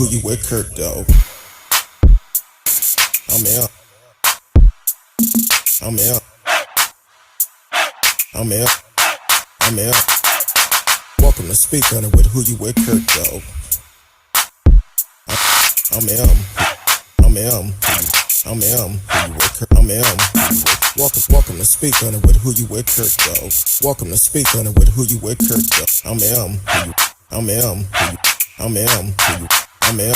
who you with, Kurt, though. I'm out. I'm out. I'm out. I'm out. Welcome to Speak on It with who you with, Kurt, though. I'm out. I'm out. I'm out. I'm out. Welcome to Speak on It with who you with, Kurt, though. Welcome to Speak on It with who you with, Kurt, though. I'm out. I'm out. I'm out. I'm out.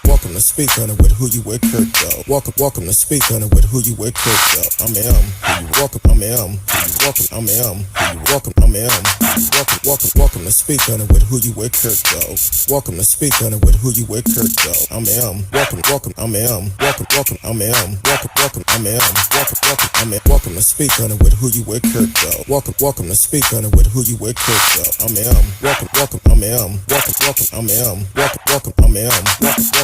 Welcome to Speak on It with who you with, Kurt, though. Welcome to Speak on It with who you with, Kurt, though. I'm welcome. I'm welcome. I'm welcome. I'm welcome to Speak on It with who you with, Kurt, though. Welcome to Speak on It with who you with, Kurt, though. I'm welcome. I'm welcome. I'm welcome. I'm welcome to Speak on It with who you with, Kurt, though. Welcome to Speak on It with who you with, Kurt, though. I'm welcome. I'm welcome. I'm welcome. I'm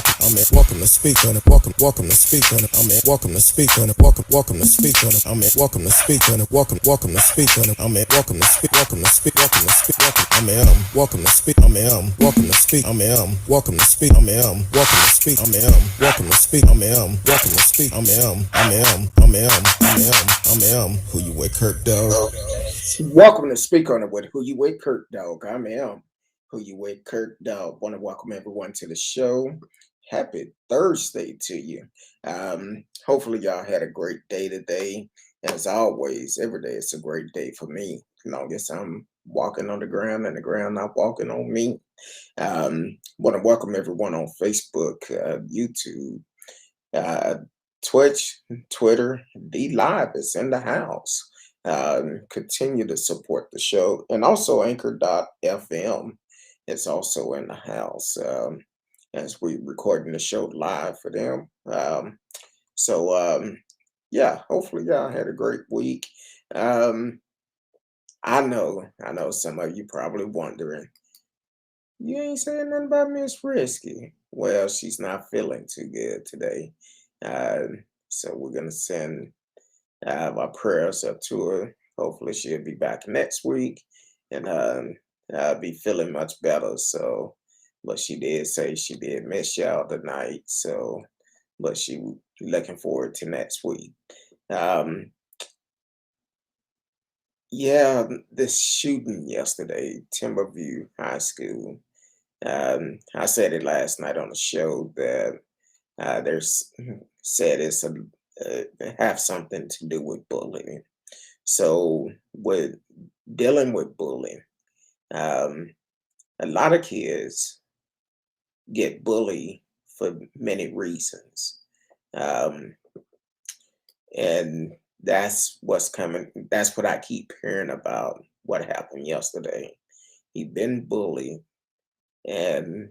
welcome to Speak on It. Welcome to Speak on It. I'm welcome to Speak on It. Welcome to Speak on it. I'm welcome to Speak on It. Welcome to Speak on it. I'm welcome to speak. Welcome to speak. Welcome to speak. I'm welcome to speak. I'm welcome to speak. I'm welcome to speak. I'm welcome to speak. I'm welcome to speak. I'm welcome to speak. I'm who you with, Kurt, dog. Welcome to Speak on It with who you with, Kurt, dog. I'm who you with, Kurt, dog. Want to welcome everyone to the show. Happy Thursday to you. Hopefully y'all had a great day today. As always, every day it's a great day for me. I guess I'm walking on the ground and the ground not walking on me. Want to welcome everyone on Facebook, YouTube, Twitch, Twitter. D Live is in the house. Continue to support the show, and also Anchor.fm is also in the house as we recording the show live for them. Yeah, hopefully y'all had a great week. I know some of you probably wondering, you ain't saying nothing about Miss Risky. Well, she's not feeling too good today. So we're gonna send our prayers up to her. Hopefully she'll be back next week and be feeling much better. So, but she did say she did miss y'all tonight. So, but she looking forward to next week. Yeah, this shooting yesterday, Timberview High School. I said it last night on the show that there's said it's have something to do with bullying. So with dealing with bullying, a lot of kids get bullied for many reasons. Um, and that's what's coming. That's what I keep hearing about what happened yesterday. He'd been bullied. And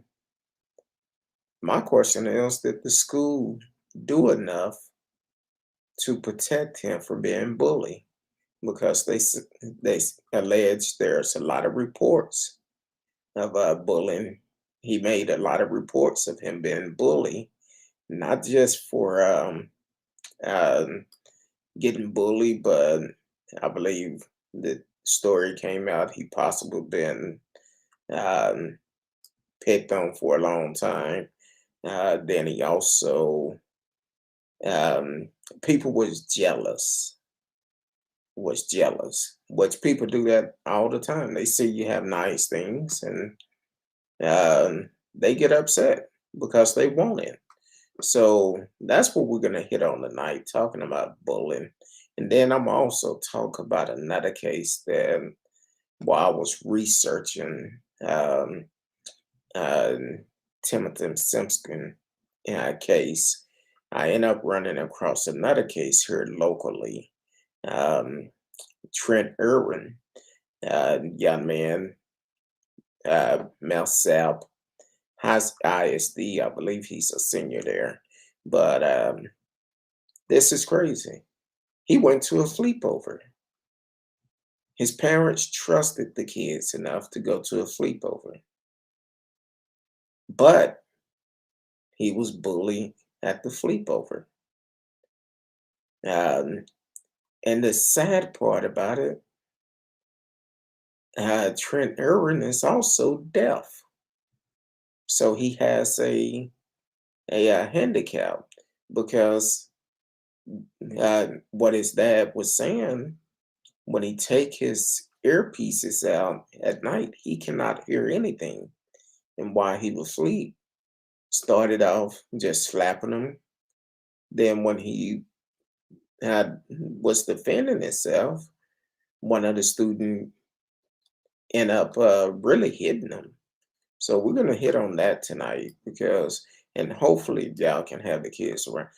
my question is, did the school do enough to protect him from being bullied? Because they allege there's a lot of reports of bullying. He made a lot of reports of him being bullied, not just for getting bullied, but I believe the story came out he possibly been picked on for a long time. Then he also people was jealous, which people do that all the time. They see you have nice things and they get upset because they want it. So that's what we're going to hit on tonight, talking about bullying. And then I'm also talk about another case that while I was researching Timothy Simpkins case, I end up running across another case here locally. Trent Irwin, young man, Mel has ISD. I believe he's a senior there. But this is crazy. He went to a sleepover. His parents trusted the kids enough to go to a sleepover. But he was bullied at the sleepover. And the sad part about it, Trent Irwin is also deaf. So he has a handicap because what his dad was saying, when he take his earpieces out at night, he cannot hear anything. And while he was asleep, started off just slapping him. Then when he was defending himself, one of the students ended up really hitting him. So we're gonna hit on that tonight because, and hopefully y'all can have the kids around.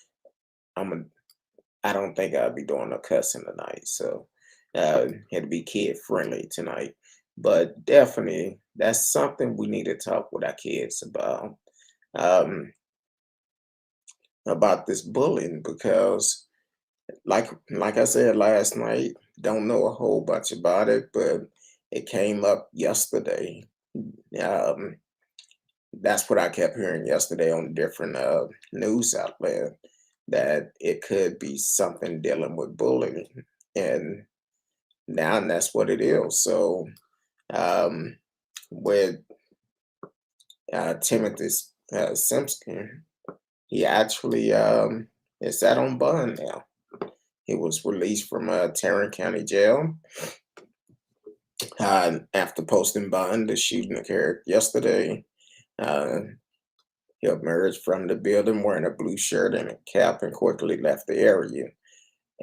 I'm a, I don't think I'll be doing no cussing tonight, so it'll be kid friendly tonight. But definitely, that's something we need to talk with our kids um, about this bullying because, like I said last night, don't know a whole bunch about it, but it came up yesterday. Um, that's what I kept hearing yesterday on different news outlets that it could be something dealing with bullying, and now that's what it is. So um, with Timothy Simpkins, he actually is out on bond now. He was released from Tarrant County Jail after posting bond. The shooting occurred yesterday. Uh, he emerged from the building wearing a blue shirt and a cap and quickly left the area.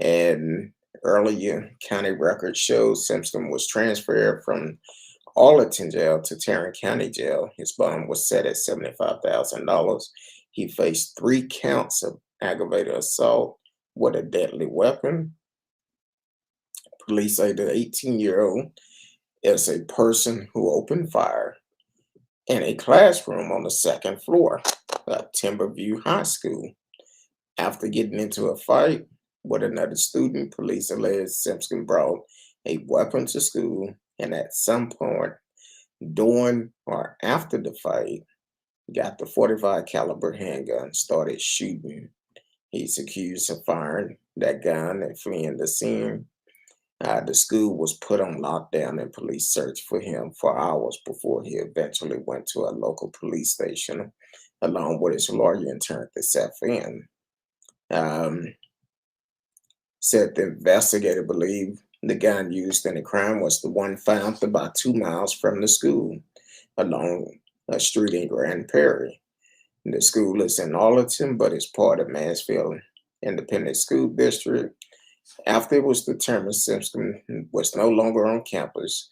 And earlier, county records showed Simpson was transferred from Arlington Jail to Tarrant County Jail. His bond was set at $75,000. He faced 3 counts of aggravated assault with a deadly weapon. Police say the 18-year-old is a person who opened fire in a classroom on the second floor of Timberview High School. After getting into a fight with another student, police allege Simpson brought a weapon to school and at some point during or after the fight got the 45 caliber handgun, started shooting. He's accused of firing that gun and fleeing the scene. The school was put on lockdown and police searched for him for hours before he eventually went to a local police station along with his lawyer and turned himself in. Um, Said the investigator believed the gun used in the crime was the one found about 2 miles from the school along a street in Grand Prairie. The school is in Arlington, but it's part of Mansfield Independent School District. After it was determined Simpson was no longer on campus,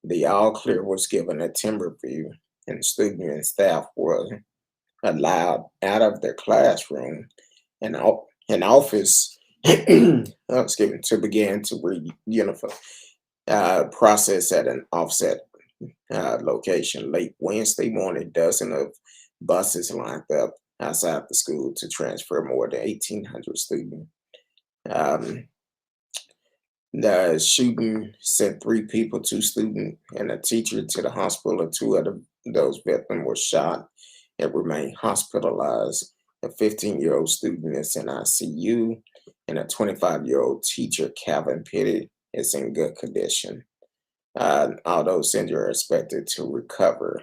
the all clear was given at Timberview, and students and staff were allowed out of their classroom and office to begin to reunify process at an offset location. Late Wednesday morning, dozens of buses lined up outside the school to transfer more than 1,800 students. Um, the shooting sent 3 people, 2 students and a teacher, to the hospital, and 2 of those victims were shot and remain hospitalized. A 15-year-old student is in ICU, and a 25-year-old teacher, Calvin Petty, is in good condition. All those injured are expected to recover.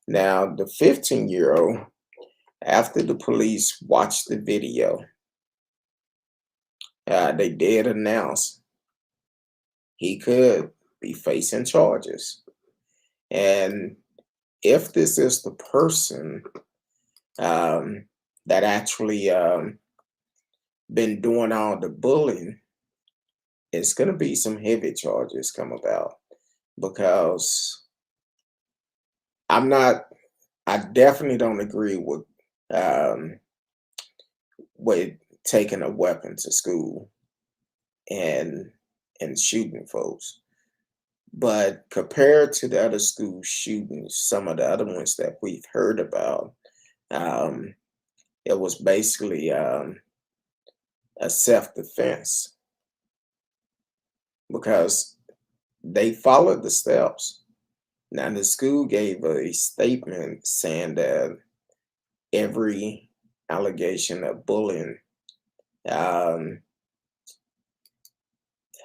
Now, the 15-year-old, after the police watched the video, they did announce he could be facing charges. And if this is the person that actually been doing all the bullying, it's going to be some heavy charges come about because I'm not, I definitely don't agree um, with taking a weapon to school and shooting folks. But compared to the other school shootings, some of the other ones that we've heard about, um, it was basically a self-defense because they followed the steps. Now, the school gave a statement saying that every allegation of bullying um,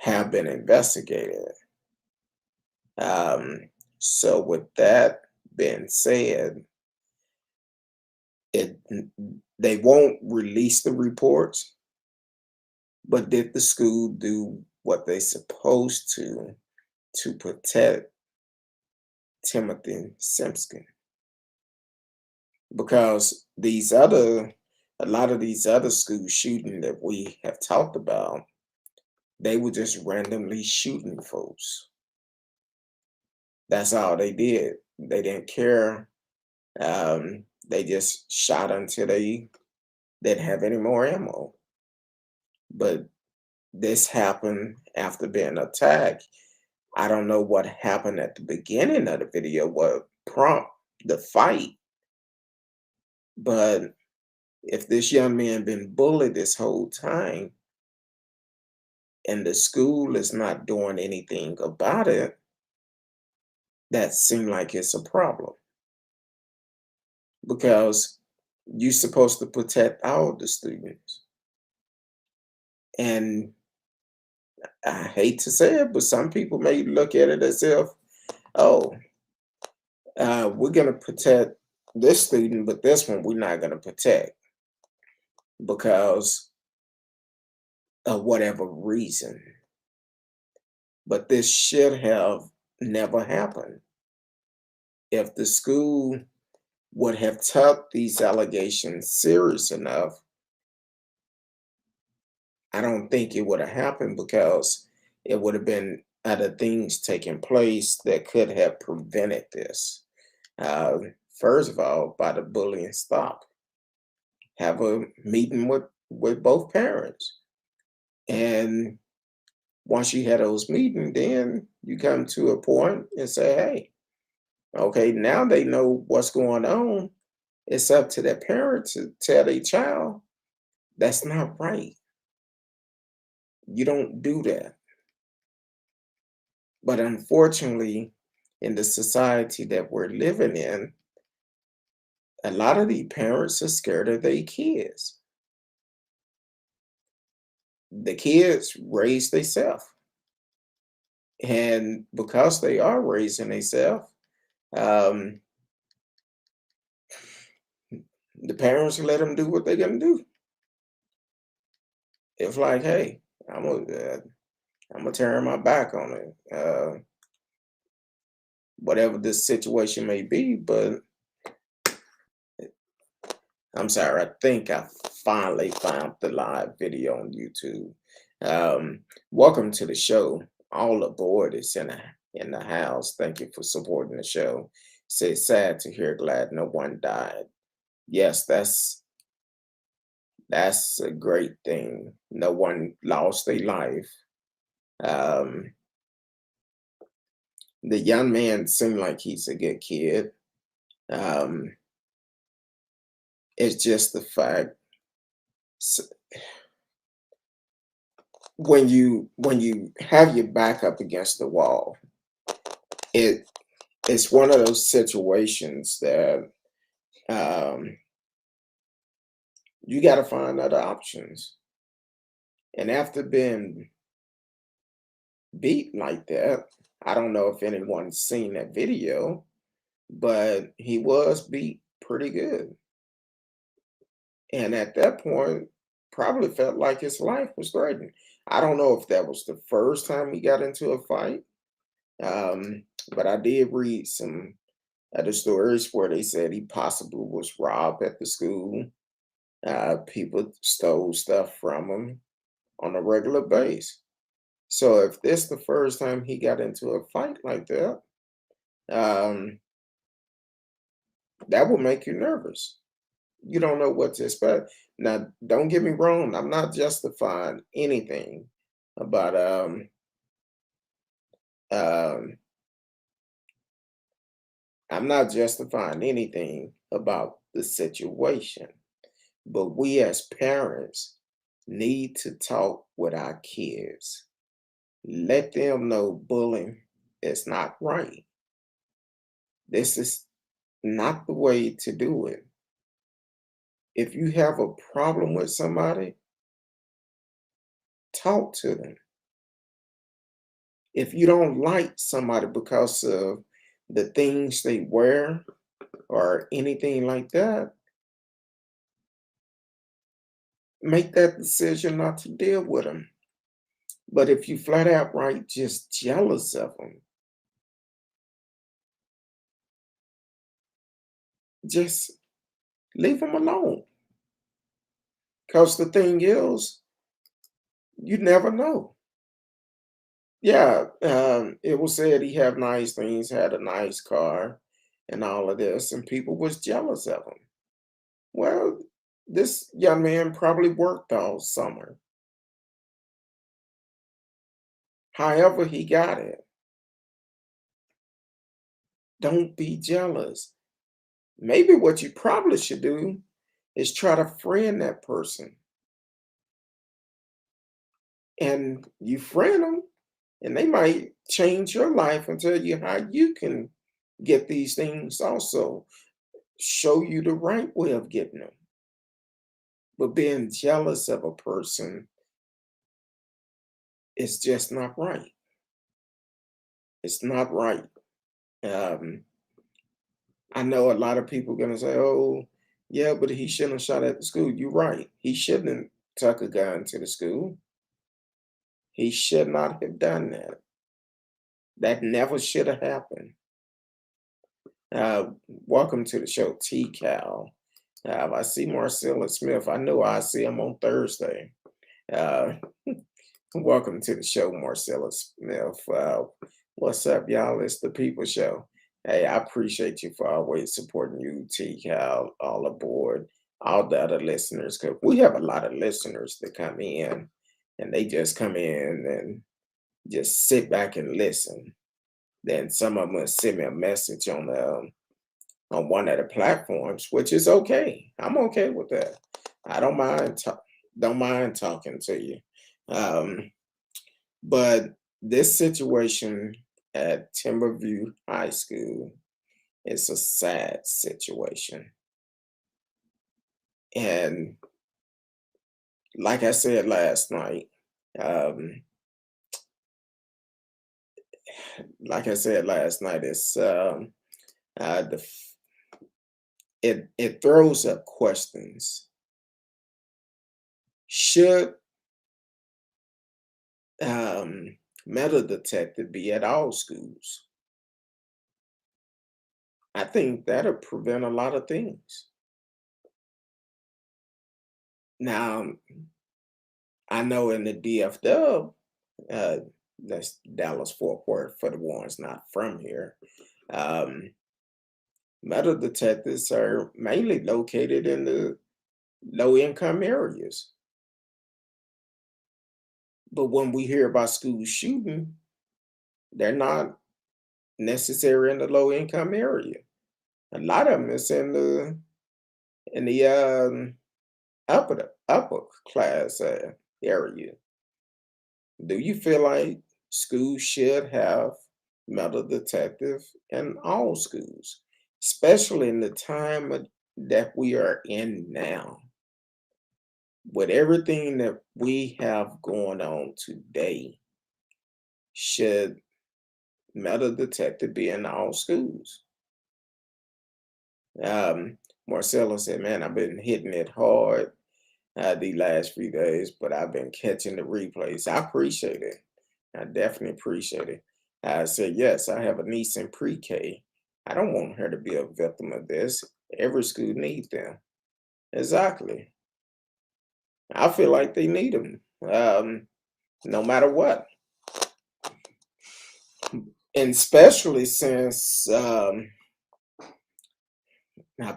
have been investigated. So, with that being said, It they won't release the reports, but did the school do what they supposed to protect Timothy Simpkins? Because a lot of these other school shooting that we have talked about, they were just randomly shooting folks. That's all they did. They didn't care. They just shot until they didn't have any more ammo. But this happened after being attacked. I don't know what happened at the beginning of the video, what prompt the fight, but if this young man been bullied this whole time and the school is not doing anything about it, that seems like it's a problem because you're supposed to protect all the students. And I hate to say it, but some people may look at it as if, oh, we're going to protect this student, but this one we're not going to protect because of whatever reason. But this should have never happened. If the school would have took these allegations serious enough, I don't think it would have happened because it would have been other things taking place that could have prevented this. Uh, First of all, by the bullying stop, have a meeting with both parents, and once you had those meetings, then you come to a point and say, "Hey, okay, now they know what's going on. It's up to their parent to tell their child that's not right. You don't do that." But unfortunately, in the society that we're living in, a lot of the parents are scared of their kids. The kids raise themselves. And because they are raising themselves, um, the parents let them do what they're going to do. It's like, hey, I'm gonna turn my back on it, whatever the situation may be. But I'm sorry, I think I finally found the live video on YouTube. Welcome to the show. All aboard is in the house. Thank you for supporting the show. Say sad to hear, glad no one died. Yes, that's a great thing. No one lost their life. Um, the young man seemed like he's a good kid. Um, it's just the fact when you have your back up against the wall, it it's one of those situations that um, you got to find other options. And after being beat like that, I don't know if anyone's seen that video, but he was beat pretty good. And at that point, probably felt like his life was threatened. I don't know if that was the first time he got into a fight, but I did read some other stories where they said he possibly was robbed at the school. People stole stuff from him on a regular basis. So if this the first time he got into a fight like that, um, that will make you nervous. You don't know what to expect. Now, don't get me wrong. I'm not justifying anything about um I'm not justifying anything about the situation, but we as parents need to talk with our kids. Let them know bullying is not right. This is not the way to do it. If you have a problem with somebody, talk to them. If you don't like somebody because of the things they wear or anything like that, make that decision not to deal with them. But if you flat out right just jealous of them, just leave them alone. Because the thing is, you never know. Yeah, it was said he had nice things, had a nice car, and all of this, and people was jealous of him. Well, this young man probably worked all summer. However, he got it. Don't be jealous. Maybe what you probably should do is try to friend that person, and you friend them, and they might change your life and tell you how you can get these things also, show you the right way of getting them. But being jealous of a person is just not right. It's not right. Um, I know a lot of people gonna say, "Oh, yeah, but he shouldn't have shot at the school." You're right. He shouldn't have took a gun to the school. He should not have done that. That never should have happened. Welcome to the show, T Cal. I see Marcella Smith. I know I see him on Thursday. Uh, Welcome to the show, Marcella Smith. What's up, y'all? It's the People Show. Hey, I appreciate you for always supporting you, T Cal, all aboard, all the other listeners, because we have a lot of listeners that come in and they just come in and just sit back and listen. Then some of them will send me a message on one of the platforms, which is okay. I'm okay with that. I don't mind talking to you. Um, but this situation at Timberview High School is a sad situation. And like I said last night, um, it's the it throws up questions. Should metal detector be at all schools? I think that'll prevent a lot of things. Now, I know in the DFW, uh, that's Dallas Fort Worth for the ones not from here. Um, Metal detectors are mainly located in the low income areas. But when we hear about school shooting, they're not necessary in the low income area. A lot of them is in the upper class area. Do you feel like schools should have metal detective in all schools, especially in the that we are in now, with everything that we have going on today? Should metal detector be in all schools? Um, Marcelo said, "Man, I've been hitting it hard the last few days, but I've been catching the replays. I appreciate it. I definitely appreciate it." I said, "Yes, I have a niece in pre-K. I don't want her to be a victim of this. Every school needs them." Exactly. I feel like they need them, no matter what. And especially since a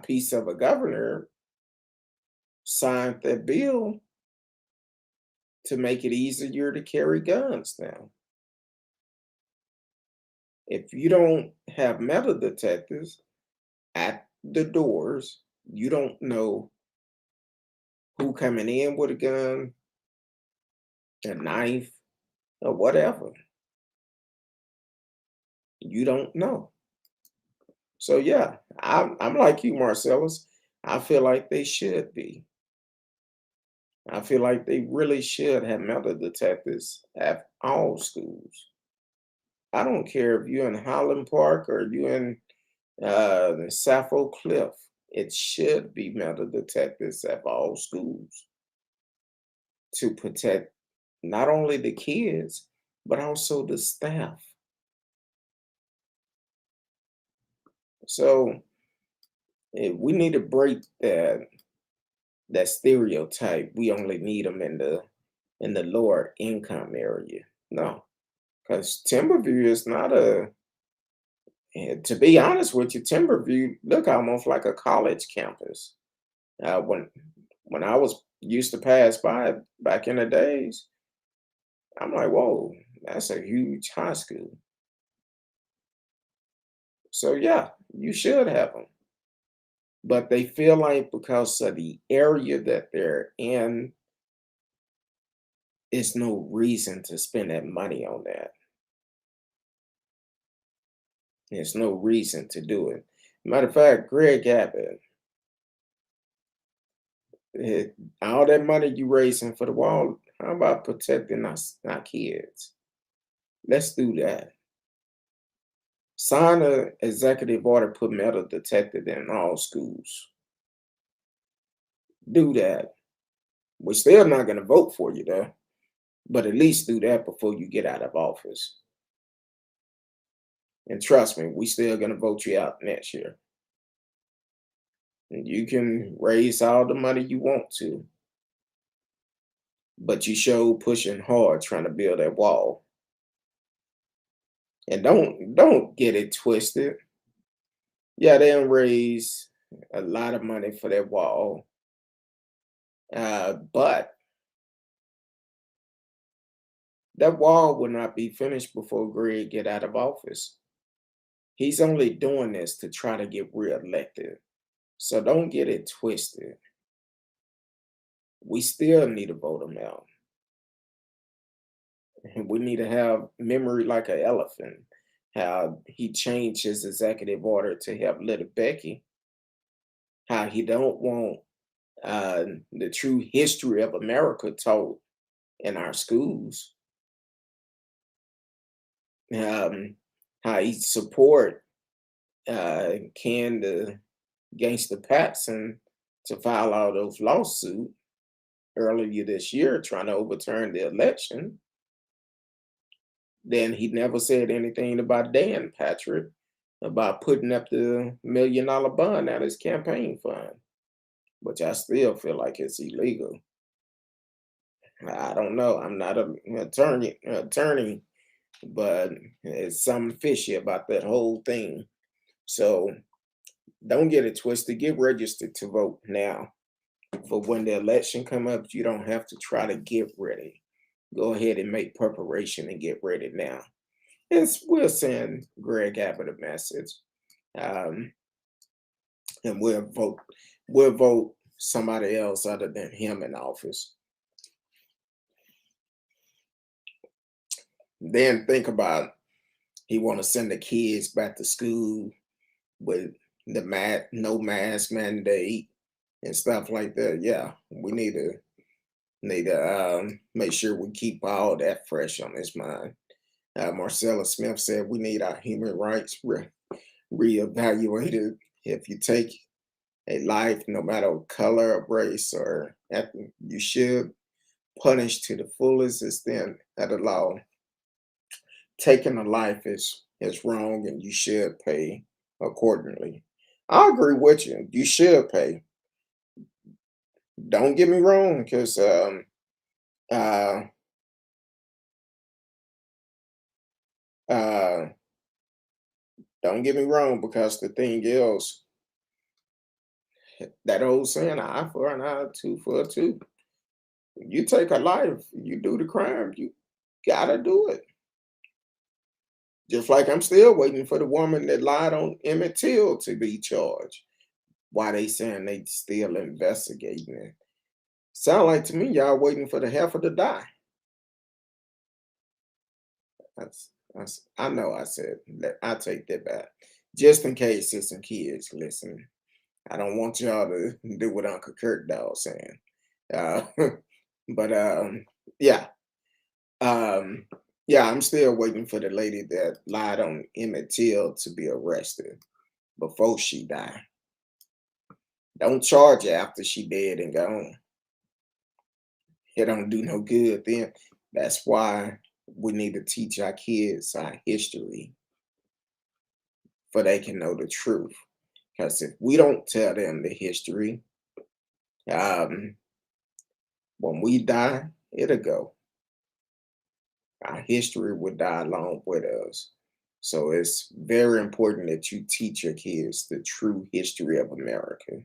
piece of a governor signed that bill to make it easier to carry guns now. If you don't have metal detectors at the doors, you don't know who coming in with a gun, a knife, or whatever. You don't know. So yeah, I'm like you, Marcellus. I feel like they should be. I feel like they really should have metal detectors at all schools. I don't care if you're in Highland Park or you're in Sappho Cliff. It should be metal detectors at all schools. to protect not only the kids, but also the staff. So we need to break that stereotype. We only need them in the lower income area. No, because Timberview is not a. To be honest with you, Timberview look almost like a college campus. When I was used to pass by it back in the days, I'm like, whoa, that's a huge high school. So yeah, you should have them, but they feel like because of the area that they're in, it's no reason to spend that money on that. There's no reason to do it. Matter of fact, Greg Abbott, eh, all that money you raising for the wall, how about protecting us, our kids? Let's do that. Sign a executive order, put metal detector in all schools. Do that. We're still not going to vote for you, though, but at least do that before you get out of office. And trust me, we still going to vote you out next year. And you can raise all the money you want to, but you show pushing hard trying to build that wall. And don't get it twisted. Yeah, they'll raise a lot of money for that wall, but that wall will not be finished before Greg get out of office. He's only doing this to try to get reelected. So don't get it twisted. We still need to vote him out. We need to have memory like an elephant. How he changed his executive order to help little Becky. How he don't want the true history of America taught in our schools. Um, how he support Ken the Gangster Patson to file all those lawsuits earlier this year trying to overturn the election. Then he never said anything about Dan Patrick about putting up the $1 million bond out of his campaign fund, which I still feel like it's illegal. I don't know. I'm not an attorney, but it's something fishy about that whole thing. So don't get it twisted. Get registered to vote now. For when the election come up, you don't have to try to get ready. Go ahead and make preparation and get ready now. And we'll send Greg Abbott a message, um, and we'll vote. We'll vote somebody else other than him in office. Then think about he want to send the kids back to school with the no mask mandate and stuff like that. Yeah, we need to make sure we keep all that fresh on his mind. Marcella Smith said we need our human rights reevaluated. If you take a life, no matter color or race or ethnic, you should punish to the fullest extent of the law. Taking a life is wrong, and you should pay accordingly. I agree with you. You should pay. Don't get me wrong, because uh, uh, don't get me wrong, because the thing is, that old saying, eye for an eye, tooth for a tooth. You take a life, you do the crime, you gotta do it. Just like I'm still waiting for the woman that lied on Emmett Till to be charged. Why they saying they still investigating it? Sound like to me y'all waiting for the heifer to die. I know I said that. I take that back. Just in case there's some kids listening. I don't want y'all to do what Uncle Kirk Dawg saying. Uh, but yeah. Um, yeah, I'm still waiting for the lady that lied on Emmett Till to be arrested before she died. Don't charge her after she dead and gone. It don't do no good then. That's why we need to teach our kids our history for they can know the truth. Because if we don't tell them the history, um, when we die, it'll go. Our history will die along with us. So it's very important that you teach your kids the true history of America,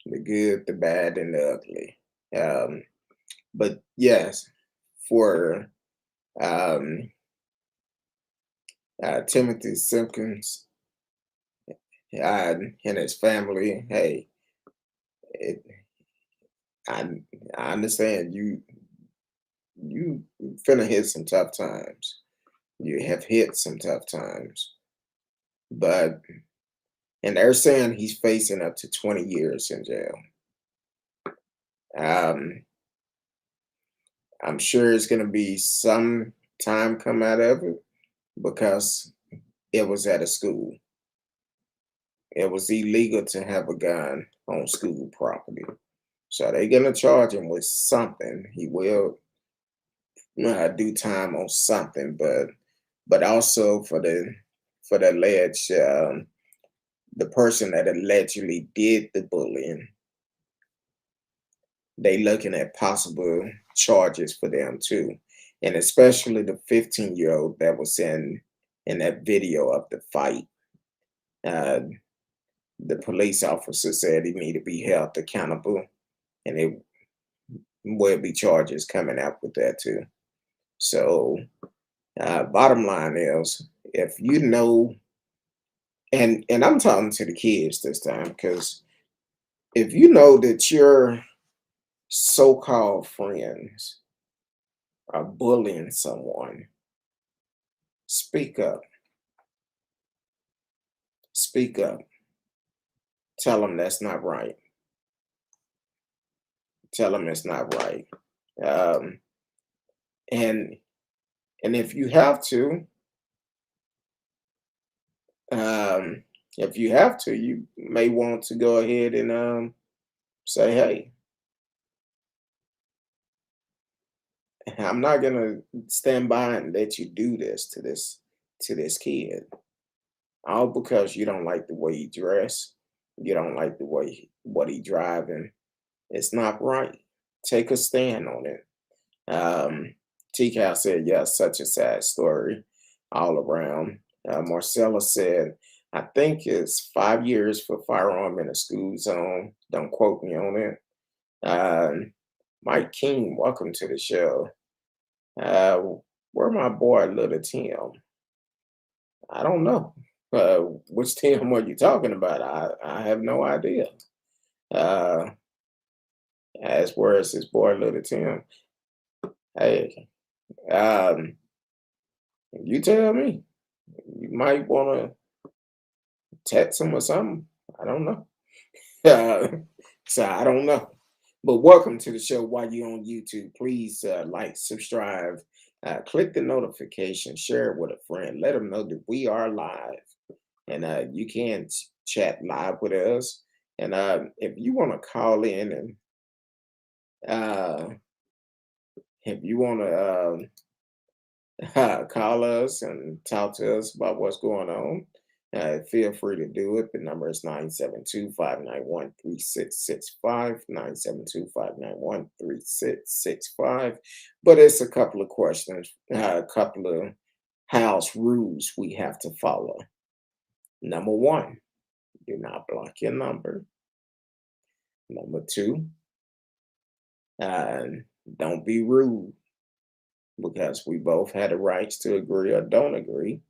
the good, the bad, and the ugly. Um, but yes, for um, Timothy Simpkins and his family, hey, it, I I understand you finna hit some tough times. You have hit some tough times, but and they're saying he's facing up to 20 years in jail. Um, I'm sure it's gonna be some time come out of it because it was at a school. It was illegal to have a gun on school property. So they're gonna charge him with something. He will do time on something, but also for the alleged the person that allegedly did the bullying, they looking at possible charges for them too, and especially the 15-year-old that was in that video of the fight. Uh, the police officer said he need to be held accountable, and it will be charges coming out with that too. So, bottom line is, if you know, and I'm talking to the kids this time because if you know that your so-called friends are bullying someone, speak up. Speak up. Tell them that's not right. Tell them it's not right. Um, and and um, if you have to, you may want to go ahead and say, "Hey, I'm not gonna stand by and let you do this to this kid, all because you don't like the way he dress, you don't like the way what he driving. It's not right. Take a stand on it." TCal said, "Yeah, such a sad story all around." Marcella said, "I think it's 5 years for firearm in a school zone. Don't quote me on it." Mike King, welcome to the show. Uh, where my boy Little Tim? I don't know. Which Tim are you talking about? I have no idea. Uh, as where is his boy Little Tim? Hey, um, you tell me. You might want to text him or something. I don't know. Uh, so I don't know. But welcome to the show. While you're on YouTube, please like, subscribe, click the notification, share it with a friend. Let them know that we are live, and you can chat live with us. And if you want to call in and uh, if you want to call us and talk to us about what's going on, feel free to do it. The number is 972-591-3665, 972-591-3665. But it's a couple of questions, a couple of house rules we have to follow. Number one, do not block your number. Number two, uh, don't be rude because we both had the rights to agree or don't agree.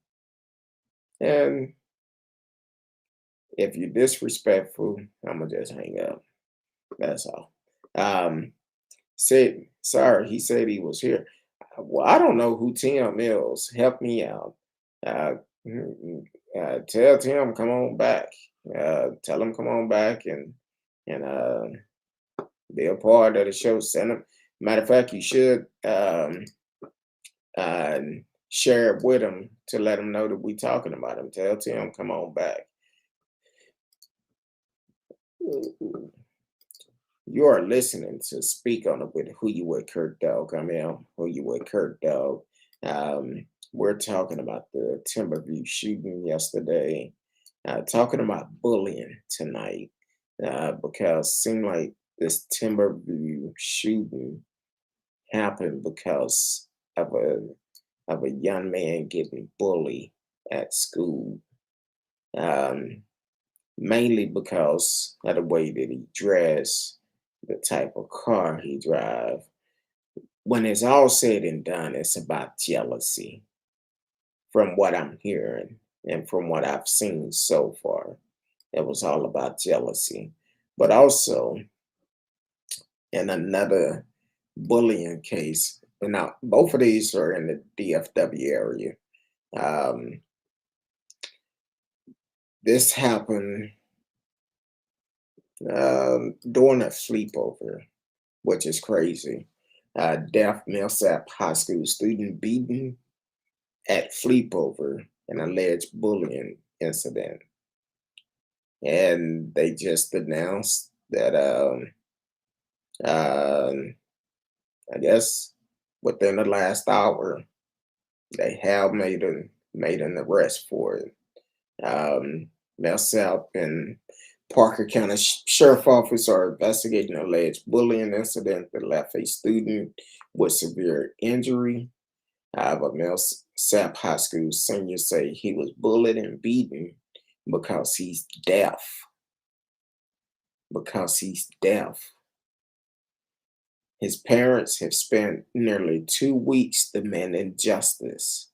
And if you're disrespectful, I'm gonna just hang up. That's all. Said sorry. He said he was here. Well, I don't know who Tim is. Help me out. Uh, tell Tim come on back. Tell him come on back and be a part of the show. Send him. Matter of fact, you should uh, share it with him to let him know that we talking about him. Tell Tim come on back. You are listening to Speak On It with Who You With Kurt Dog. I mean, Who You With Kurt Dog. We're talking about the Timberview shooting yesterday. Talking about bullying tonight because it seemed like this Timberview shooting happened because of a young man getting bullied at school. Um, Mainly because of the way that he dressed, the type of car he drive. When it's all said and done, it's about jealousy, from what I'm hearing and from what I've seen so far. It was all about jealousy. But also, in another bullying case, and now both of these are in the DFW area. Um, this happened during a sleepover, which is crazy. Deaf Millsap High School student beaten at sleepover, an alleged bullying incident. And they just announced that, um, I guess, within the last hour, they have made an arrest for it. Millsap and Parker County Sheriff Office are investigating an alleged bullying incident that left a student with severe injury. But Millsap High School seniors say he was bullied and beaten because he's deaf. Because he's deaf. His parents have spent nearly 2 weeks demanding justice.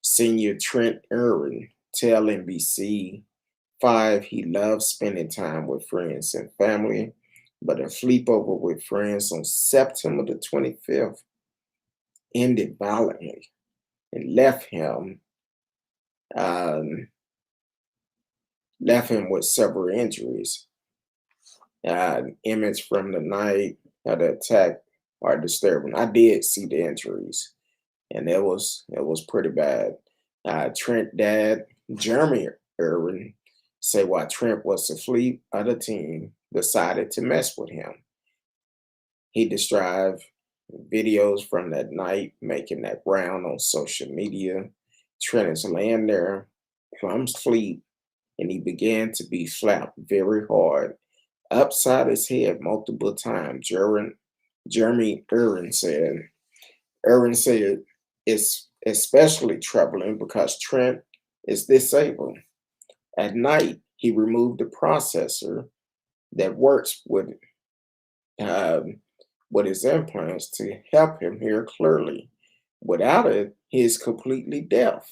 Senior Trent Irwin tell NBC5 he loves spending time with friends and family, but a sleepover with friends on September the 25th ended violently and um, left him with several injuries. Image from the night of the attack are disturbing. I did see the injuries, and it was pretty bad. Trent dad, Jeremy Irwin, say while Trent was asleep, other team decided to mess with him. He described videos from that night making that round on social media. Trent is laying there, plumb asleep, and he began to be slapped very hard upside his head multiple times. Jeremy Irwin said. Irwin said it's especially troubling because Trent is disabled. At night, he removed the processor that works um, with his implants to help him hear clearly. Without it, he is completely deaf.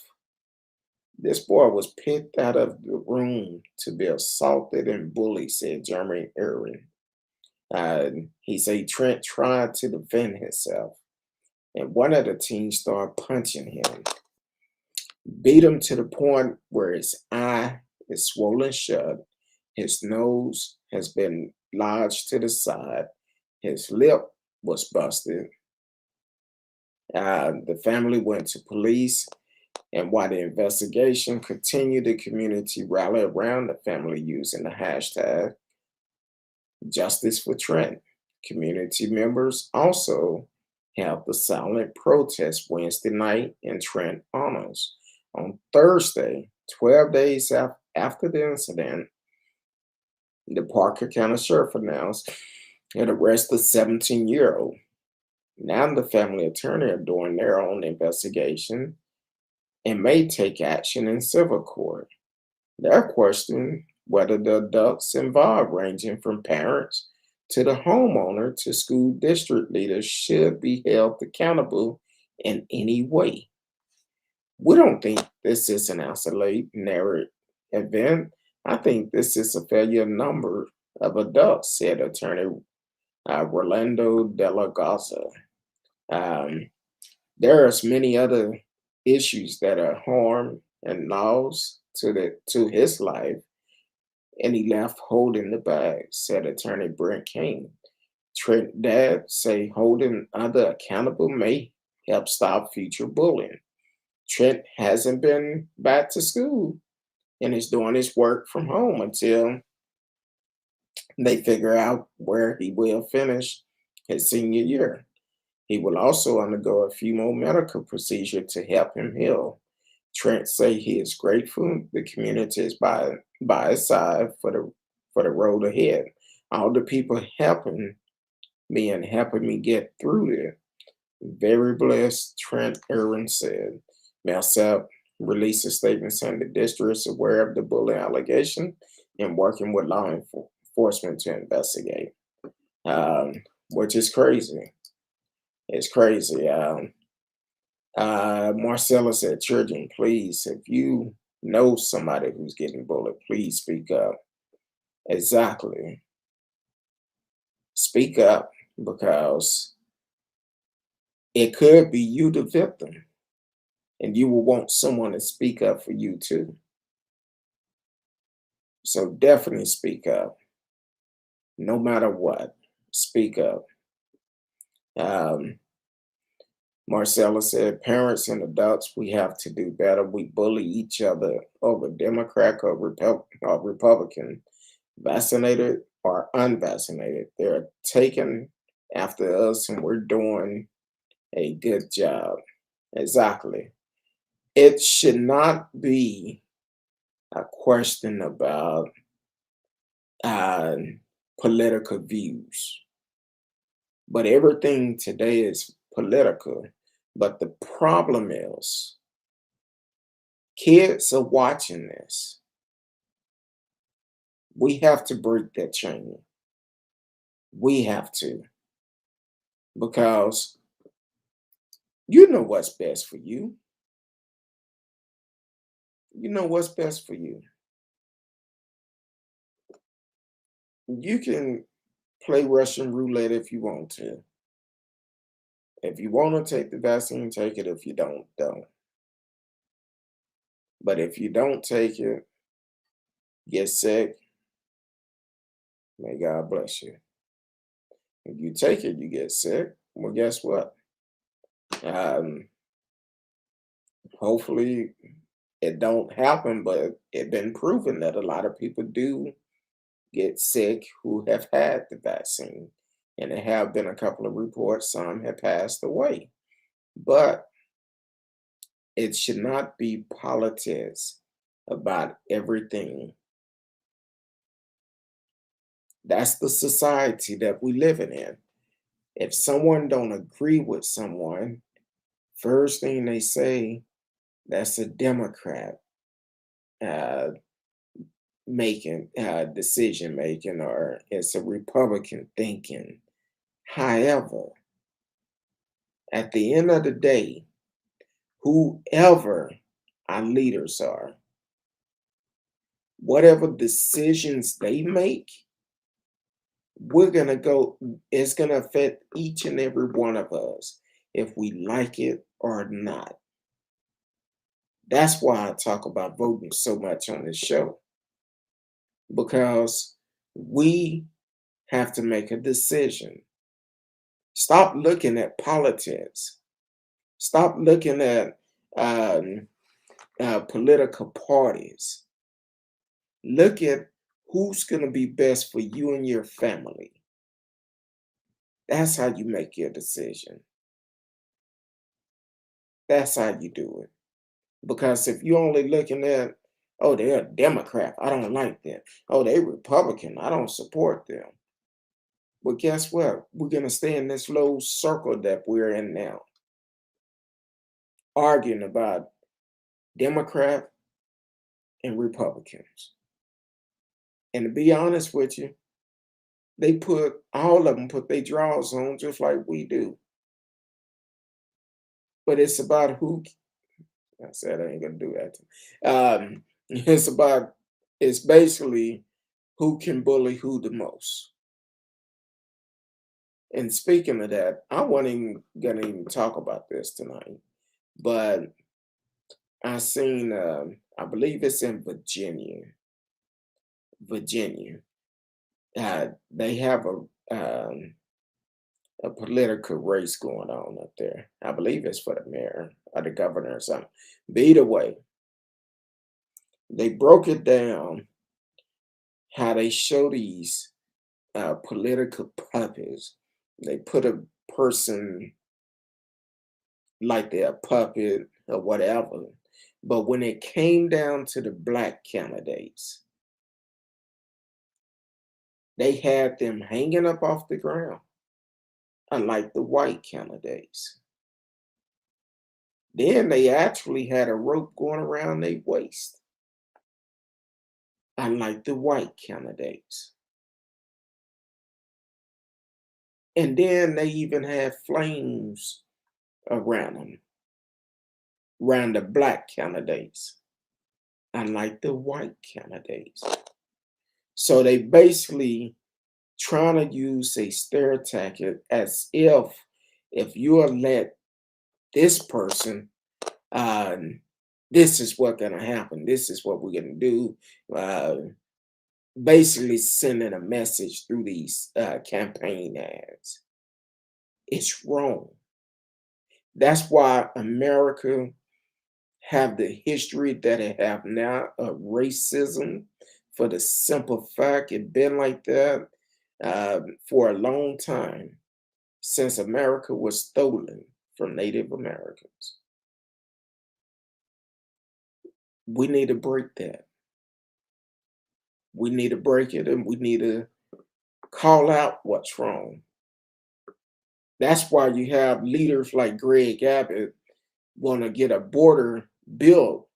This boy was picked out of the room to be assaulted and bullied, said Jeremy Irwin. He said Trent tried to defend himself, and one of the teens started punching him, beat him to the point where his eye is swollen shut, his nose has been lodged to the side, his lip was busted. The family went to police, and while the investigation continued, the community rallied around the family using the hashtag Justice for Trent. Community members also held the silent protest Wednesday night in Trent honors. On Thursday, 12 days after the incident, the Parker County Sheriff announced it arrested a 17-year-old. Now the family attorney are doing their own investigation and may take action in civil court. They're questioning whether the adults involved, ranging from parents to the homeowner to school district leaders, should be held accountable in any way. We don't think this is an isolated event. I think this is a failure number of adults, said attorney Rolando de la Garza. Um, there's many other issues that are harm and loss to his life, and he left holding the bag, said attorney Brent King. Trent dad say holding other accountable may help stop future bullying. Trent hasn't been back to school and is doing his work from home until They figure out where he will finish his senior year. He will also undergo a few more medical procedures to help him heal. Trent say he is grateful the community is by his side for the road ahead. All the people helping me and helping me get through there. Very blessed, Trent Irwin said. Millsap released a statement saying the district is aware of the bullying allegation and working with law enforcement to investigate, um, which is crazy. It's crazy. Marcella said, children, please, if you know somebody who's getting bullied, please speak up. Exactly. Speak up because it could be you, the victim, and you will want someone to speak up for you too. So definitely speak up, no matter what. Speak up. Um, Marcella said, parents and adults, we have to do better. We bully each other over Democrat or Republican, vaccinated or unvaccinated. They're taking after us, and we're doing a good job. Exactly. It should not be a question about uh, political views, but everything today is political. But the problem is, kids are watching this. We have to break that chain. We have to, because you know what's best for you. You know what's best for you. You can play Russian roulette if you want to. If you want to take the vaccine, take it. If you don't, don't. But if you don't take it, get sick, may God bless you. If you take it, you get sick. Well, guess what? Um, Hopefully it don't happen, but it been proven that a lot of people do get sick who have had the vaccine. And there have been a couple of reports, some have passed away. But it should not be politics about everything. That's the society that we living in. If someone don't agree with someone, first thing they say, that's a Democrat uh, making decision making, or it's a Republican thinking. However, at the end of the day, whoever our leaders are, whatever decisions they make, we're gonna go, it's gonna affect each and every one of us if we like it or not. That's why I talk about voting so much on this show, because we have to make a decision. Stop looking at politics. Stop looking at um, political parties. Look at who's going to be best for you and your family. That's how you make your decision. That's how you do it. Because if you're only looking at, oh, they're a Democrat, I don't like them. Oh, they're Republican, I don't support them. But guess what? We're going to stay in this low circle that we're in now, arguing about Democrat and Republicans. And to be honest with you, they put, all of them put their drawers on just like we do. But it's about who, I said I ain't gonna do that. It's about, it's basically who can bully who the most. And speaking of that, I wasn't even gonna even talk about this tonight, but I seen, I believe it's in Virginia. Virginia, they have a political race going on up there. I believe it's for the mayor or the governor or something. But either way, they broke it down how they show these. political puppets. They put a person like they're a puppet or whatever. But when it came down to the black candidates, they had them hanging up off the ground, unlike the white candidates. Then they actually had a rope going around their waist, unlike the white candidates. And then they even had flames around them, around the black candidates, unlike the white candidates. So they basically trying to use a stare tactic as if you elect this person, uh, this is what's gonna happen. This is what we're gonna do. Uh, Basically sending a message through these campaign ads. It's wrong. That's why America have the history that it have now of racism, for the simple fact it been like that for a long time, since America was stolen from Native Americans. We need to break that. We need to break it, and we need to call out what's wrong. That's why you have leaders like Greg Abbott want to get a border built,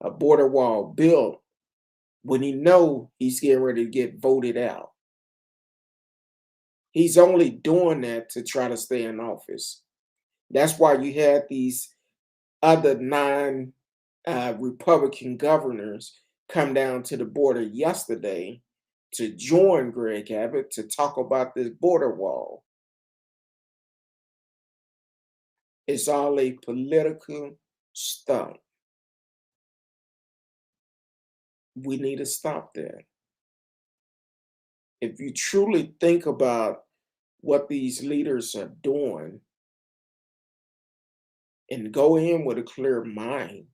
a border wall built, when he know he's getting ready to get voted out. He's only doing that to try to stay in office. That's why you had these other nine Republican governors come down to the border yesterday to join Greg Abbott to talk about this border wall. It's all a political stunt. We need to stop that. If you truly think about what these leaders are doing and go in with a clear mind,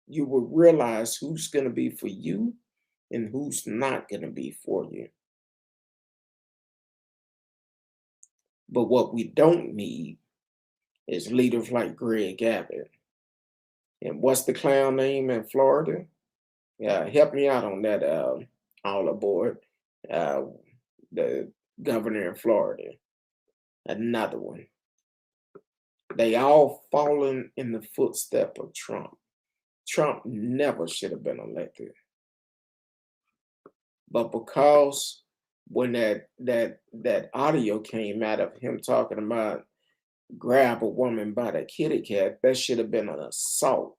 you will realize who's going to be for you and who's not going to be for you. But what we don't need is leaders like Greg Abbott. And what's the clown name in Florida? Yeah, help me out on that, all aboard. Uh, the governor in Florida, another one. They all fallen in the footstep of Trump. Trump never should have been elected. But because when that audio came out of him talking about grab a woman by the kitty cat, that should have been an assault.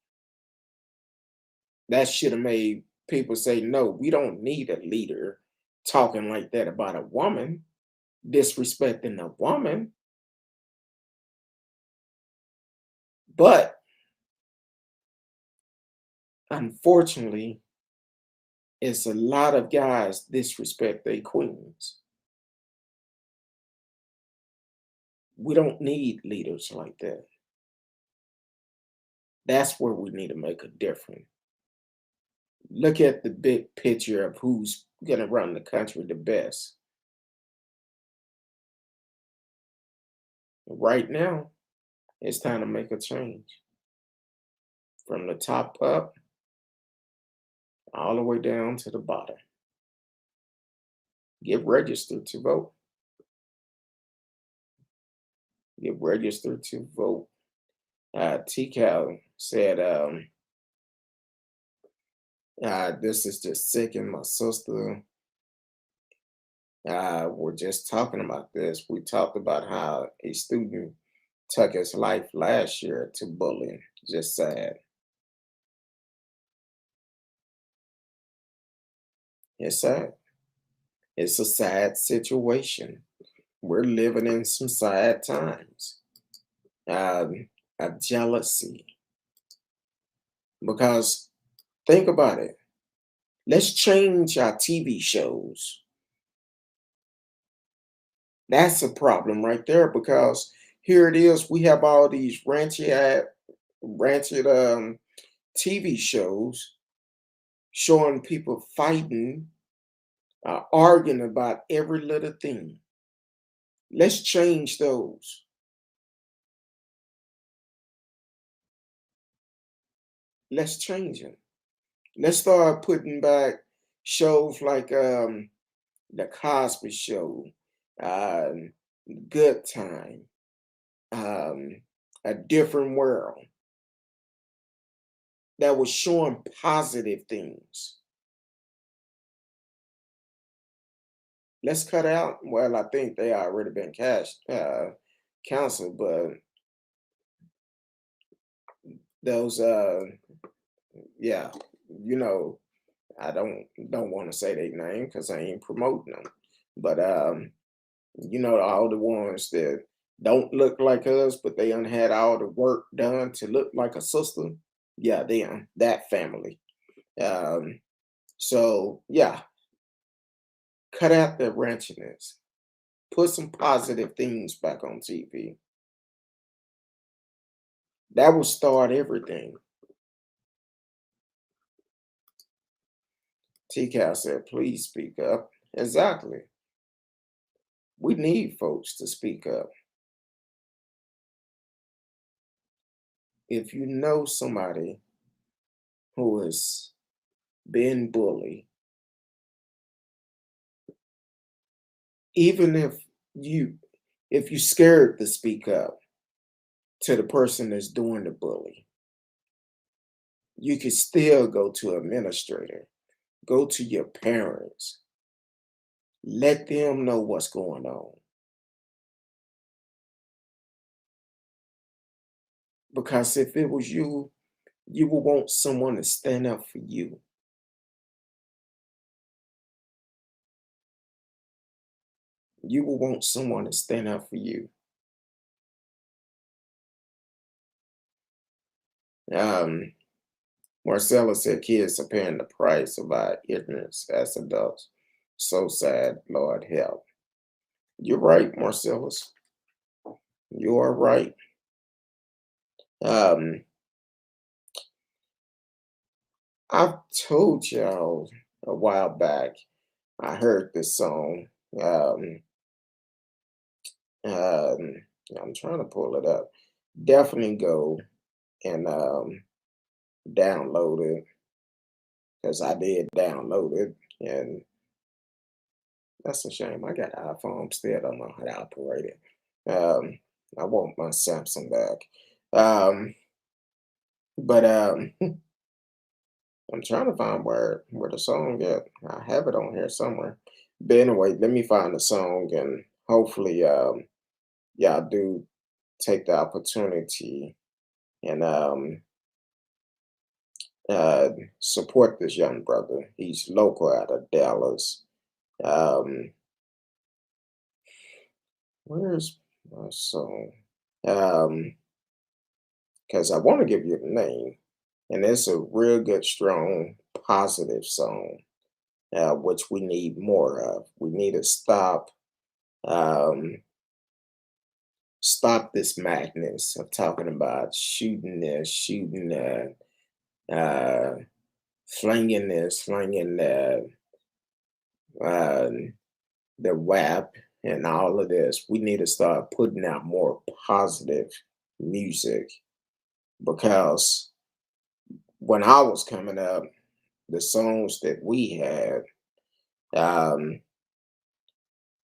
That should have made people say, no, we don't need a leader talking like that about a woman, disrespecting a woman. But unfortunately, it's a lot of guys disrespect their queens. We don't need leaders like that. That's where we need to make a difference. Look at the big picture of who's going to run the country the best. Right now, it's time to make a change. From the top up, all the way down to the bottom. Get registered to vote. Get registered to vote. TCal said, this is just sick, and my sister, we're just talking about this. We talked about how a student took his life last year to bullying. Just sad. It's sad. It's a sad situation. We're living in some sad times of jealousy. Because think about it. Let's change our TV shows. That's a problem right there, because here it is. We have all these rancid TV shows showing people fighting are arguing about every little thing. Let's change those. Let's change them. Let's start putting back shows like the Cosby Show, um, Good Time, um, A Different World, that was showing positive things. Let's cut out. Well, I think they already been canceled, but those, yeah, you know, I don't want to say their name because I ain't promoting them, but all the ones that don't look like us, but they done had all the work done to look like a sister. Yeah, them, that family. Um, so yeah, cut out the wrenchiness. Put some positive things back on TV. That will start everything. TCal said, please speak up. Exactly. We need folks to speak up. If you know somebody who has been bullied, even if you scared to speak up to the person that's doing the bully, you can still go to an administrator, go to your parents, let them know what's going on. Because if it was you, you would want someone to stand up for you. You will want someone to stand up for you. Um, Marcella said kids are paying the price of our ignorance as adults. So sad, Lord help. You're right, Marcellus. You are right. Um, I've told y'all a while back, I heard this song. Um, um, I'm trying to pull it up. Definitely go and download it because I did download it, and that's a shame. I got an iPhone, still don't know how to operate it. I want my Samsung back. Um, but I'm trying to find where the song is. I have it on here somewhere. But anyway, let me find the song, and hopefully y'all do take the opportunity and uh, support this young brother. He's local out of Dallas. Um, where's my song? Because I want to give you the name, and it's a real good, strong, positive song, which we need more of. We need to um, stop this madness of talking about shooting this, shooting that, uh, flinging this, flinging that, uh, the rap, and all of this. We need to start putting out more positive music because when I was coming up, the songs that we had, um,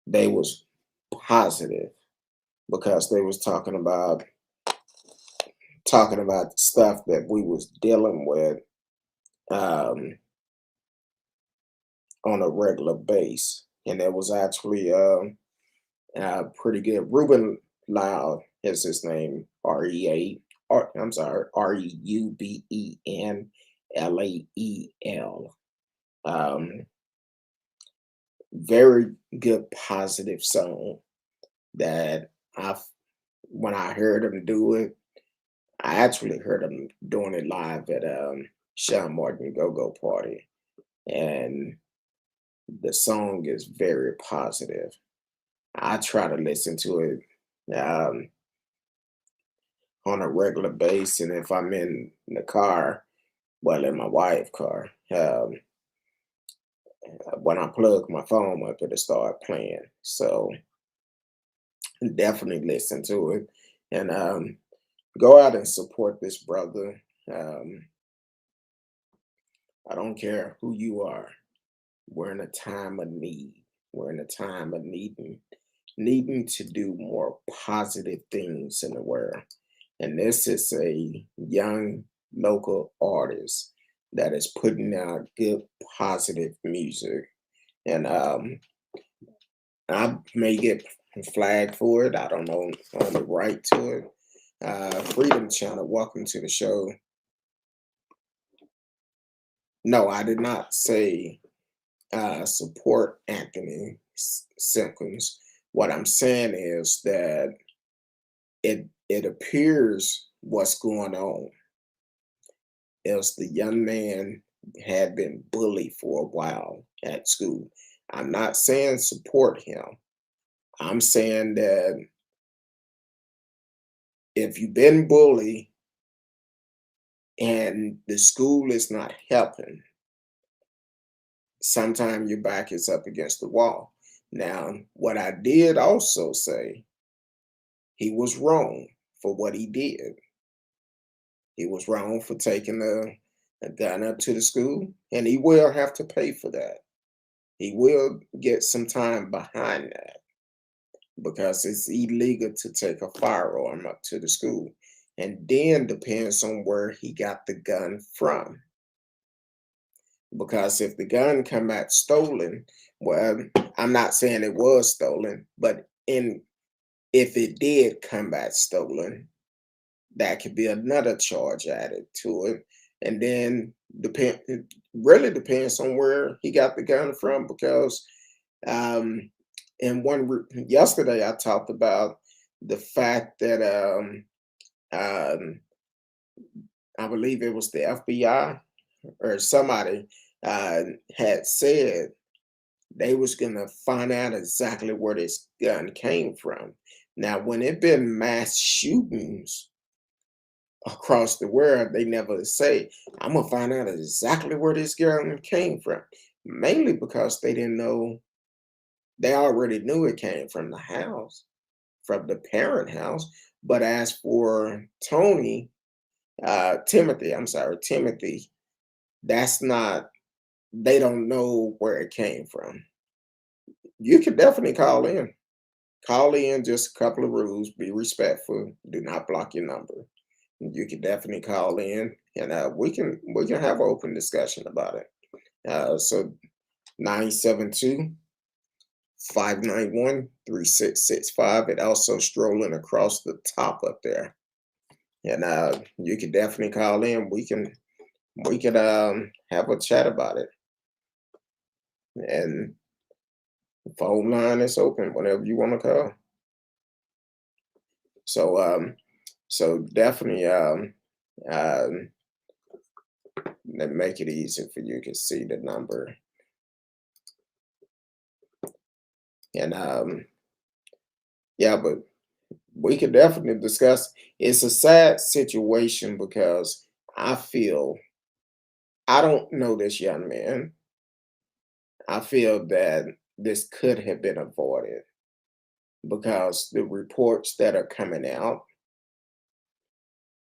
they was positive because they was talking about the stuff that we was dealing with um, on a regular base, and it was actually pretty good. Ruben Loud is his name. I'm sorry, ReubenLael. Um, Very good, positive song that I, when I heard him do it, I actually heard him doing it live at Sean Martin Go-Go Party, and the song is very positive. I try to listen to it on a regular basis, and if I'm in the car, well, in my wife's car, when I plug my phone up, it'll start playing. So definitely listen to it, and go out and support this brother. Um, I don't care who you are. We're in a time of need. We're in a time of needing to do more positive things in the world. And this is a young local artist that is putting out good positive music. And I may get flagged for it. I don't know on the right to it. Freedom Channel, welcome to the show. No, I did not say support Anthony Simpkins. What I'm saying is that it appears what's going on is the young man had been bullied for a while at school. I'm not saying support him. I'm saying that if you've been bullied and the school is not helping, sometimes your back is up against the wall. Now, what I did also say, he was wrong for what he did. He was wrong for taking a gun up to the school, and he will have to pay for that. He will get some time behind that because it's illegal to take a firearm up to the school. And then depends on where he got the gun from. Because if the gun come out stolen, well, I'm not saying it was stolen, but if it did come back stolen, that could be another charge added to it. And then it really depends on where he got the gun from because in yesterday I talked about the fact that um, I believe it was the FBI or somebody had said they was gonna find out exactly where this gun came from. Now, when it been mass shootings across the world, they never say, I'm gonna find out exactly where this gun came from. Mainly because they didn't know, they already knew it came from the house, from the parent house. But as for Timothy, that's not, they don't know where it came from. You can definitely call in. Call in, just a couple of rules. Be respectful. Do not block your number. You can definitely call in, and we can have an open discussion about it. So 972-591-3665. It also strolling across the top up there, and you can definitely call in. We can have a chat about it, and the phone line is open whenever you want to call. So definitely um, let me make it easy for you to see the number. And yeah, but we could definitely discuss. It's a sad situation because I feel, I don't know this young man. I feel that this could have been avoided because the reports that are coming out,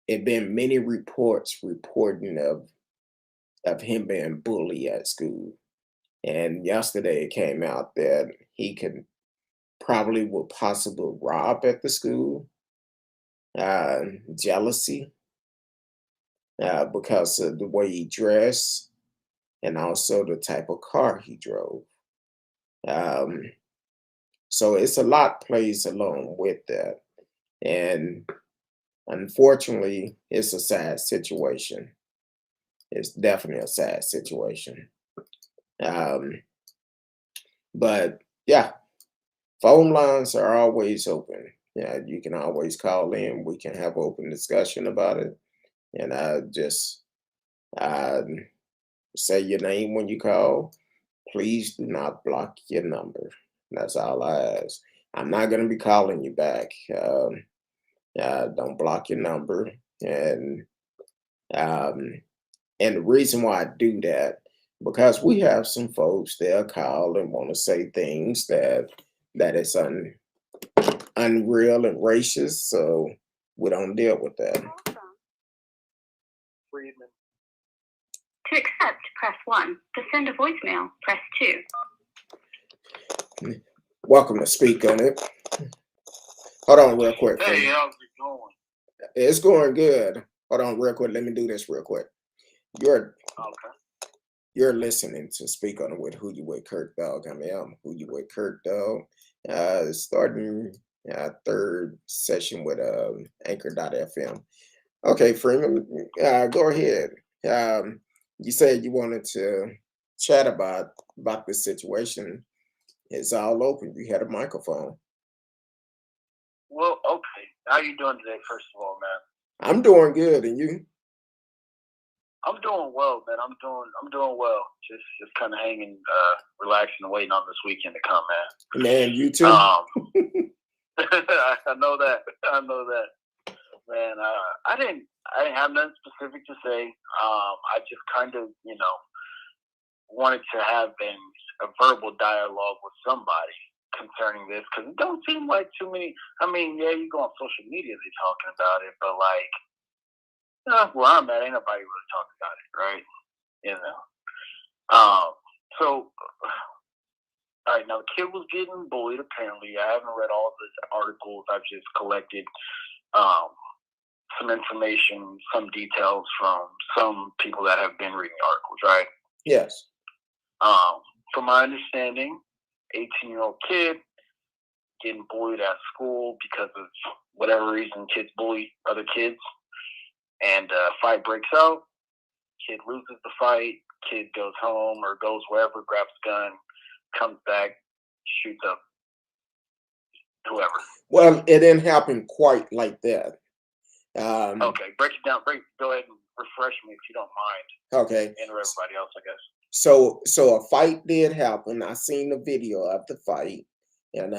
it been many reports reporting of him being bullied at school. And yesterday it came out that he could probably will possibly rob at the school, uh, jealousy, because of the way he dressed and also the type of car he drove. Um, so it's a lot plays along with that. And unfortunately, it's a sad situation. It's definitely a sad situation. Um, but yeah, phone lines are always open. Yeah, you can always call in. We can have open discussion about it. And just um, say your name when you call. Please do not block your number. That's all I ask. I'm not going to be calling you back. Don't block your number. Um, and the reason why I do that, because we have some folks that call and want to say things that is unreal and racist, so we don't deal with that. Freeman. To accept, press 1. To send a voicemail, press 2. Welcome to Speak on It. Hold on real quick. Hey, how's it going? It's going good. Hold on real quick. Let me do this real quick. You're listening to Speak on It with Who You With Kurt Dog. I'm Who You With Kurt Dog. Starting third session with Anchor.fm. Okay, Freeman, go ahead. You said you wanted to chat about this situation. It's all open. You had a microphone. Well, okay. How you doing today, first of all, man? I'm doing good, and you? I'm doing well, man. I'm doing well. Just kind of hanging, relaxing, and waiting on this weekend to come, man. Man, you too. I know that. Man, I didn't have nothing specific to say. I just kind of, wanted to have a verbal dialogue with somebody concerning this, because it don't seem like too many. I mean, yeah, you go on social media, they're talking about it, but like, where I'm at, ain't nobody really talking about it, right? So, all right, now the kid was getting bullied, apparently. I haven't read all the articles. I've just collected some information, some details from some people that have been reading articles, right? Yes. From my understanding, 18-year-old kid getting bullied at school because of whatever reason, kids bully other kids, and fight breaks out. Kid loses the fight. Kid goes home or goes wherever, grabs a gun, comes back, shoots up whoever. Well, it didn't happen quite like that. Okay, break it down. Go ahead and refresh me if you don't mind. Okay. And everybody else, I guess. So a fight did happen. I seen the video of the fight, and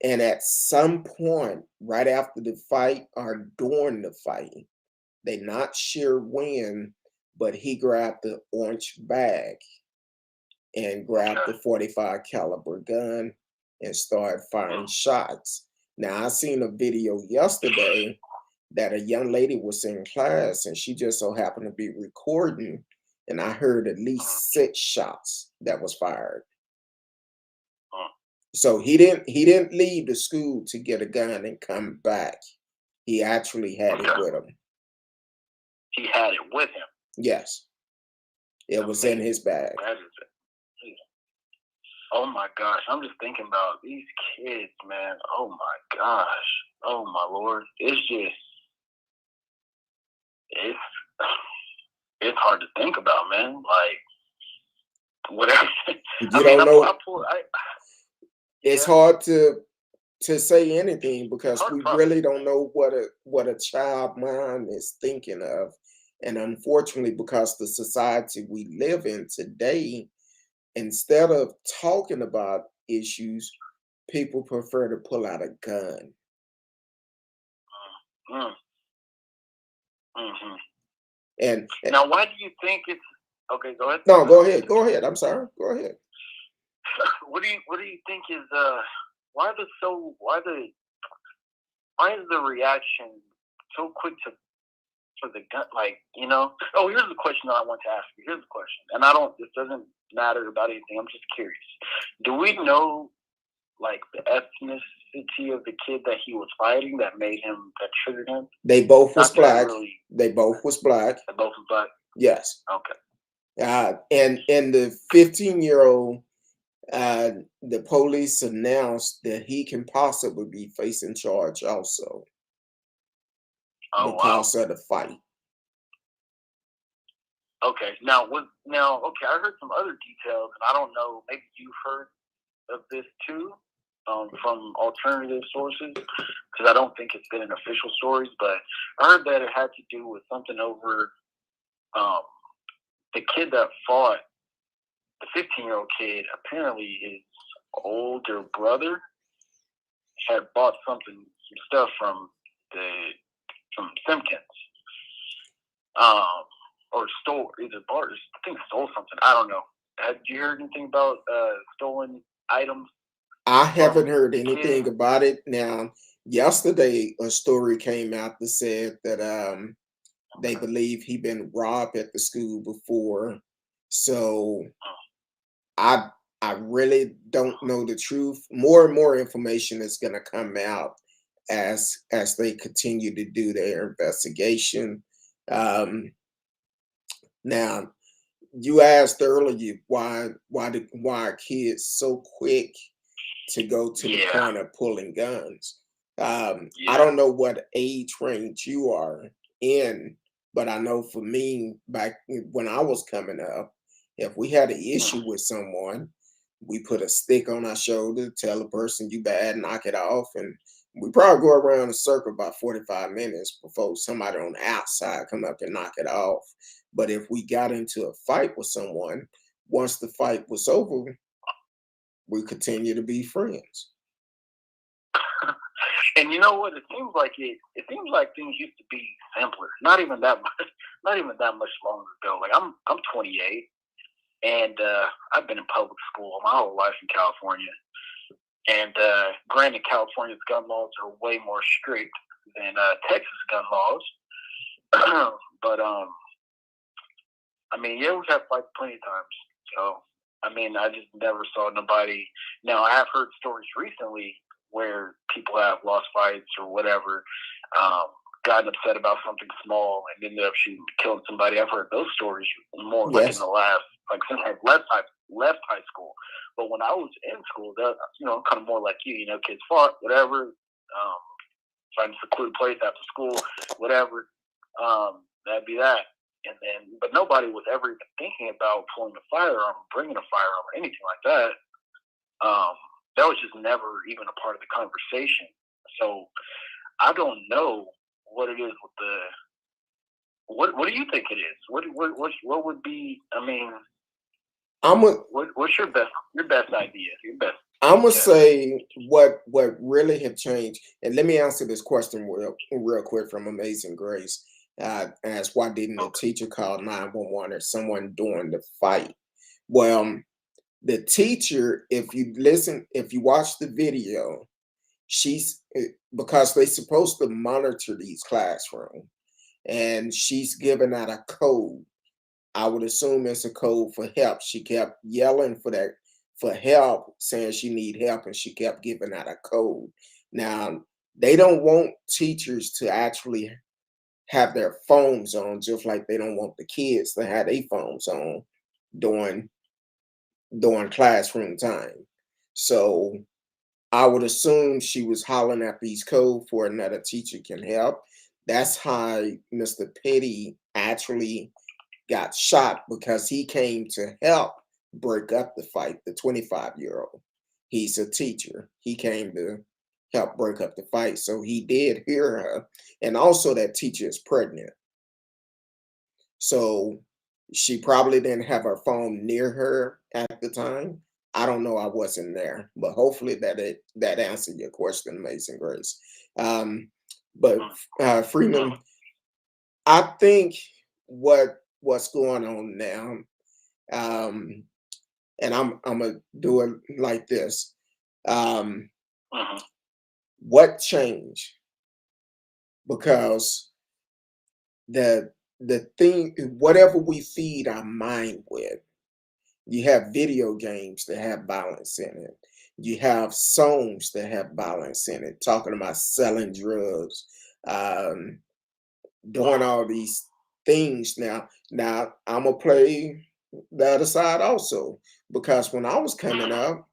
and at some point, right after the fight or during the fight, they not sure when, but he grabbed the orange bag and grabbed the .45 caliber gun and started firing shots. Now, I seen a video yesterday that a young lady was in class, and she just so happened to be recording, and I heard at least 6 shots that was fired. So he didn't leave the school to get a gun and come back. He actually had it with him. He had it with him? Yes. It was in his bag. Oh my gosh, I'm just thinking about these kids, man. Oh my gosh. Oh my Lord. It's hard to think about, man. Like, whatever. It's hard to say anything because we really don't know what a child mind is thinking of. And unfortunately, because the society we live in today, instead of talking about issues, people prefer to pull out a gun. And now, why do you think it's okay? Go ahead. No, go ahead. Go ahead. I'm sorry. Go ahead. What do you think is why is the reaction so quick for the gun? Like, Oh, here's the question that I want to ask you. Here's the question, and it doesn't matter about anything. I'm just curious. Do we know, like, the ethnicity of the kid that he was fighting that triggered him? They both was black. They both was black. They both was black? Yes. Okay. And the 15-year-old, the police announced that he can possibly be facing charge also because of the fight. Okay. Now, I heard some other details, and I don't know, maybe you've heard of this too, from alternative sources, because I don't think it's been in official stories, but I heard that it had to do with something over the kid that fought the 15-year-old kid. Apparently his older brother had bought some stuff from Simpkins. or stole either bought. I think stole something. I don't know. Had you heard anything about stolen items I haven't from heard kids? anything about it. Now, yesterday a story came out that said that they believe he been robbed at the school before. So I I really don't know the truth. More and more information is going to come out as they continue to do their investigation. Um, Now, you asked earlier why are kids so quick to go to the Yeah, point of pulling guns? I yeah. don't know what age range you are in, but I know for me, back when I was coming up, if we had an issue with someone, we put a stick on our shoulder, tell the person you bad, knock it off, and we probably go around a circle about 45 minutes before somebody on the outside come up and knock it off. But if we got into a fight with someone, once the fight was over, we continue to be friends. And you know what? It seems like it seems like things used to be simpler. Not even that much. Not even that much longer ago. Like I'm 28, and I've been in public school my whole life in California. And granted, California's gun laws are way more strict than Texas gun laws. But I mean, yeah, we've had fights plenty of times. So I mean, I just never saw nobody. Now I have heard stories recently where people have lost fights or whatever, um, gotten upset about something small and ended up killing somebody. I've heard those stories more like in the Yes, last, like since I left high school. But when I was in school, that kind of more like kids fought, whatever, find a secluded place after school, whatever. That'd be that. And then, but nobody was ever even thinking about pulling a firearm, bringing a firearm, or anything like that. Um, that was just never even a part of the conversation. So I don't know what it is with the. What do you think it is? What would be? I mean, I'm a what's your best idea? Your best I'm gonna guess? say what really have changed, and let me answer this question real quick from Amazing Grace. As why didn't the Okay. teacher call 911 or someone during the fight? Well, the teacher, if you watch the video, she's because they're supposed to monitor these classrooms, and she's giving out a code. I would assume it's a code for help. She kept yelling for help, saying she need help, and she kept giving out a code. Now they don't want teachers to actually have their phones on, just like they don't want the kids to have their phones on during classroom time. So I would assume she was hollering at these code for another teacher can help. That's how Mr. Petty actually got shot because he came to help break up the fight, the 25-year-old. He's a teacher. He came to help break up the fight. So he did hear her. And also, that teacher is pregnant. So she probably didn't have her phone near her at the time. I don't know. I wasn't there, but hopefully that answered your question, Amazing Grace. Um, but Freeman, I think what's going on now, um, and I'm gonna do it like this. Um, Mm-hmm. what changed? Because the thing, whatever we feed our mind with, you have video games that have violence in it. You have songs that have violence in it, talking about selling drugs, um, doing all these things. Now I'm gonna play the other side also, because when I was coming up,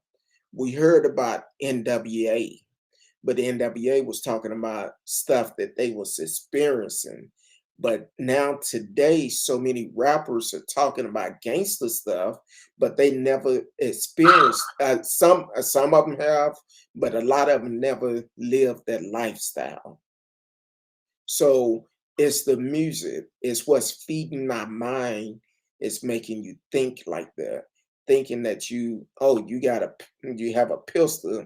we heard about NWA, but the NWA was talking about stuff that they was experiencing. But now today, so many rappers are talking about gangster stuff, but they never experienced. Some of them have, but a lot of them never lived that lifestyle. So it's the music, it's what's feeding my mind, it's making you think like that, thinking that you have a pistol,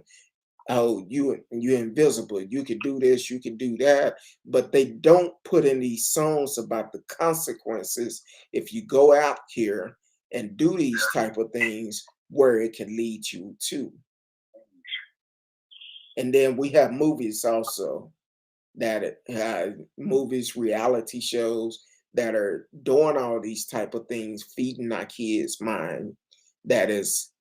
oh, you're invisible. You could do this, you could do that, but they don't put in these songs about the consequences if you go out here and do these type of things where it can lead you to. And then we have movies also that movies, reality shows that are doing all these type of things, feeding our kids' mind. That is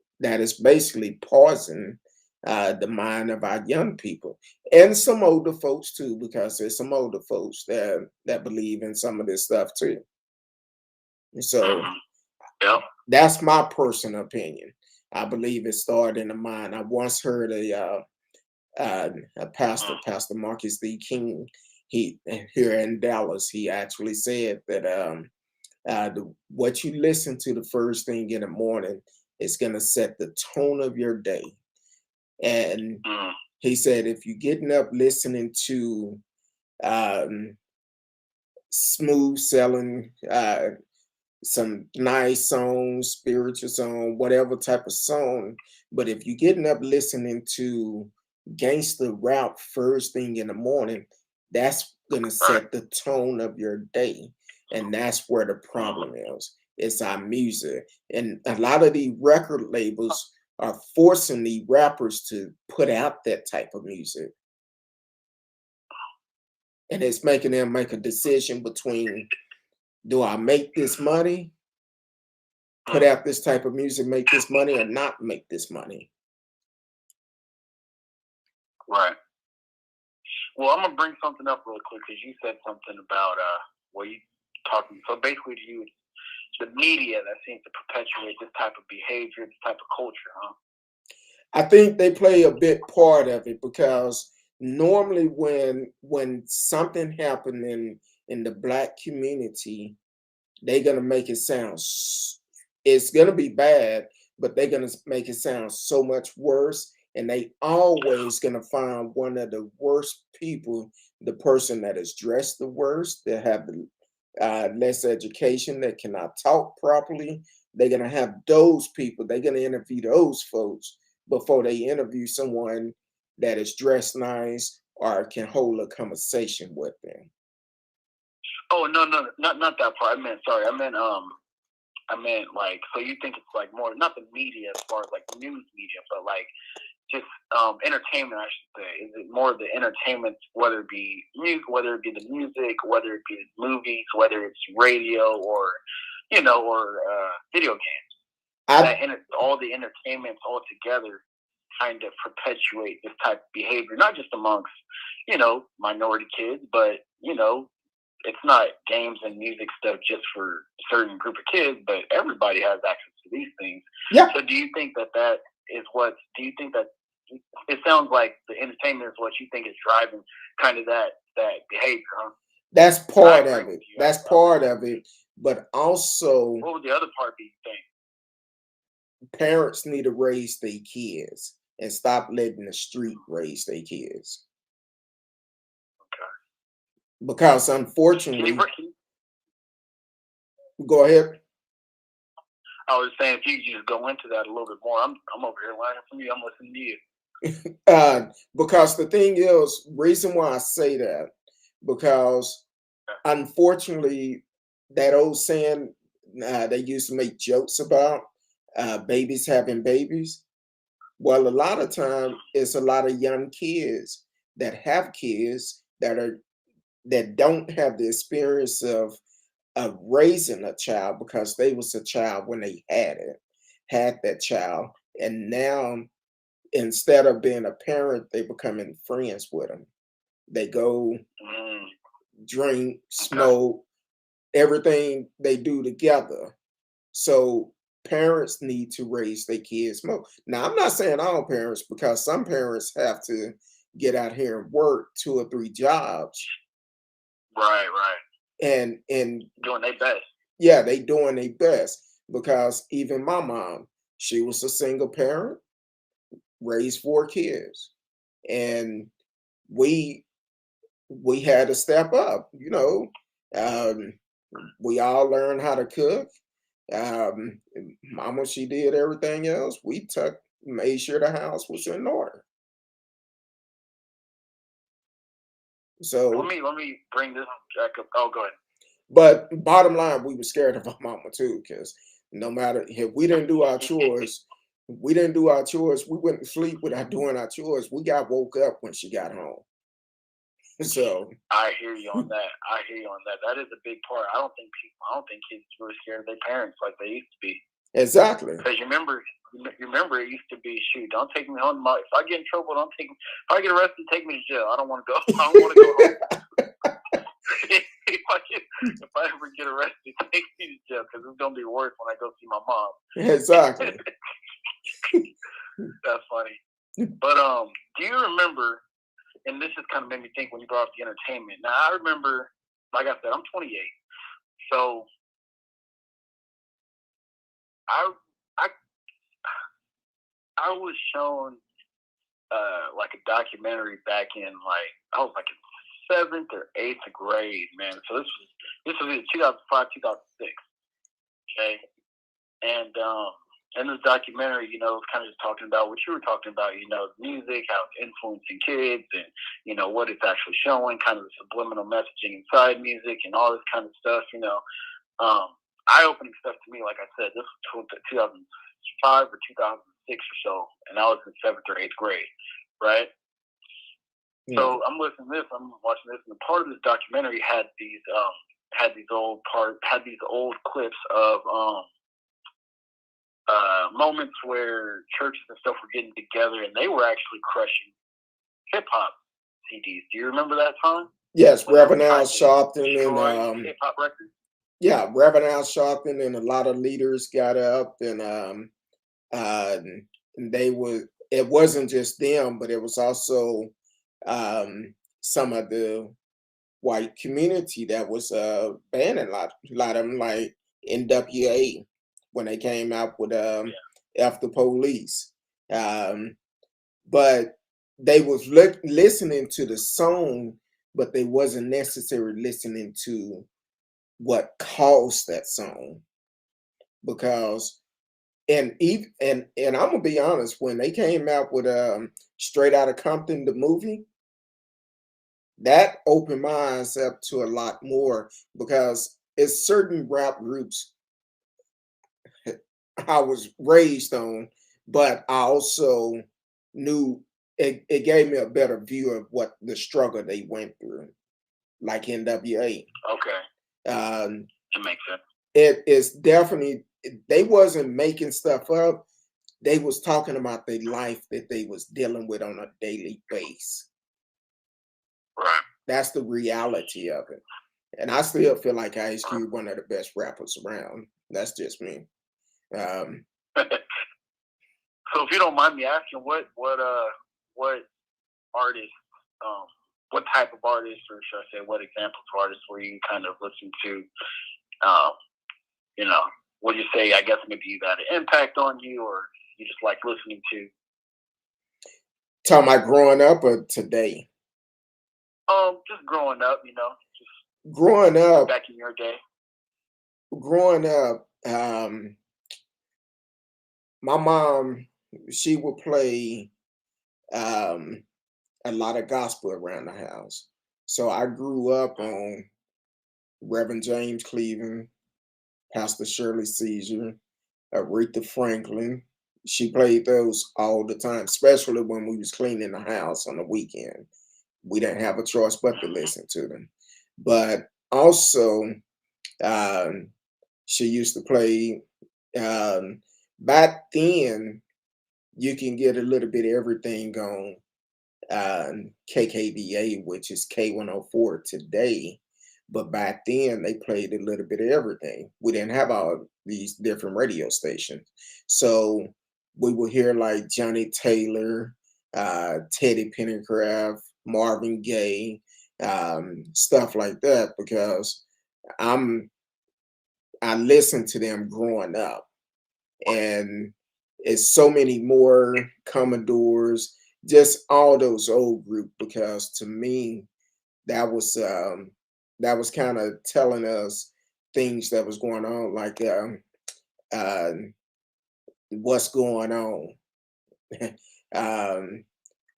basically poison the mind of our young people and some older folks too, because there's some older folks that believe in some of this stuff too. And so Yeah. that's my personal opinion. I believe it started in the mind. I once heard a pastor Marcus D. King, he here in Dallas, he actually said that what you listen to the first thing in the morning is going to set the tone of your day. And Mm. he said if you're getting up listening to um, smooth selling, some nice songs, spiritual song, whatever type of song. But if you're getting up listening to gangster rap first thing in the morning, that's gonna set the tone of your day. And that's where the problem is. It's our music. And a lot of the record labels are forcing the rappers to put out that type of music. And it's making them make a decision between, do I make this money, put out this type of music, make this money, or not make this money? Right. Well, I'm gonna bring something up real quick because you said something about what you talking. So basically, to you, it's the media that seems to perpetuate this type of behavior, this type of culture, huh? I think they play a big part of it because normally when something happened in the black community, they're gonna make it sound it's gonna be bad, but they're gonna make it sound so much worse. And they always gonna find one of the worst people, the person that is dressed the worst, that have the less education, that cannot talk properly. They're gonna have those people. They're gonna interview those folks before they interview someone that is dressed nice or can hold a conversation with them. Oh no, not that part. I meant like, so you think it's like more not the media as far as like news media, but like just entertainment, I should say. Is it more the entertainment, whether it be music, whether it be the music, whether it be the movies, whether it's radio or or video games? All the entertainments all together kind of perpetuate this type of behavior, not just amongst minority kids, but it's not games and music stuff just for a certain group of kids, but everybody has access to these things. Yeah. So do you think that is what, do you think that it sounds like the entertainment is what you think is driving kind of that behavior, huh? That's part of it. That's part of it. But also, what would the other part be, you think? Parents need to raise their kids and stop letting the street raise their kids. Because unfortunately, go ahead. I was saying, if you could just go into that a little bit more, I'm over here learning from you. I'm listening to you. Because the thing is, reason why I say that, because unfortunately, that old saying they used to make jokes about babies having babies. Well, a lot of time it's a lot of young kids that have kids that don't have the experience of raising a child, because they was a child when they had that child, and now instead of being a parent, they becoming friends with them. They go drink, smoke, everything they do together. So parents need to raise their kids more. Now, I'm not saying all parents, because some parents have to get out here and work 2 or 3 jobs. Right. And doing their best. Yeah, they doing their best, because even my mom, she was a single parent, raised 4 kids, and we had to step up. We all learned how to cook. Mama, she did everything else. We made sure the house was in order. So let me bring this back up. Oh, go ahead. but bottom line, we were scared of our mama too, because no matter if we didn't do our chores, we didn't do our chores, we went to sleep without doing our chores. We got woke up when she got home. So I hear you on that. I hear you on that. That is a big part. I don't think kids were scared of their parents like they used to be. exactly. Because you remember it used to be, shoot, don't take me home. If I get in trouble, don't take me. If I get arrested, take me to jail. I don't want to go. I don't want to go home. if I ever get arrested, take me to jail because it's gonna be worse when I go see my mom. Exactly. That's funny. But do you remember? And this just kind of made me think when you brought up the entertainment. Now I remember, like I said, I'm 28, so I was shown like a documentary back in I was like in 7th or 8th grade, man. So this was in 2005, 2006. Okay, and in this documentary, you know, it's kind of just talking about what you were talking about, you know, music, how it's influencing kids, and you know what it's actually showing, kind of the subliminal messaging inside music, and all this kind of stuff. You know, eye-opening stuff to me. Like I said, this was 2005 or 2006 or so, and I was in 7th or 8th grade, right? Yeah. So I'm listening to this, I'm watching this, and part of this documentary had these old clips of moments where churches and stuff were getting together, and they were actually crushing hip hop CDs. Do you remember that time? Yes, Reverend Al Sharpton and hip hop records. Yeah, Reverend Al Sharpton and a lot of leaders got up, and they were. It wasn't just them, but it was also some of the white community that was banning a lot of them, like NWA when they came out with F the Police. But they was listening to the song, but they wasn't necessarily listening to what caused that song. Because and I'm gonna be honest, when they came out with Straight Outta Compton, the movie, that opened my eyes up to a lot more, because it's certain rap groups I was raised on, but I also knew it gave me a better view of what the struggle they went through, like NWA. Okay. That makes sense. It is definitely, they wasn't making stuff up. They was talking about the life that they was dealing with on a daily basis. Right. That's the reality of it. And I still feel like Ice Cube one of the best rappers around. That's just me. So if you don't mind me asking, what artists, what type of artists, or should I say, what examples of artists were you kind of listening to? You know, would you say, I guess maybe you got an impact on you, or you just like listening to? Talking about growing up or today? Just growing up, you know. Just growing up. Back in your day. Growing up, my mom, she would play a lot of gospel around the house. So I grew up on Reverend James Cleveland, Pastor Shirley Caesar, Aretha Franklin. She played those all the time, especially when we was cleaning the house on the weekend. We didn't have a choice but to listen to them. But also, she used to play, back then, you can get a little bit of everything on KKBA, which is K104 today. But back then, they played a little bit of everything. We didn't have all these different radio stations. So we would hear like Johnny Taylor, Teddy Pendergraft, Marvin Gaye, stuff like that, because I listened to them growing up. And it's so many more Commodores, just all those old groups, because to me, that was kind of telling us things that was going on, like what's going on.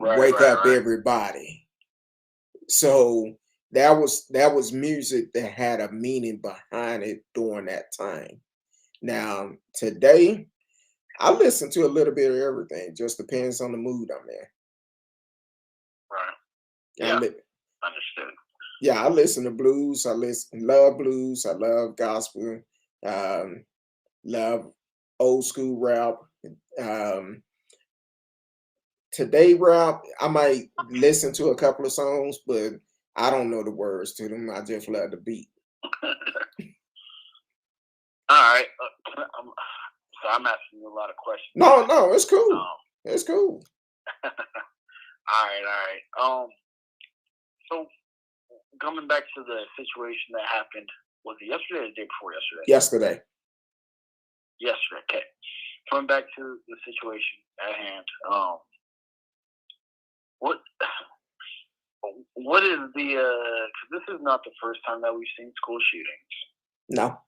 Wake up, everybody. So that was music that had a meaning behind it during that time. Now today, I listen to a little bit of everything. Just depends on the mood I'm in. Right. I Yeah. li- Understood. yeah, I listen to blues. Love blues. I love gospel. Um, love old school rap. Um, Today rap, I might listen to a couple of songs, but I don't know the words to them. I just love the beat. All right. So I'm asking you a lot of questions. No, it's cool. It's cool. All right. So coming back to the situation that happened, was it yesterday or the day before yesterday? Yesterday. Yesterday. Okay. Coming back to the situation at hand. What is the? Cause this is not the first time that we've seen school shootings. No.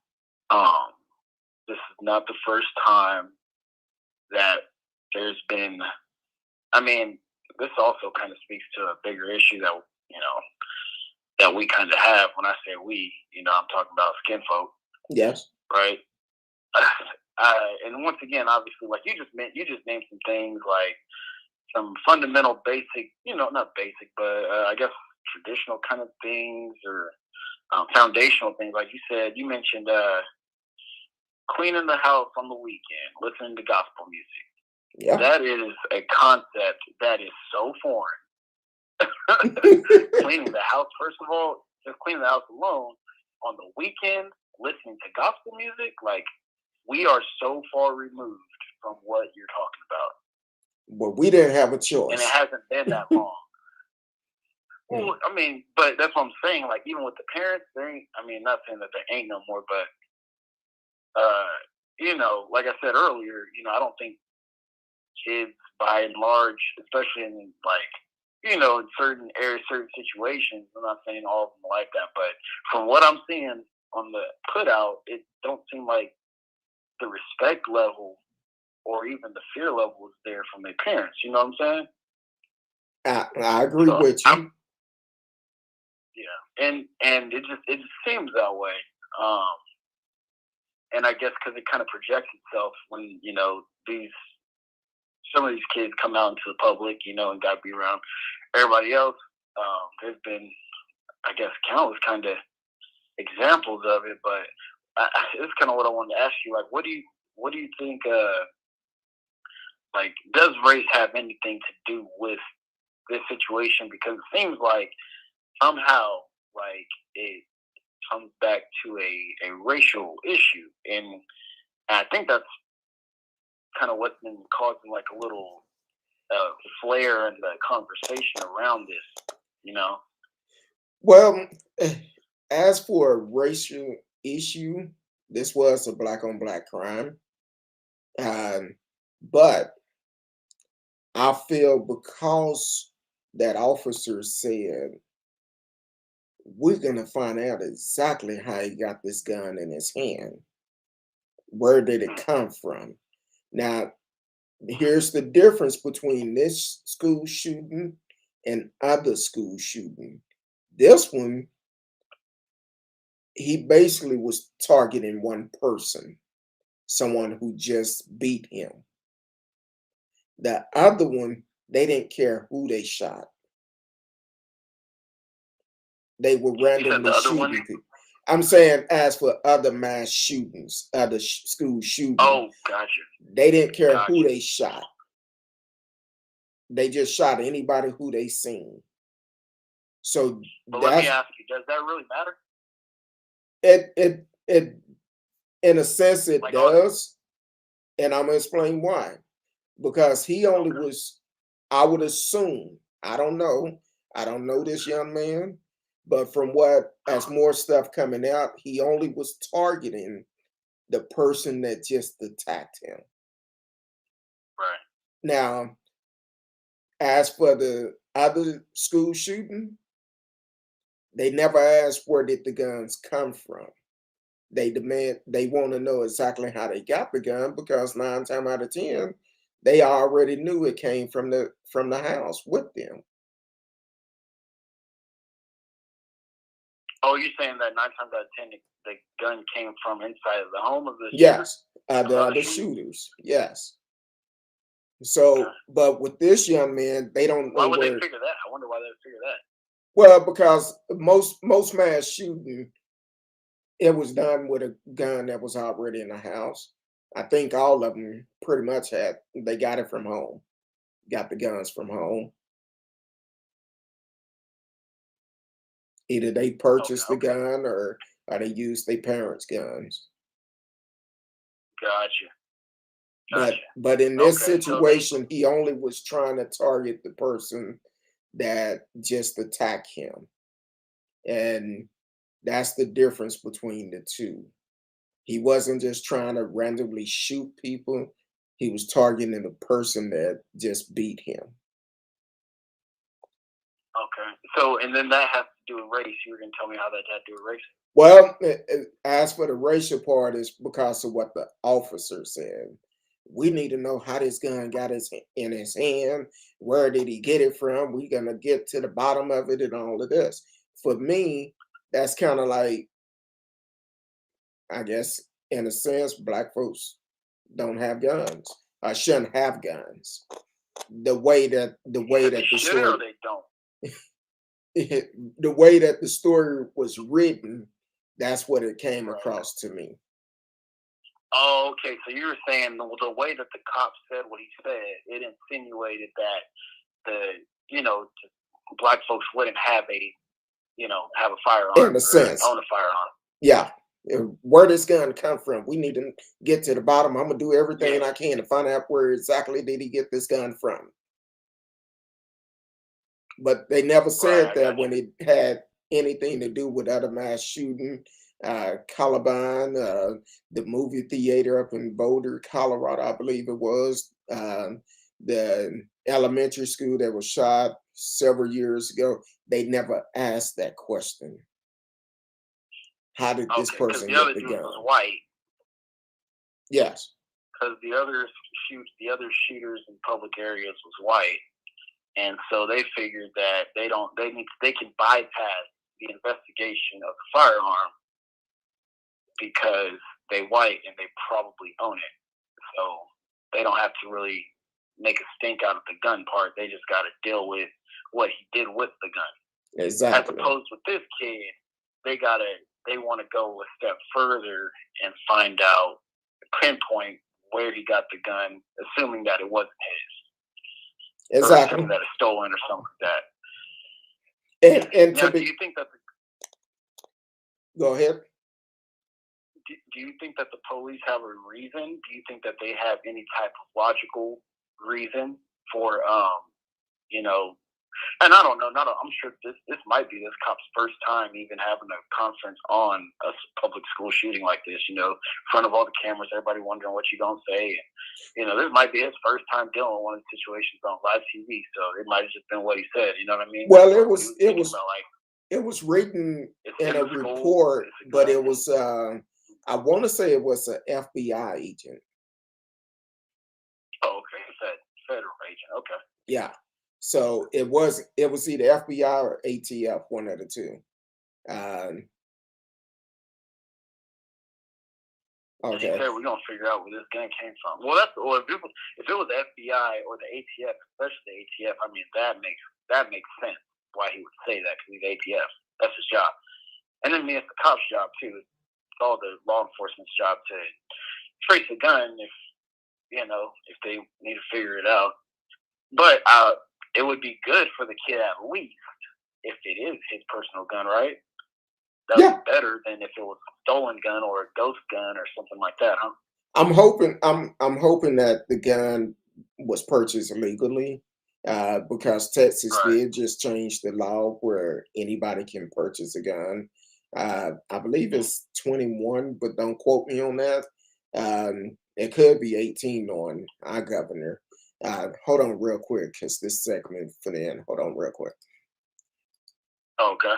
This is not the first time that there's been. I mean, this also kind of speaks to a bigger issue that that we kind of have. When I say we, I'm talking about skin folk. Yes. Right. And once again, obviously, like you just named some things like some fundamental, basic, not basic, but I guess traditional kind of things or foundational things. Like you mentioned cleaning the house on the weekend, listening to gospel music. Yeah. That is a concept that is so foreign. Cleaning the house, first of all, just cleaning the house alone on the weekend, listening to gospel music, like we are so far removed from what you're talking about. But we didn't have a choice. And it hasn't been that long. Well, I mean, but that's what I'm saying. Like, even with the parents, not saying that there ain't no more, but, like I said earlier, I don't think kids, by and large, especially in, in certain areas, certain situations, I'm not saying all of them like that, but from what I'm seeing on the put out, it don't seem like the respect level or even the fear level is there from their parents. You know what I'm saying? I agree with you. Yeah, and it just seems that way. And I guess because it kind of projects itself when some of these kids come out into the public, and got to be around everybody else. There's been, I guess, countless kind of examples of it, but it's kind of what I wanted to ask you. Like, what do you think? Like, does race have anything to do with this situation? Because it seems like somehow, like, it comes back to a racial issue, and I think that's kind of what's been causing like a little flare in the conversation around this. Well, as for a racial issue, this was a black on black crime. But I feel because that officer said, we're going to find out exactly how he got this gun in his hand. Where did it come from? Now, here's the difference between this school shooting and other school shooting. This one, he basically was targeting one person, someone who just beat him. The other one, they didn't care who they shot. They were randomly shooting people. I'm saying, as for other mass shootings, other school shootings. Oh, gotcha. They didn't care who they shot. They just shot anybody who they seen. So let me ask you, does that really matter? It in a sense it does, and I'm gonna explain why. Because he only was, I would assume, I don't know this young man, but from what, as more stuff coming out, he only was targeting the person that just attacked him. Right. Now, as for the other school shooting, they never asked where did the guns come from. They want to know exactly how they got the gun, because 9 times out of 10, they already knew it came from the house with them. Oh, you're saying that 9 times out of 10, the gun came from inside of the home of the shooter? Yes, the other shooters. Yes. So, but with this young man, they don't know Why would where. they figure that? I wonder why they figure that. Well, because most mass shooting, it was done with a gun that was already in the house. I think all of them pretty much they got it from home, got the guns from home. Either they purchased the gun or they used their parents' guns. Gotcha. But in this situation, he only was trying to target the person that just attacked him. And that's the difference between the two. He wasn't just trying to randomly shoot people. He was targeting the person that just beat him. Okay. So, and then that has to do with race. You were going to tell me how that had to do with race. Well, as for the racial part, it's because of what the officer said. We need to know how this gun got in his hand. Where did he get it from? We're going to get to the bottom of it and all of this. For me, that's kind of like, I guess, in a sense, black folks don't have guns. I shouldn't have guns. The way that the story, or they don't. the way that the story was written, that's what it came across to me. Oh, okay. So you were saying the way that the cop said what he said, it insinuated that black folks wouldn't have a firearm. In a sense. Own a firearm. Yeah. Where this gun come from? We need to get to the bottom. I'm gonna do everything I can to find out where exactly did he get this gun from. But they never said that when it had anything to do with other mass shooting, Columbine, the movie theater up in Boulder, Colorado, I believe it was, the elementary school that was shot several years ago. They never asked that question. How did this person get the gun? Was white. Yes. Because the other shooters in public areas was white. And so they figured that they can bypass the investigation of the firearm because they white and they probably own it. So they don't have to really make a stink out of the gun part. They just got to deal with what he did with the gun. Exactly. As opposed with this kid, they want to go a step further and find out, pinpoint where he got the gun, assuming that it wasn't his. Exactly. Or assuming that it's stolen or something like that. And now, do you think that go ahead. Do you think that the police have a reason? Do you think that they have any type of logical reason for, and I don't know. I'm sure this might be this cop's first time even having a conference on a public school shooting like this. In front of all the cameras, everybody wondering what you gonna say. And, this might be his first time dealing with one of the situations on live TV. So it might have just been what he said. You know what I mean? Well, it was written in a report, but it was I want to say it was an FBI agent. Oh, okay, federal agent. Okay. Yeah. So it was either FBI or ATF, one of the two. Okay. He said we're gonna figure out where this gun came from. Well, if it was FBI or the ATF, especially the ATF, I mean that makes sense why he would say that, because he's ATF. That's his job. And then it's the cop's job too. It's all the law enforcement's job to trace a gun if they need to figure it out. But it would be good for the kid at least if it is his personal gun, right? That would be better than if it was a stolen gun or a ghost gun or something like that, huh? I'm hoping that the gun was purchased illegally, because Texas did just change the law where anybody can purchase a gun. I believe it's 21, but don't quote me on that. It could be 18 on our governor. Hold on real quick, because this segment for the end. Hold on real quick. Okay.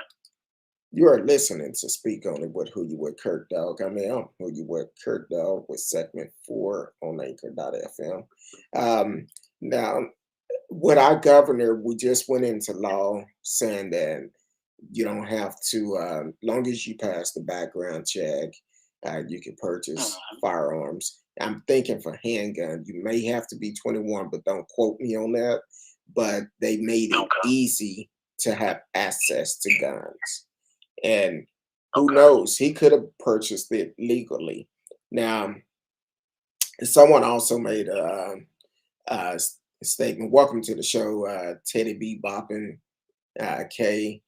You are listening to Speak On It with Who You With Kurt Dog. I'm Who You With Kurt Dog with segment 4 on Anchor.fm. Now, with our governor, we just went into law saying that You don't have to, long as you pass the background check, you can purchase Mhm. firearms. I'm thinking for handgun, you may have to be 21, but don't quote me on that. But they made it Okay. easy to have access to guns. And who Okay. knows, he could have purchased it legally. Now, someone also made a statement. Welcome to the show, Teddy B. Boppin, K.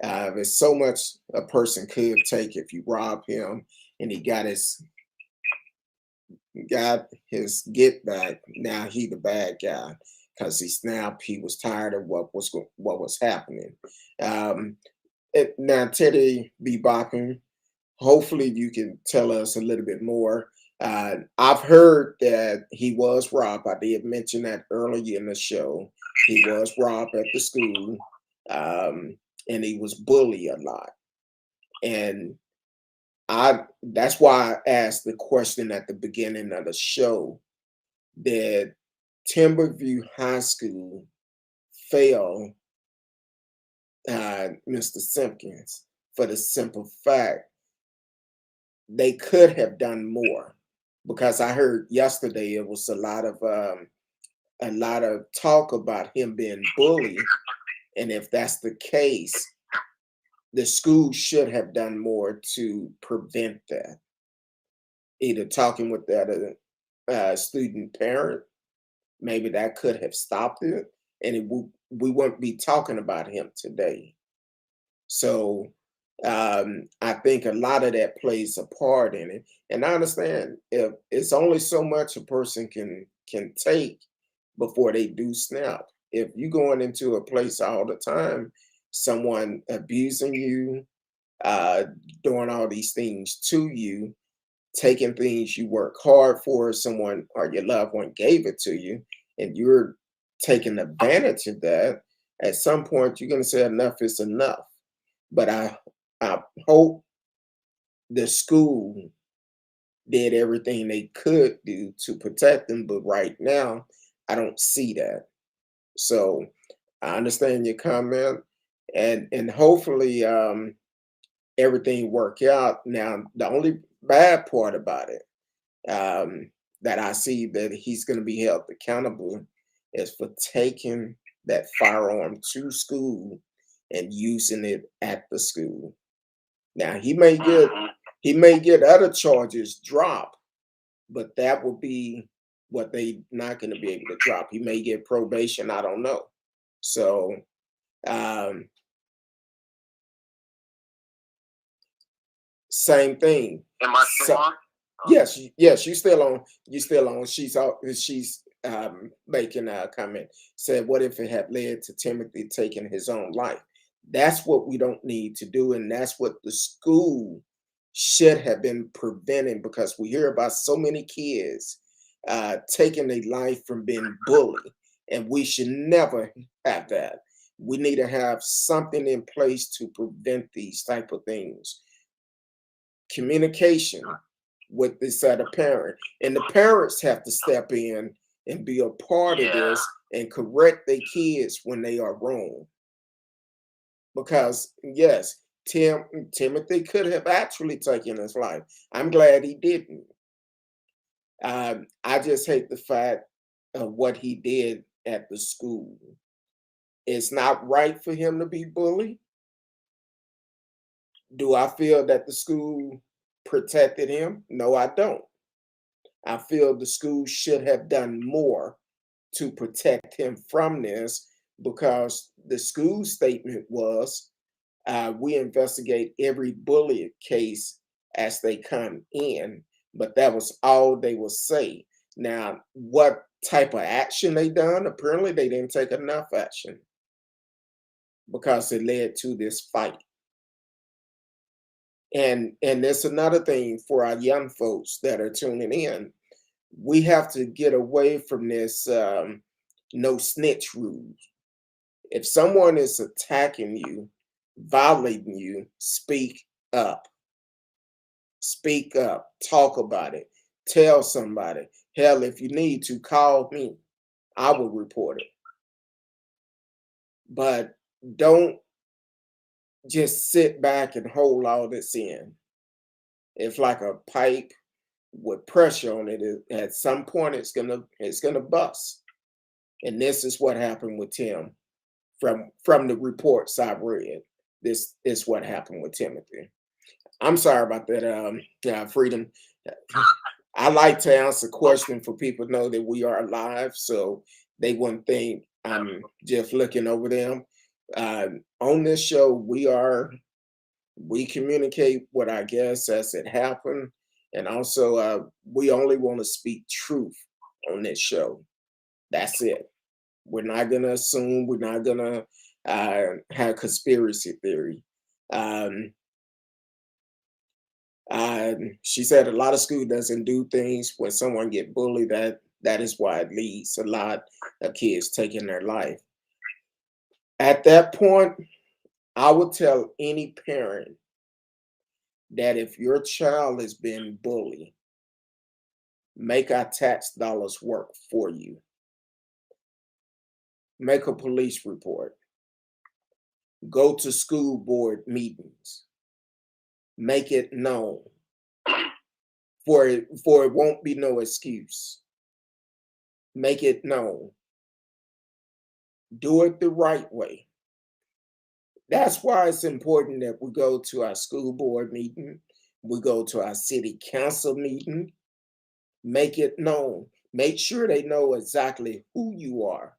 There's so much a person could take if you rob him, and he got his get back. Now he the bad guy because he was tired of what was happening. Um, now Teddy B. Boppin, hopefully you can tell us a little bit more. I've heard that he was robbed. I did mention that earlier in the show. He was robbed at the school, um, and he was bullied a lot. And I that's why I asked the question at the beginning of the show. Did Timberview High School fail Mr. Simpkins for the simple fact they could have done more? Because I heard yesterday it was a lot of talk about him being bullied, and if that's the case, the school should have done more to prevent that. Either talking with that student parent, maybe that could have stopped it, and we wouldn't be talking about him today. So I think a lot of that plays a part in it. And I understand if it's only so much a person can take before they do snap. If you going into a place all the time, someone abusing you, uh, doing all these things to you, taking things you work hard for, someone or your loved one gave it to you, and you're taking advantage of that, at some point you're going to say enough is enough. But I hope the school did everything they could do to protect them, but right now I don't see that. So I understand your comment, and hopefully everything work out. Now the only bad part about it, that I see that he's going to be held accountable is for taking that firearm to school and using it at the school. Now Mhm. he may get other charges dropped, but that will be what they not going to be able to drop. He may get probation. I don't know. So um, same thing. Am I still So on? yes, yes, you still on. You still on. She's making a comment. Said, "What if it had led to Timothy taking his own life?" That's what we don't need to do, and that's what the school should have been preventing. Because we hear about so many kids taking their life from being bullied, and we should never have that. We need to have something in place to prevent these type of things. Communication with this other parent, and the parents have to step in and be a part of Yeah. this and correct their kids when they are wrong. Because yes, Timothy could have actually taken his life. I'm glad he didn't. I just hate the fact of what he did at the school. It's not right for him to be bullied. Do I feel that the school protected him? No, I don't. I feel the school should have done more to protect him from this, because the school statement was, we investigate every bully case as they come in, but that was all they will say. Now, what type of action they done? Apparently, they didn't take enough action because it led to this fight. And there's another thing for our young folks that are tuning in. We have to get away from this no snitch rules. If someone is attacking you, violating you, speak up. Speak up. Talk about it. Tell somebody. Hell, if you need to, call me. I will report it. But don't just sit back and hold all this in. It's like a pipe with pressure on it. At some point, it's gonna bust. And this is what happened with Tim. From the reports I've read, this is what happened with Timothy. I'm sorry about that, Freedom. I like to answer questions for people to know that we are alive, so they wouldn't think I'm just looking over them. On this show, we communicate what I guess as it happened, and also we only want to speak truth on this show. That's it. We're not gonna assume. We're not gonna have conspiracy theory. Um, she said a lot of school doesn't do things when someone get bullied. That is why it leads a lot of kids taking their life. At that point, I would tell any parent that if your child is being bullied, make our tax dollars work for you. Make a police report. Go to school board meetings. Make it known. For it won't be no excuse. Make it known. Do it the right way. That's why it's important that we go to our school board meeting. We go to our city council meeting. Make it known. Make sure they know exactly who you are.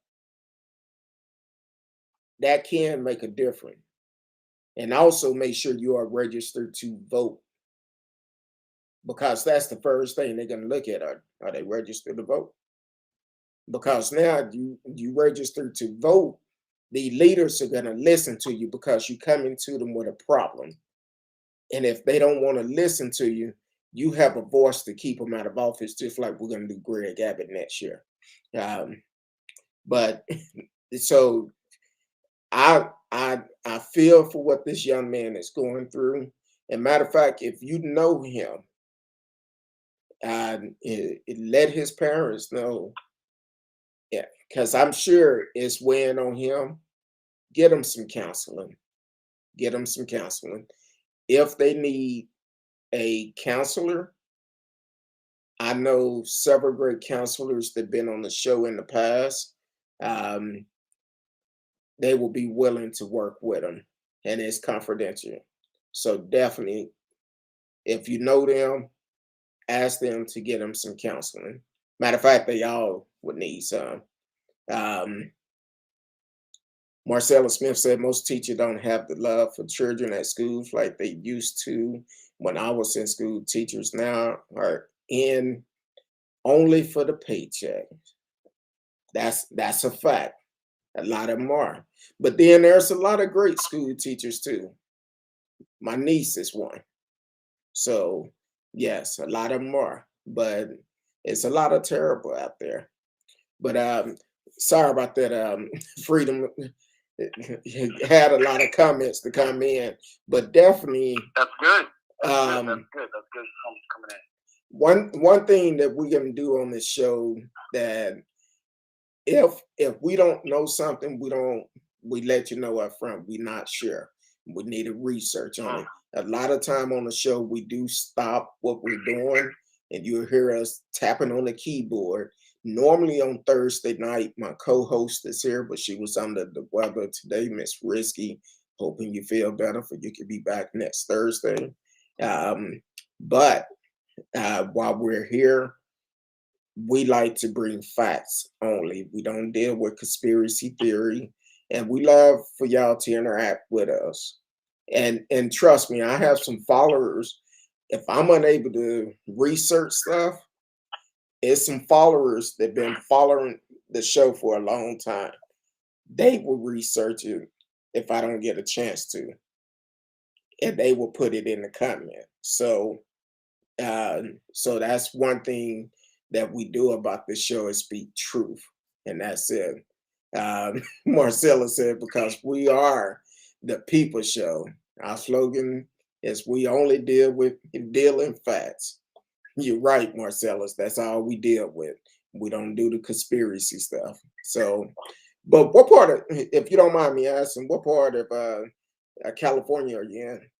That can make a difference. And also make sure you are registered to vote, because that's the first thing they're going to look at. Are they registered to vote? Because now you register to vote, the leaders are going to listen to you because you come into them with a problem. And if they don't want to listen to you, you have a voice to keep them out of office, just like we're going to do Greg Abbott next year. But so I feel for what this young man is going through. And matter of fact, if you know him, let his parents know. Yeah, because I'm sure it's weighing on him. Get him some counseling. Get him some counseling. If they need a counselor, I know several great counselors that have been on the show in the past. They will be willing to work with them, and it's confidential. So definitely, if you know them, ask them to get them some counseling. Matter of fact, they all would need some. Marcella Smith said most teachers don't have the love for children at schools like they used to when I was in school. Teachers now are in only for the paycheck. That's a fact. A lot of them are. But then there's a lot of great school teachers too. My niece is one. So yes, a lot of them are. But it's a lot of terrible out there. But sorry about that. Freedom had a lot of comments to come in, but definitely that's good. That's good. That's good coming in. One thing that we're gonna do on this show, that if we don't know something, we let you know up front. We're not sure. We need to research on it. A lot of time on the show, we do stop what we're doing, and you'll hear us tapping on the keyboard. Normally on Thursday night, my co-host is here, but she was under the weather today, Miss Risky. Hoping you feel better, for you could be back next Thursday. But while we're here, we like to bring facts only. We don't deal with conspiracy theory, and we love for y'all to interact with us. And trust me, I have some followers. If I'm unable to research stuff, it's some followers that have been following the show for a long time. They will research it if I don't get a chance to, and they will put it in the comment. So that's one thing that we do about this show, is speak truth, and that's it. Marcella said, because we are the people show. Our slogan is, we only deal in facts. You're right, Marcellus. That's all we deal with. We don't do the conspiracy stuff. So, but what part of, if you don't mind me asking, what part of California are you in?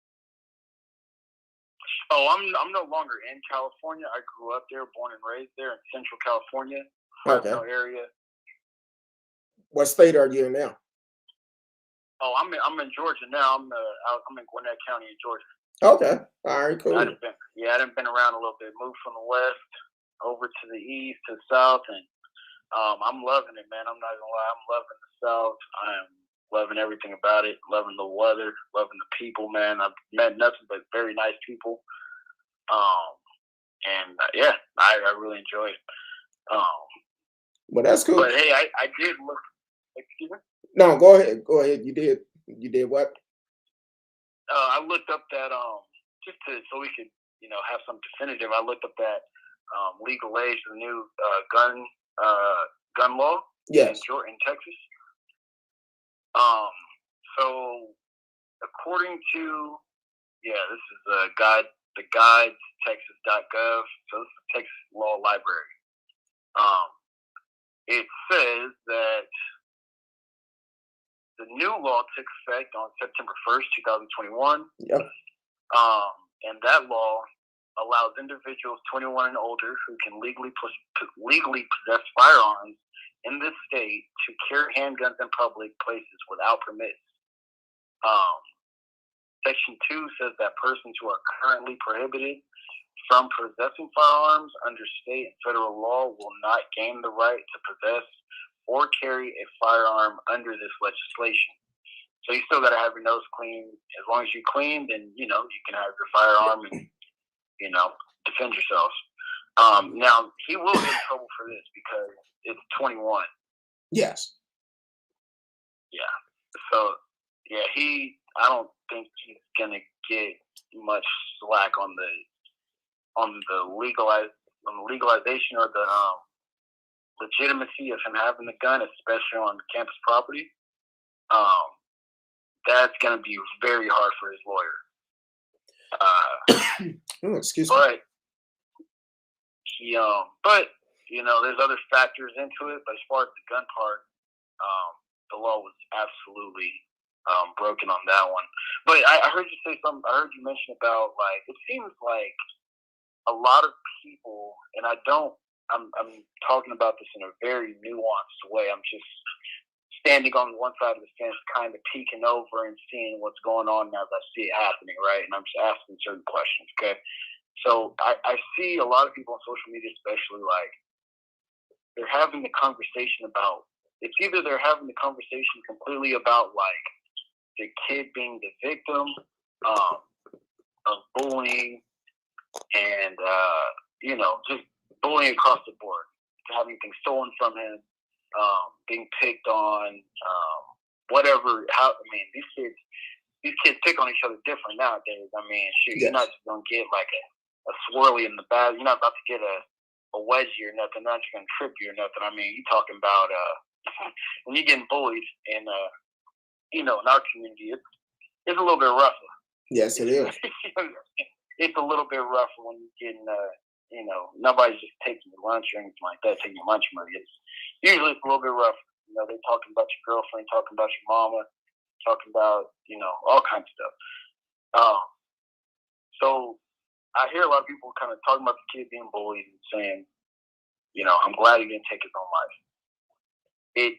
Oh, I'm no longer in California. I grew up there, born and raised there in Central California, Fresno area. What state are you in now? Oh, I'm in Georgia now. I'm in Gwinnett County in Georgia. Okay, all right, cool. I done been around a little bit. Moved from the west over to the east to the south, and I'm loving it, man. I'm not gonna lie, I'm loving the south. I'm loving everything about it. Loving the weather, loving the people, man. I've met nothing but very nice people. Yeah, I really enjoy it. Well, that's cool. But hey, I did look. Excuse me? No, go ahead. Go ahead. You did what? I looked up that so we could have some definitive. I looked up that legal age, the new gun law. Yes. In Texas. So according to this is the guides texas.gov. So this is Texas Law Library. It says that the new law took effect on September 1st, 2021. Yep. And that law allows individuals 21 and older who can legally possess firearms in this state to carry handguns in public places without permits. Section 2 says that persons who are currently prohibited from possessing firearms under state and federal law will not gain the right to possess or carry a firearm under this legislation. So you still got to have your nose clean. As long as you're clean, then you can have your firearm and defend yourself. Now he will get in trouble for this because it's 21. Yes. Yeah. So yeah, I don't think he's gonna get much slack on the legalization or the legitimacy of him having the gun, especially on campus property. That's going to be very hard for his lawyer. Excuse me. But there's other factors into it. But as far as the gun part, the law was absolutely broken on that one. But I heard you say something. I heard you mention about it seems like a lot of people, and I'm talking about this in a very nuanced way. I'm just standing on one side of the fence, kind of peeking over and seeing what's going on as I see it happening, right? And I'm just asking certain questions, okay? So I see a lot of people on social media, especially, they're having the conversation about, it's either they're having the conversation completely about, the kid being the victim of bullying and, just bullying across the board, having things stolen from him, being picked on, whatever. These kids pick on each other different nowadays. Shoot, yes. You're not just gonna get a swirly in the bag. You're not about to get a wedgie or nothing. Not just gonna trip you or nothing. You talking about when you're getting bullied and in our community, it's a little bit rougher. Yes, it is. It's a little bit rougher when you're getting nobody's just taking your lunch or anything like that, taking your lunch money. Usually it's a little bit rough. They're talking about your girlfriend, talking about your mama, talking about, all kinds of stuff. So I hear a lot of people kind of talking about the kid being bullied and saying, I'm glad he didn't take his own life. It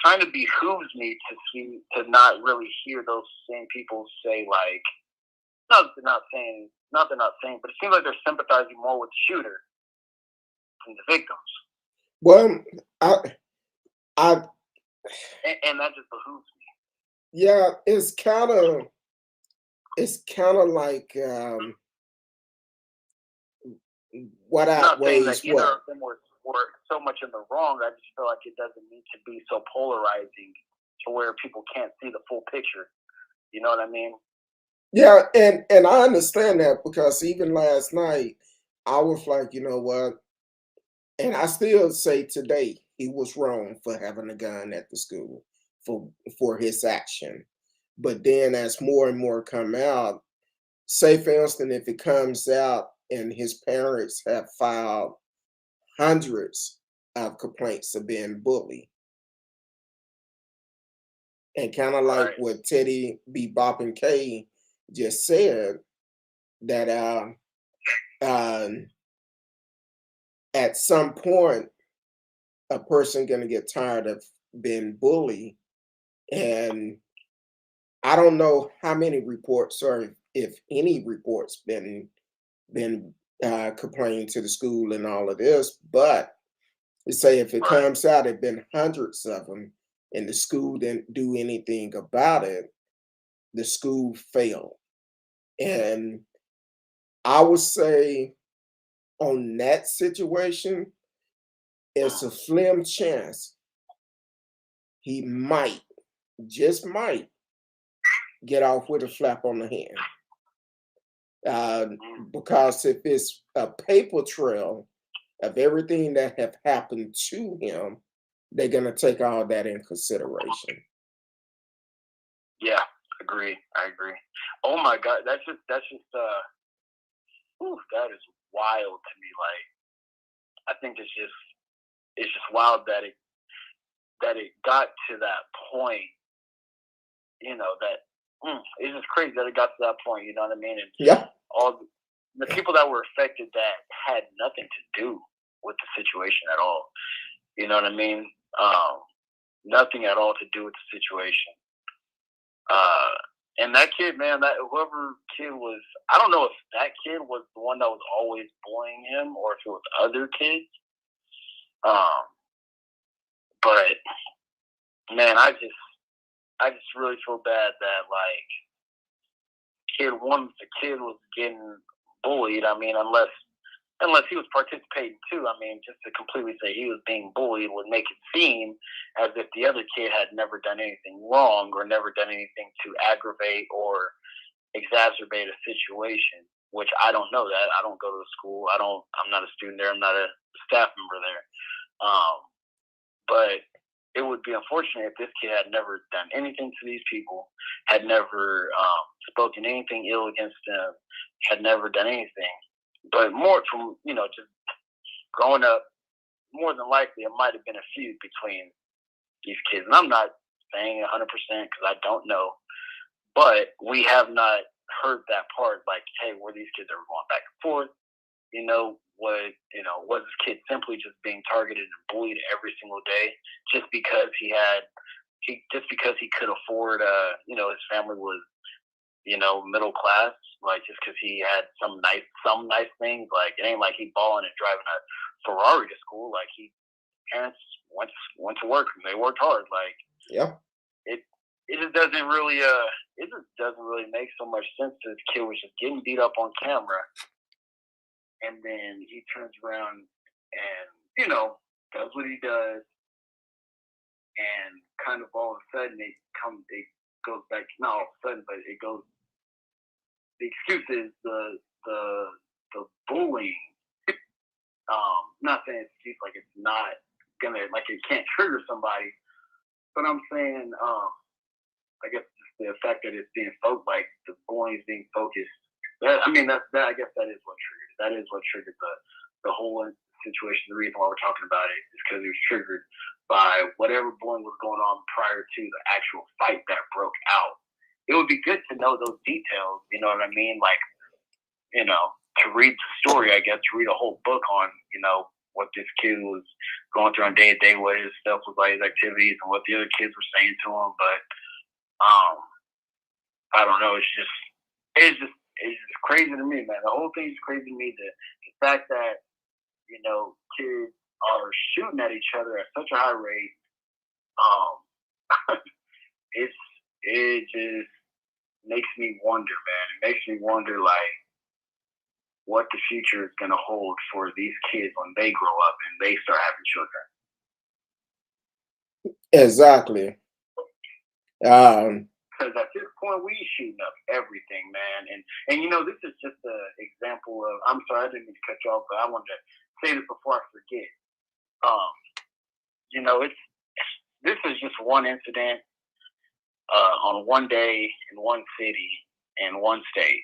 kind of behooves me to not really hear those same people say they're not saying, but it seems like they're sympathizing more with the shooter than the victims. Well, and that just behooves me. Yeah, it's kind of like what outweighs that either of them were so much in the wrong. I just feel like it doesn't need to be so polarizing to where people can't see the full picture. You know what I mean? Yeah, and I understand that because even last night I was like, you know what? And I still say today he was wrong for having a gun at the school for his action. But then as more and more come out, say for instance, if it comes out and his parents have filed hundreds of complaints of being bullied, And kind of like Right. what Teddy B. Bop and K just said, that at some point, a person gonna get tired of being bullied. And I don't know how many reports, or if any reports, been complaining to the school and all of this, but they say if it Right. comes out, there've been hundreds of them, and the school didn't do anything about it, the school failed. And I would say on that situation, it's a slim chance he might, just might, get off with a slap on the hand. Because if it's a paper trail of everything that have happened to him, they're gonna take all that in consideration. Yeah, agree. I agree. Oh my God, that's just that is wild to me. Like, I think it's just wild that it got to that point. You know that it's just crazy that it got to that point. You know what I mean? And Yeah. all the people that were affected that had nothing to do with the situation at all. You know what I mean? Nothing at all to do with the situation. And that kid, man, that whoever kid was, I don't know if that kid was the one that was always bullying him or if it was other kids. But man, I just really feel bad that like the kid was getting bullied. I mean, unless he was participating too. I mean, just to completely say he was being bullied would make it seem as if the other kid had never done anything wrong or never done anything to aggravate or exacerbate a situation, which I don't know that. I don't go to the school. I'm not a student there. I'm not a staff member there. But it would be unfortunate if this kid had never done anything to these people, had never spoken anything ill against them, had never done anything. But more from, just growing up, more than likely it might have been a feud between these kids. And I'm not saying 100% because I don't know. But we have not heard that part, like, hey, were these kids ever going back and forth? Was this kid simply just being targeted and bullied every single day just because he could afford, his family was, middle class, like just because he had some nice things. Like it ain't like he balling and driving a Ferrari to school. Like parents went to work and they worked hard. Like Yeah. It just doesn't really make so much sense that this kid was just getting beat up on camera, and then he turns around and does what he does, and kind of all of a sudden it goes back, not all of a sudden, but it goes. The excuse is the bullying. Not saying excuse like it's not gonna, like it can't trigger somebody, but I'm saying I guess just the fact that it's being like the bullying is being focused. I guess that is what triggered it. That is what triggered the whole situation. The reason why we're talking about it is because it was triggered by whatever bullying was going on prior to the actual fight that broke out. It would be good to know those details. You know what I mean? Like, to read the story, I guess, to read a whole book on, what this kid was going through on day to day, what his stuff was like, his activities, and what the other kids were saying to him. But I don't know. It's just crazy to me, man. The whole thing is crazy to me. The fact that kids are shooting at each other at such a high rate. It just makes me wonder, man. It makes me wonder, like, what the future is going to hold for these kids when they grow up and they start having children. Exactly. Because at this point, we shooting up everything, man. And this is just an example of. I'm sorry, I didn't mean to cut you off, but I wanted to say this before I forget. This is just one incident on one day in one city in one state,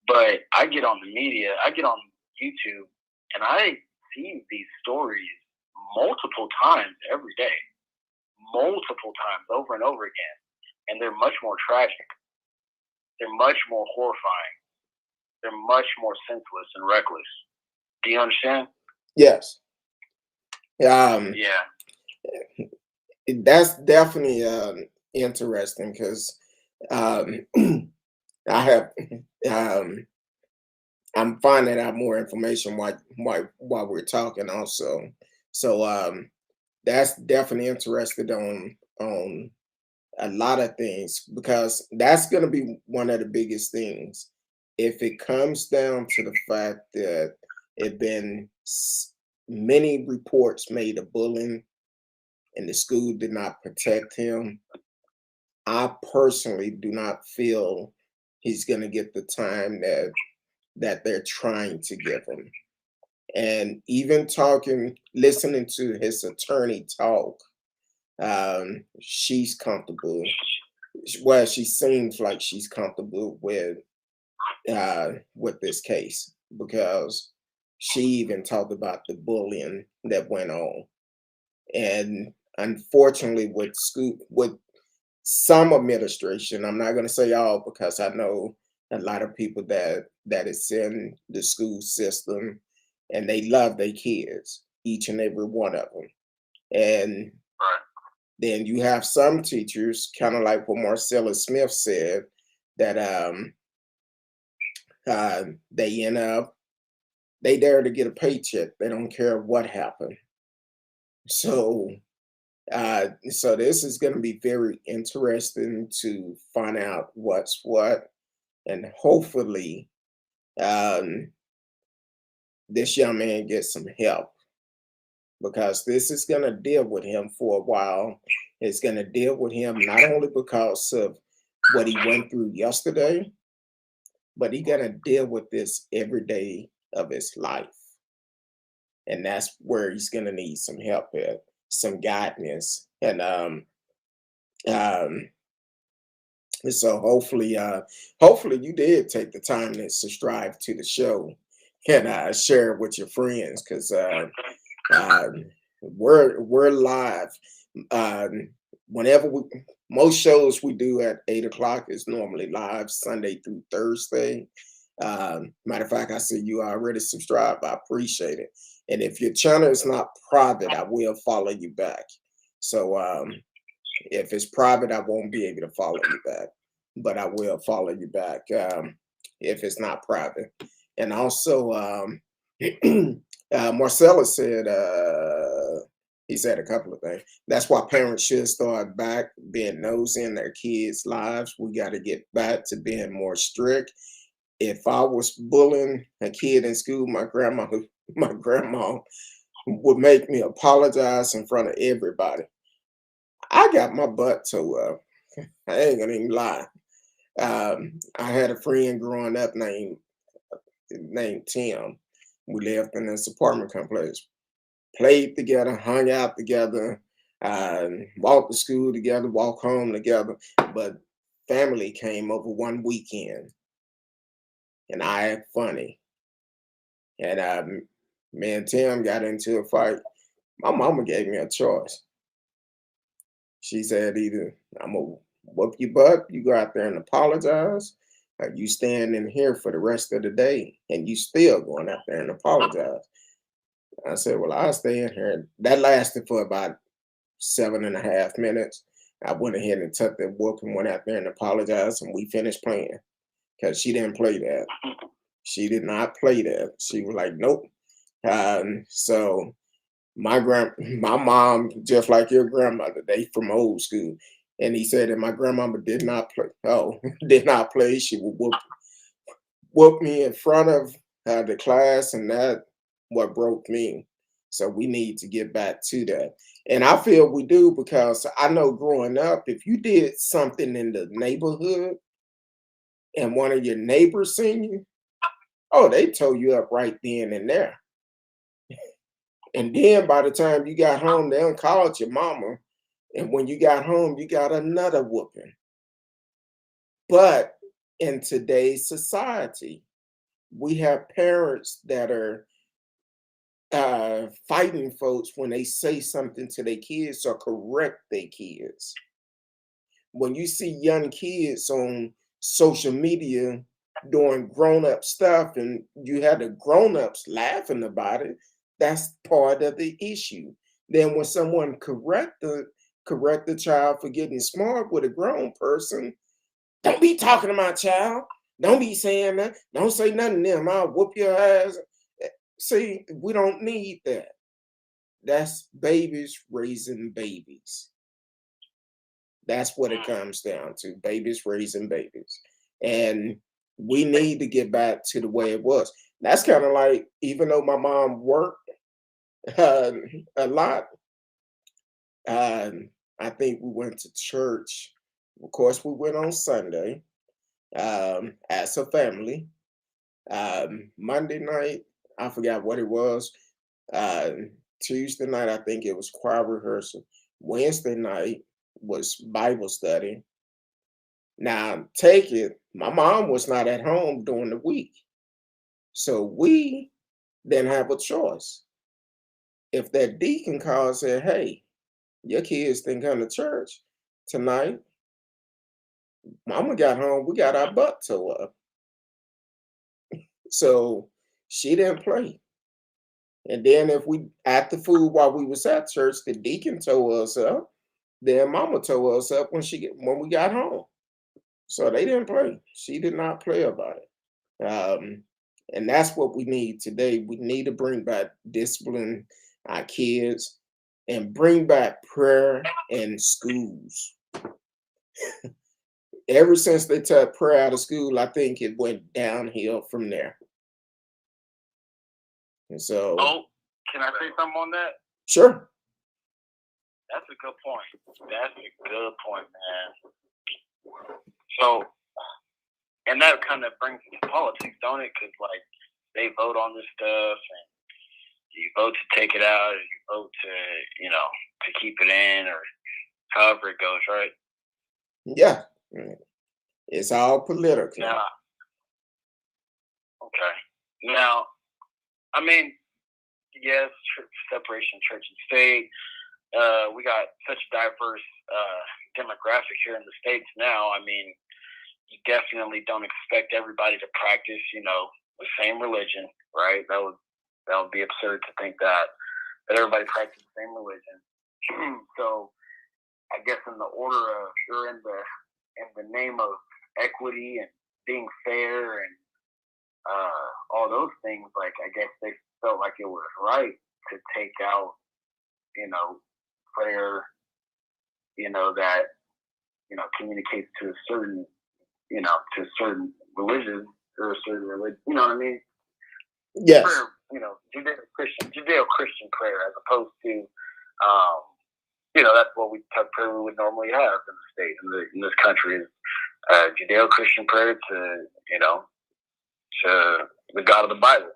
But I get on the media, I get on YouTube, and I see these stories multiple times every day. Multiple multiple times over and over again. And they're much more tragic. They're much more horrifying. They're much more senseless and reckless. Do you understand? Yes. Yeah. That's definitely interesting because I have I'm finding out more information while we're talking also. So that's definitely interested on a lot of things because that's going to be one of the biggest things. If it comes down to the fact that it been many reports made of bullying and the school did not protect him, I personally do not feel he's going to get the time that they're trying to give him. And even listening to his attorney talk, she's comfortable. Well, she seems like she's comfortable with this case because she even talked about the bullying that went on. And unfortunately, with some administration, I'm not going to say all because I know a lot of people that is in the school system and they love their kids, each and every one of them. And then you have some teachers, kind of like what Marcella Smith said, that they end up they there to get a paycheck. They don't care what happened. So so this is going to be very interesting to find out what's what, and hopefully um, this young man gets some help because this is going to deal with him for a while. It's going to deal with him not only because of what he went through yesterday, but he's going to deal with this every day of his life. And that's where he's going to need some help at, some guidance. And um, so hopefully you did take the time to subscribe to the show and share it with your friends because we're live. Whenever most shows we do at 8 o'clock is normally live Sunday through Thursday. Matter of fact, I see you already subscribed. I appreciate it. And if your channel is not private, I will follow you back. So if it's private, I won't be able to follow you back, but I will follow you back if it's not private. And also, Marcella said, he said a couple of things. That's why parents should start back being nosy in their kids' lives. We got to get back to being more strict. If I was bullying a kid in school, my grandma would make me apologize in front of everybody. I got my butt tore up. I ain't gonna even lie. I had a friend growing up named Tim. We lived in this apartment complex. Played together, hung out together, walked to school together, walked home together. But family came over one weekend, and I act funny. And me and Tim got into a fight. My mama gave me a choice. She said either I'm gonna whoop your butt, you go out there and apologize, or you stand in here for the rest of the day and you still going out there and apologize. I said, well, I'll stay in here. That lasted for about 7.5 minutes. I went ahead and took that whoop and went out there and apologized, and we finished playing because she didn't play that. She did not play that. She was like, nope. So my mom, just like your grandmother, they from old school. And he said that my grandmama did not play. Oh, did not play. She would whoop me in front of the class, and that what broke me. So we need to get back to that. And I feel we do because I know growing up, if you did something in the neighborhood and one of your neighbors seen you, oh, they told you up right then and there. And then by the time you got home, they don't call it your mama. And when you got home, you got another whooping. But in today's society, we have parents that are fighting folks when they say something to their kids or correct their kids. When you see young kids on social media doing grown-up stuff and you have the grown-ups laughing about it, that's part of the issue. Then when someone correct the child for getting smart with a grown person, don't be talking to my child. Don't be saying that. Don't say nothing to them. I'll whoop your ass. See, we don't need that. That's babies raising babies. That's what it comes down to. Babies raising babies. And we need to get back to the way it was. That's kind of like, even though my mom worked a lot, I think we went to church. Of course, we went on Sunday as a family. Monday night, I forgot what it was. Tuesday night, I think it was choir rehearsal. Wednesday night was Bible study. Now, take it, my mom was not at home during the week. So we didn't have a choice. If that deacon called and said, hey, your kids didn't come to church tonight, mama got home, we got our butt tore up. So she didn't play. And then if we at the food while we was at church, the deacon tore us up, then mama tore us up when we got home. So they didn't play. She did not play about it. And that's what we need today. We need to bring back discipline our kids and bring back prayer in schools. Ever since they took prayer out of school, I think it went downhill from there. And so, can I say something on that? Sure. That's a good point. That's a good point, man. So, and that kind of brings it to politics, don't it? Because, like, they vote on this stuff, and you vote to take it out, or you vote to, to keep it in, or however it goes, right? Yeah. It's all political. Now, okay. Now, I mean, yes, separation of church and state. We got such a diverse demographic here in the States now. I mean, you definitely don't expect everybody to practice, the same religion, right? That would be absurd to think that everybody practices the same religion. So, I guess in the order of, or in the name of equity and being fair and all those things, like, I guess they felt like it was right to take out, prayer, that, communicates to a certain, to a certain religion or a certain religion, you know what I mean? Yes. Prayer, Judeo-Christian prayer, as opposed to, that's what we would normally have in the state, in this country, is Judeo-Christian prayer to, to the God of the Bible.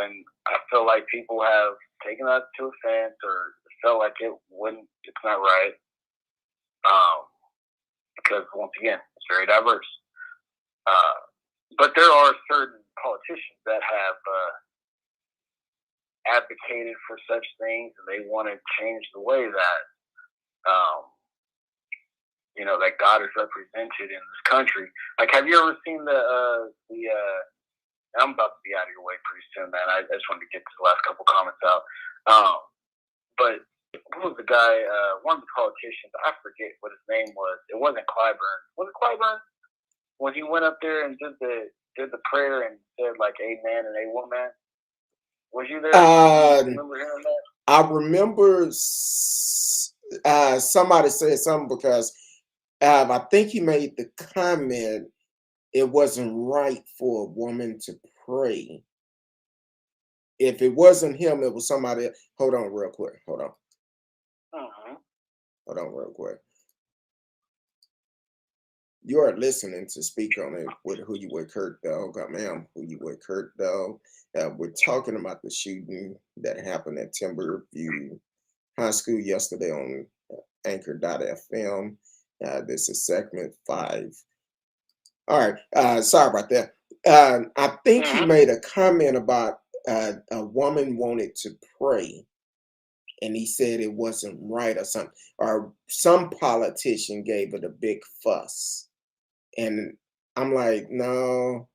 And I feel like people have taken that to offense or felt like it's not right. Because once again, it's very diverse. But there are certain politicians that have advocated for such things, and they want to change the way that, that God is represented in this country. Like, have you ever seen I'm about to be out of your way pretty soon, man. I just wanted to get the last couple comments out. But who was the guy, one of the politicians, I forget what his name was. It wasn't Clyburn. Was it Clyburn? When he went up there and did the prayer and said, like, amen and amen? Was you there? Remember hearing that? I remember somebody said something because I think he made the comment it wasn't right for a woman to pray. If it wasn't him, it was somebody else. Hold on real quick. Hold on. Hold on real quick. You are listening to Speak On It with Who You With Kurt Dog. I am Who You With Kurt Dog. We're talking about the shooting that happened at Timberview High School yesterday on Anchor.fm. This is segment 5. All right. Sorry about that. I think he made a comment about a woman wanted to pray, and he said it wasn't right or something, or some politician gave it a big fuss. And I'm like, no,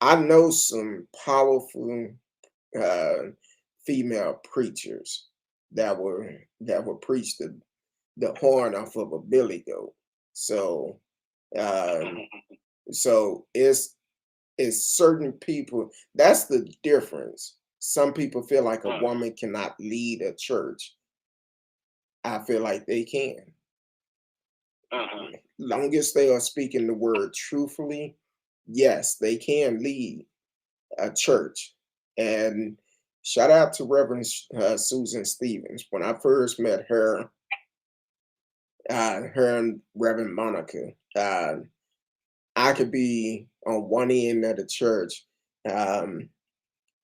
I know some powerful uh, female preachers that would preach the horn off of a billy goat. So um, so it's certain people. That's the difference. Some people feel like a woman cannot lead a church. I feel like they can. Long as they are speaking the word truthfully, yes, they can lead a church. And shout out to Reverend Susan Stevens. When I first met her, her and Reverend Monica, I could be on one end of the church, um,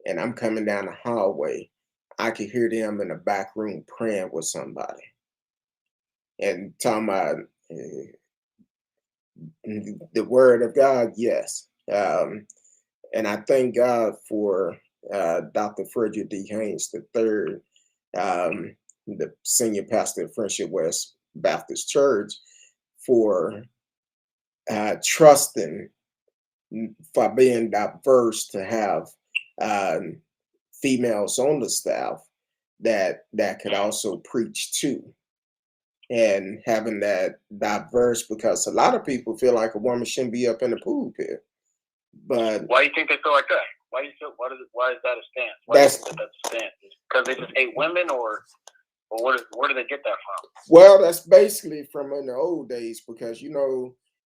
and I'm coming down the hallway. I could hear them in the back room praying with somebody and talking about the word of God. Yes. And I thank God for Dr. Frederick D. Haynes III, the senior pastor of Friendship West Baptist Church, for trusting, for being diverse, to have females on the staff that could also preach too, and having that diverse, because a lot of people feel like a woman shouldn't be up in the pulpit. But why do you think they feel like that? Why do you feel? Why is that a stance? Why do you think that's a stance? Because they just hate women, or where do they get that from? Well, that's basically from in the old days, because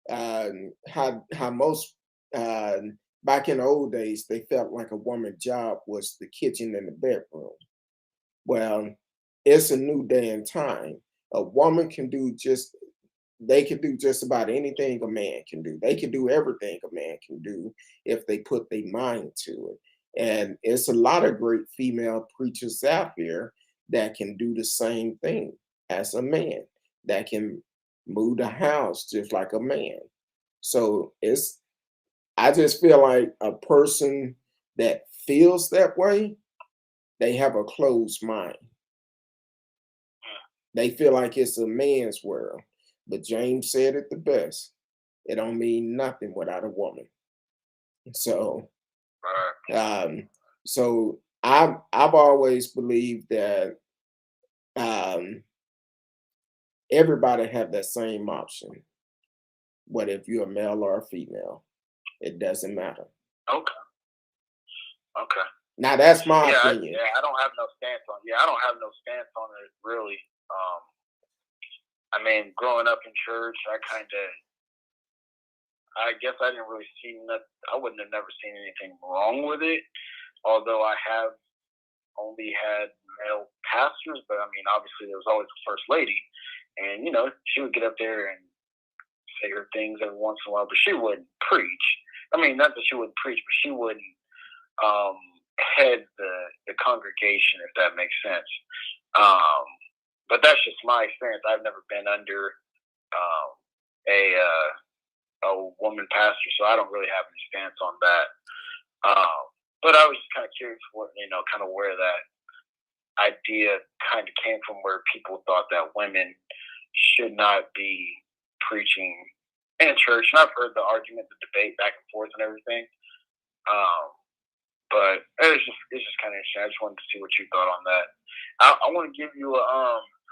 how most back in the old days they felt like a woman's job was the kitchen and the bedroom. Well, it's a new day and time. A woman can do just They can do just about anything a man can do. They can do everything a man can do if they put their mind to it. And it's a lot of great female preachers out here that can do the same thing as a man, that can move the house just like a man. So I just feel like a person that feels that way, they have a closed mind. They feel like it's a man's world. But James said it the best. It don't mean nothing without a woman. So, so I've always believed that everybody have that same option. Whether if you're a male or a female, it doesn't matter. Okay. Now that's my opinion. I don't have no stance on. Yeah, I don't have no stance on it really. I mean, growing up in church, I guess I didn't really see nothing. I wouldn't have never seen anything wrong with it. Although I have only had male pastors, but I mean, obviously there was always a first lady, and she would get up there and say her things every once in a while, but she wouldn't preach. I mean, not that she wouldn't preach, but she wouldn't head the congregation, if that makes sense. But that's just my experience. I've never been under a woman pastor, so I don't really have any stance on that. But I was just kind of curious what, kind of where that idea kind of came from, where people thought that women should not be preaching in church. And I've heard the argument, the debate back and forth and everything. But it's just kind of interesting. I just wanted to see what you thought on that. I want to give you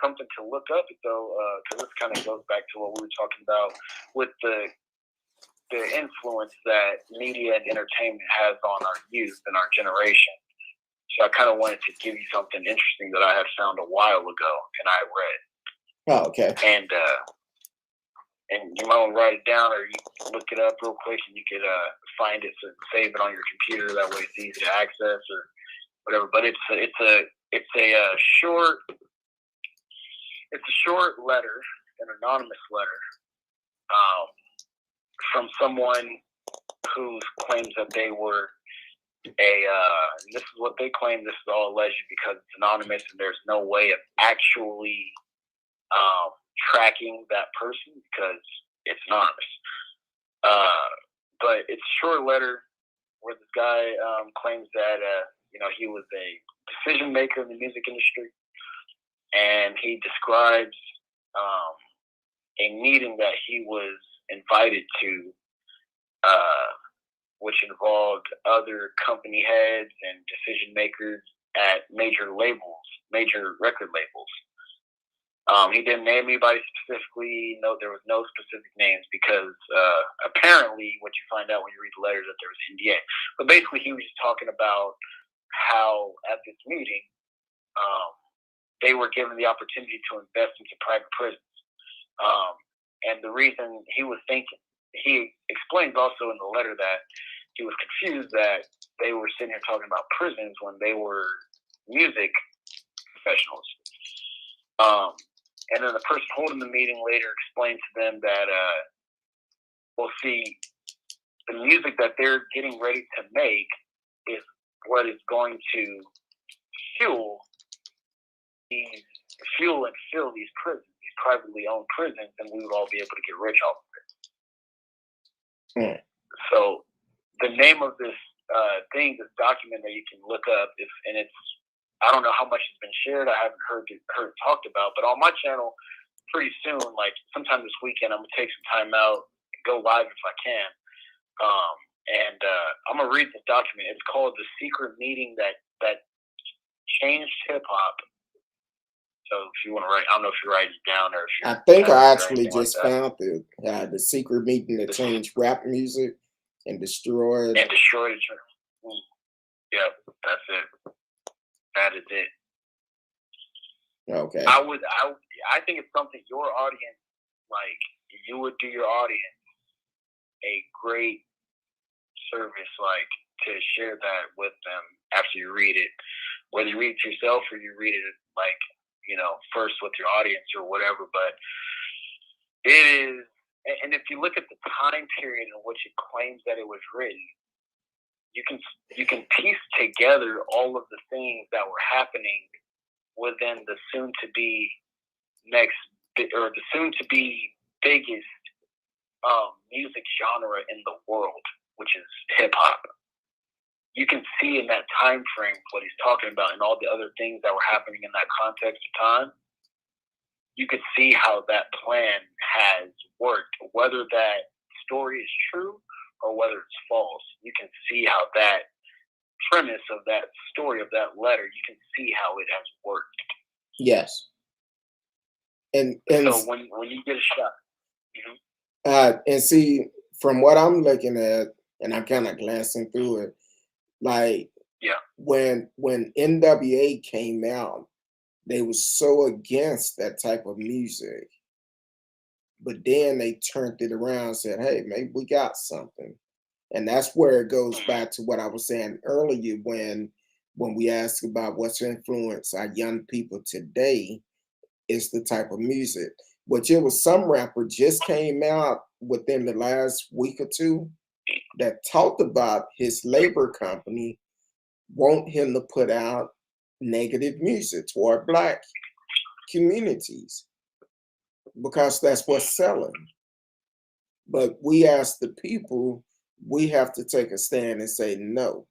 something to look up, though, because this kind of goes back to what we were talking about with the influence that media and entertainment has on our youth and our generation. So I kind of wanted to give you something interesting that I had found a while ago and I read. Oh, okay. And you might want to write it down, or you can look it up real quick, and you could find it, so save it on your computer. That way, it's easy to access or whatever. But it's a short letter, an anonymous letter, from someone who claims that they were this is what they claim. This is all alleged because it's anonymous, and there's no way of actually tracking that person because it's anonymous. but it's a short letter where this guy claims that he was a decision maker in the music industry, and he describes a meeting that he was invited to, which involved other company heads and decision makers at major record labels. He didn't name anybody specifically. No, there was no specific names because apparently what you find out when you read the letters that there was NDA. But basically he was just talking about how at this meeting they were given the opportunity to invest into private prisons. And the reason he explains also in the letter that he was confused that they were sitting here talking about prisons when they were music professionals. And then the person holding the meeting later explained to them that, the music that they're getting ready to make is what is going to fuel and fill these prisons, these privately owned prisons, and we would all be able to get rich off of it. Mm. So the name of this this document that you can look up, I don't know how much has been shared. I haven't heard it talked about, but on my channel, pretty soon, like sometime this weekend, I'm gonna take some time out, go live if I can, and I'm gonna read this document. It's called "The Secret Meeting That Changed Hip Hop." So if you want to write, I don't know if you're writing it down or if you're. I think I actually just found the secret meeting that changed rap music and destroyed. And destroyed it. Yep, that's it. That is it. Okay. I think it's something your audience, like, you would do your audience a great service, like, to share that with them after you read it. Whether you read it to yourself or you read it, like, first with your audience or whatever. But it is, and if you look at the time period in which it claims that it was written, you can piece together all of the things that were happening within the soon-to-be biggest music genre in the world, which is hip-hop. You can see in that time frame what he's talking about and all the other things that were happening in that context of time. You could see how that plan has worked, whether that story is true or whether it's false. You can see how that premise of that story, of that letter, you can see how it has worked. Yes. And so when you get a shot. And see, from what I'm looking at, and I'm kind of glancing through it, like, yeah, when NWA came out, they were so against that type of music. But then they turned it around and said, hey, maybe we got something. And that's where it goes back to what I was saying earlier when we asked about what's influenced our young people today is the type of music. Which it was some rapper just came out within the last week or two that talked about his labor company want him to put out negative music toward Black communities because that's what's selling. But we ask the people, we have to take a stand and say, no,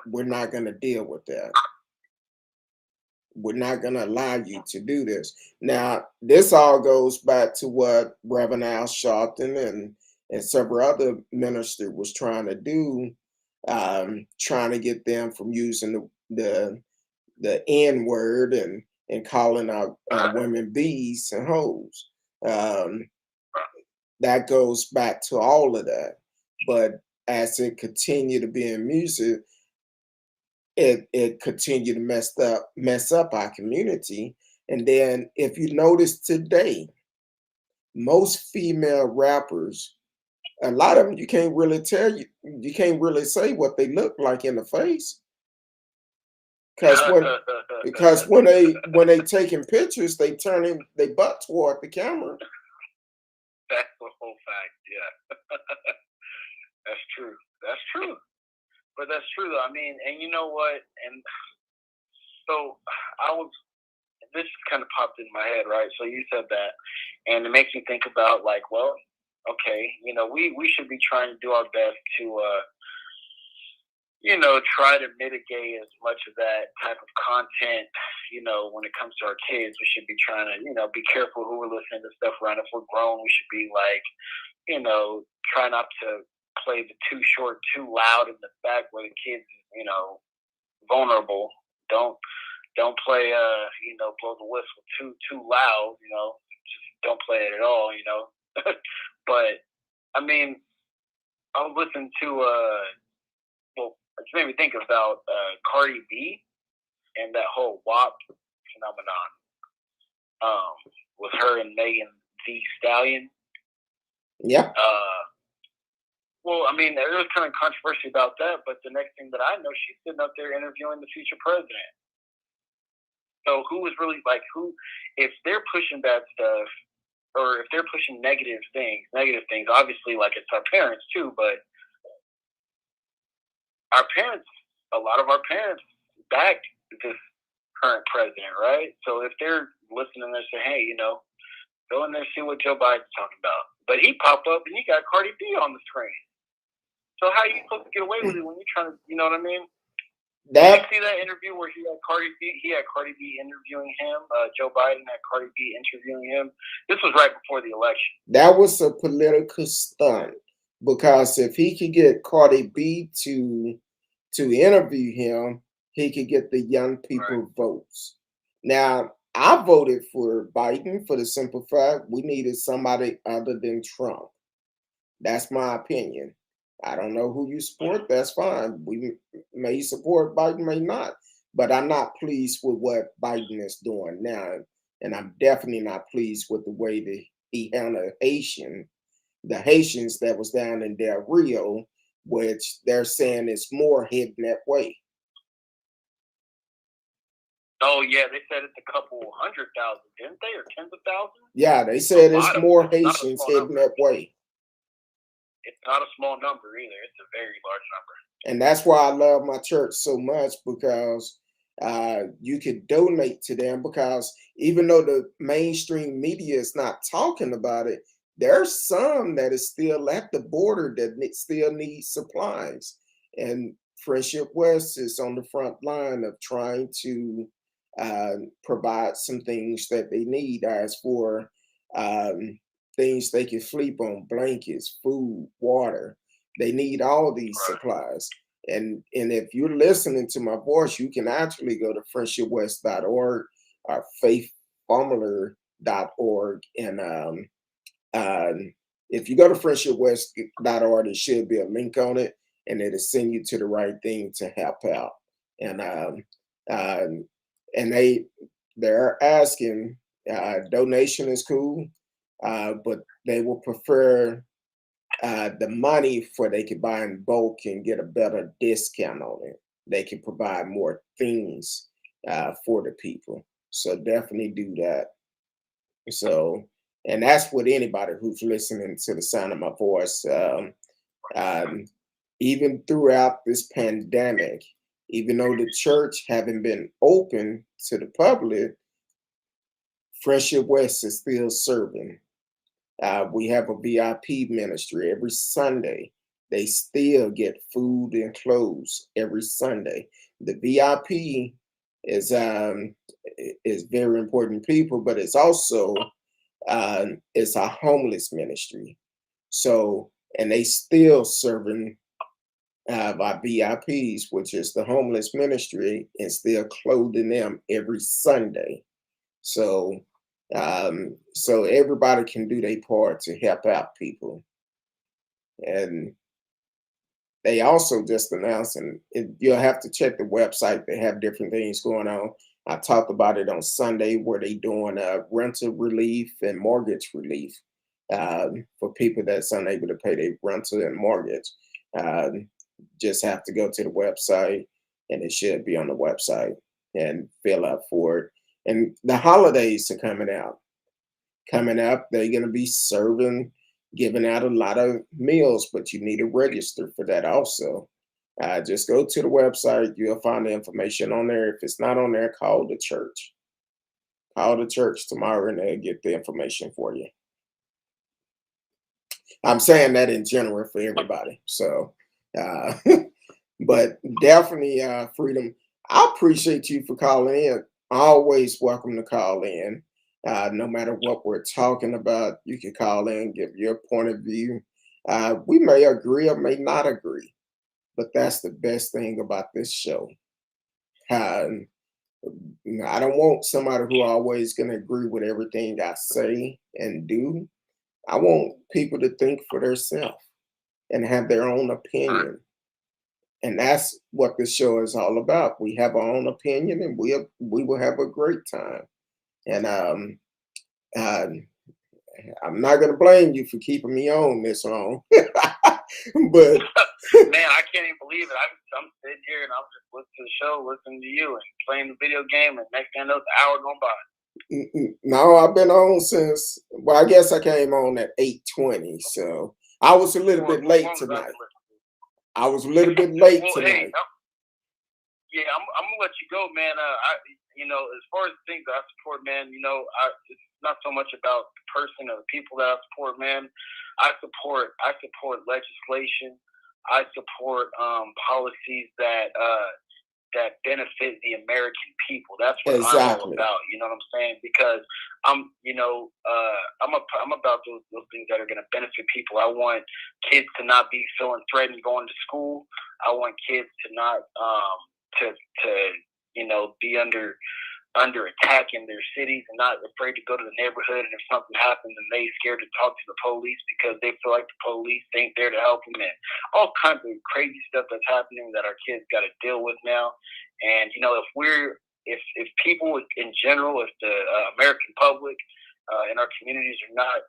we're not going to deal with that. We're not going to allow you to do this. Now, this all goes back to what Reverend Al Sharpton and several other ministers was trying to do, trying to get them from using the N-word and calling out women bees and hoes. That goes back to all of that. But as it continued to be in music, it continued to mess up our community. And then if you notice today, most female rappers, a lot of them, you can't really say what they look like in the face. Because when they taking pictures, they turn their butt toward the camera. That's the whole fact, yeah. That's true. That's true. But that's true, though. I mean, and you know what? And so this kind of popped in my head, right? So you said that, and it makes me think about, like, well, okay, we should be trying to do our best to, try to mitigate as much of that type of content, when it comes to our kids. We should be trying to, be careful who we're listening to stuff around. If we're grown, we should be like, try not to play the too short, too loud in the back where the kids, vulnerable. Don't play, blow the whistle too loud, just don't play it at all, But, I mean, I was listening to, it just made me think about Cardi B and that whole WAP phenomenon with her and Megan Thee Stallion. Yeah. Well, I mean, there was kind of controversy about that, but the next thing that I know, she's sitting up there interviewing the future president. So who is really if they're pushing bad stuff, or if they're pushing negative things, obviously, like, it's our parents too, but a lot of our parents backed this current president, right? So if they're listening and say, hey, go in there and see what Joe Biden's talking about. But he popped up and he got Cardi B on the screen. So how are you supposed to get away with it when you're trying to, you know what I mean? Did you see that interview where he had Cardi B interviewing him? Joe Biden had Cardi B interviewing him. This was right before the election. That was a political stunt, because if he could get Cardi B to interview him, he could get the young people votes. Now, I voted for Biden for the simple fact we needed somebody other than Trump. That's my opinion. I don't know who you support. That's fine. We may support Biden, may not. But I'm not pleased with what Biden is doing now. And I'm definitely not pleased with the way that he handled the Haitians that was down in Del Rio, which they're saying is more hidden that way. Oh, yeah, they said it's a couple 100,000, didn't they? Or tens of thousands? Yeah, they said it's more Haitians hidden that way. It's not a small number either. It's a very large number. And that's why I love my church so much, because you could donate to them, because even though the mainstream media is not talking about it, there's some that is still at the border that still need supplies. And Friendship West is on the front line of trying to provide some things that they need, as for things they can sleep on, blankets, food, water. They need all these supplies. And if you're listening to my voice, you can actually go to friendshipwest.org or faithformula.org. And if you go to friendshipwest.org, there should be a link on it, and it'll send you to the right thing to help out. And they're asking, donation is cool, but they will prefer the money for they could buy in bulk and get a better discount on it. They can provide more things for the people. So definitely do that. So, and that's with anybody who's listening to the sound of my voice. Even throughout this pandemic, even though the church haven't been open to the public, Friendship West is still serving. We have a VIP ministry every Sunday. They still get food and clothes every Sunday. The VIP is very important people, but it's also it's a homeless ministry. So, and they still serving by VIPs, which is the homeless ministry, and still clothing them every Sunday. So so everybody can do their part to help out people. And they also just announced, and you'll have to check the website. They have different things going on. I talked about it on Sunday, where they doing rental relief and mortgage relief for people that's unable to pay their rental and mortgage. Just have to go to the website, and it should be on the website, and fill out for it. And the holidays are coming up. They're going to be giving out a lot of meals, but you need to register for that also. Just go to the website. You'll find the information on there. If it's not on there, call the church. Call the church tomorrow, and they'll get the information for you. I'm saying that in general for everybody. So, but definitely, Freedom, I appreciate you for calling in. Always welcome to call in. No matter what we're talking about, you can call in, give your point of view. We may agree or may not agree, but that's the best thing about this show. Um, I don't want somebody who always going to agree with everything I say and do. I want people to think for themselves and have their own opinion. And that's what this show is all about. We have our own opinion, and we will have a great time. And uh, I'm not going to blame you for keeping me on this long, but man, I can't even believe it. I'm sitting here and I'm just listening to the show, listening to you, and playing the video game, and next thing I know, it's an hour going by. No, I've been on since. Well, I guess I came on at 8:20, so I was a little bit late tonight. I was a little bit late tonight. Hey, I'm gonna let you go, man. As far as the things that I support, man, it's not so much about the person or the people that I support, man. I support legislation. I support policies that benefit the American people. That's what I'm all about. You know what I'm saying? Because I'm about those things that are going to benefit people. I want kids to not be feeling threatened going to school. I want kids to not to be under attack in their cities and not afraid to go to the neighborhood. And if something happens, and they scared to talk to the police because they feel like the police ain't there to help them, and all kinds of crazy stuff that's happening that our kids got to deal with now. And if people in general, if the American public in our communities are not,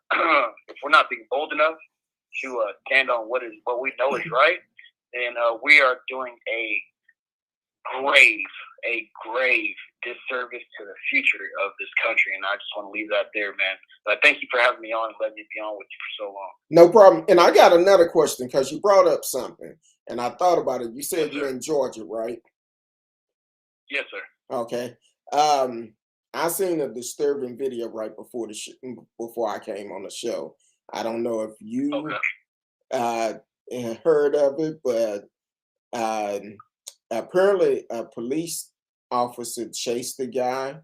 if we're not being bold enough to stand on what we know is right, then we are doing a grave disservice to the future of this country. And I just want to leave that there, man. But thank you for having me on and letting me be on with you for so long. No problem. And I got another question because you brought up something and I thought about it. You said you're in Georgia, right? Yes, sir. Okay. I seen a disturbing video right before before I came on the show. I don't know if you heard of it, but apparently a police officer chased the guy,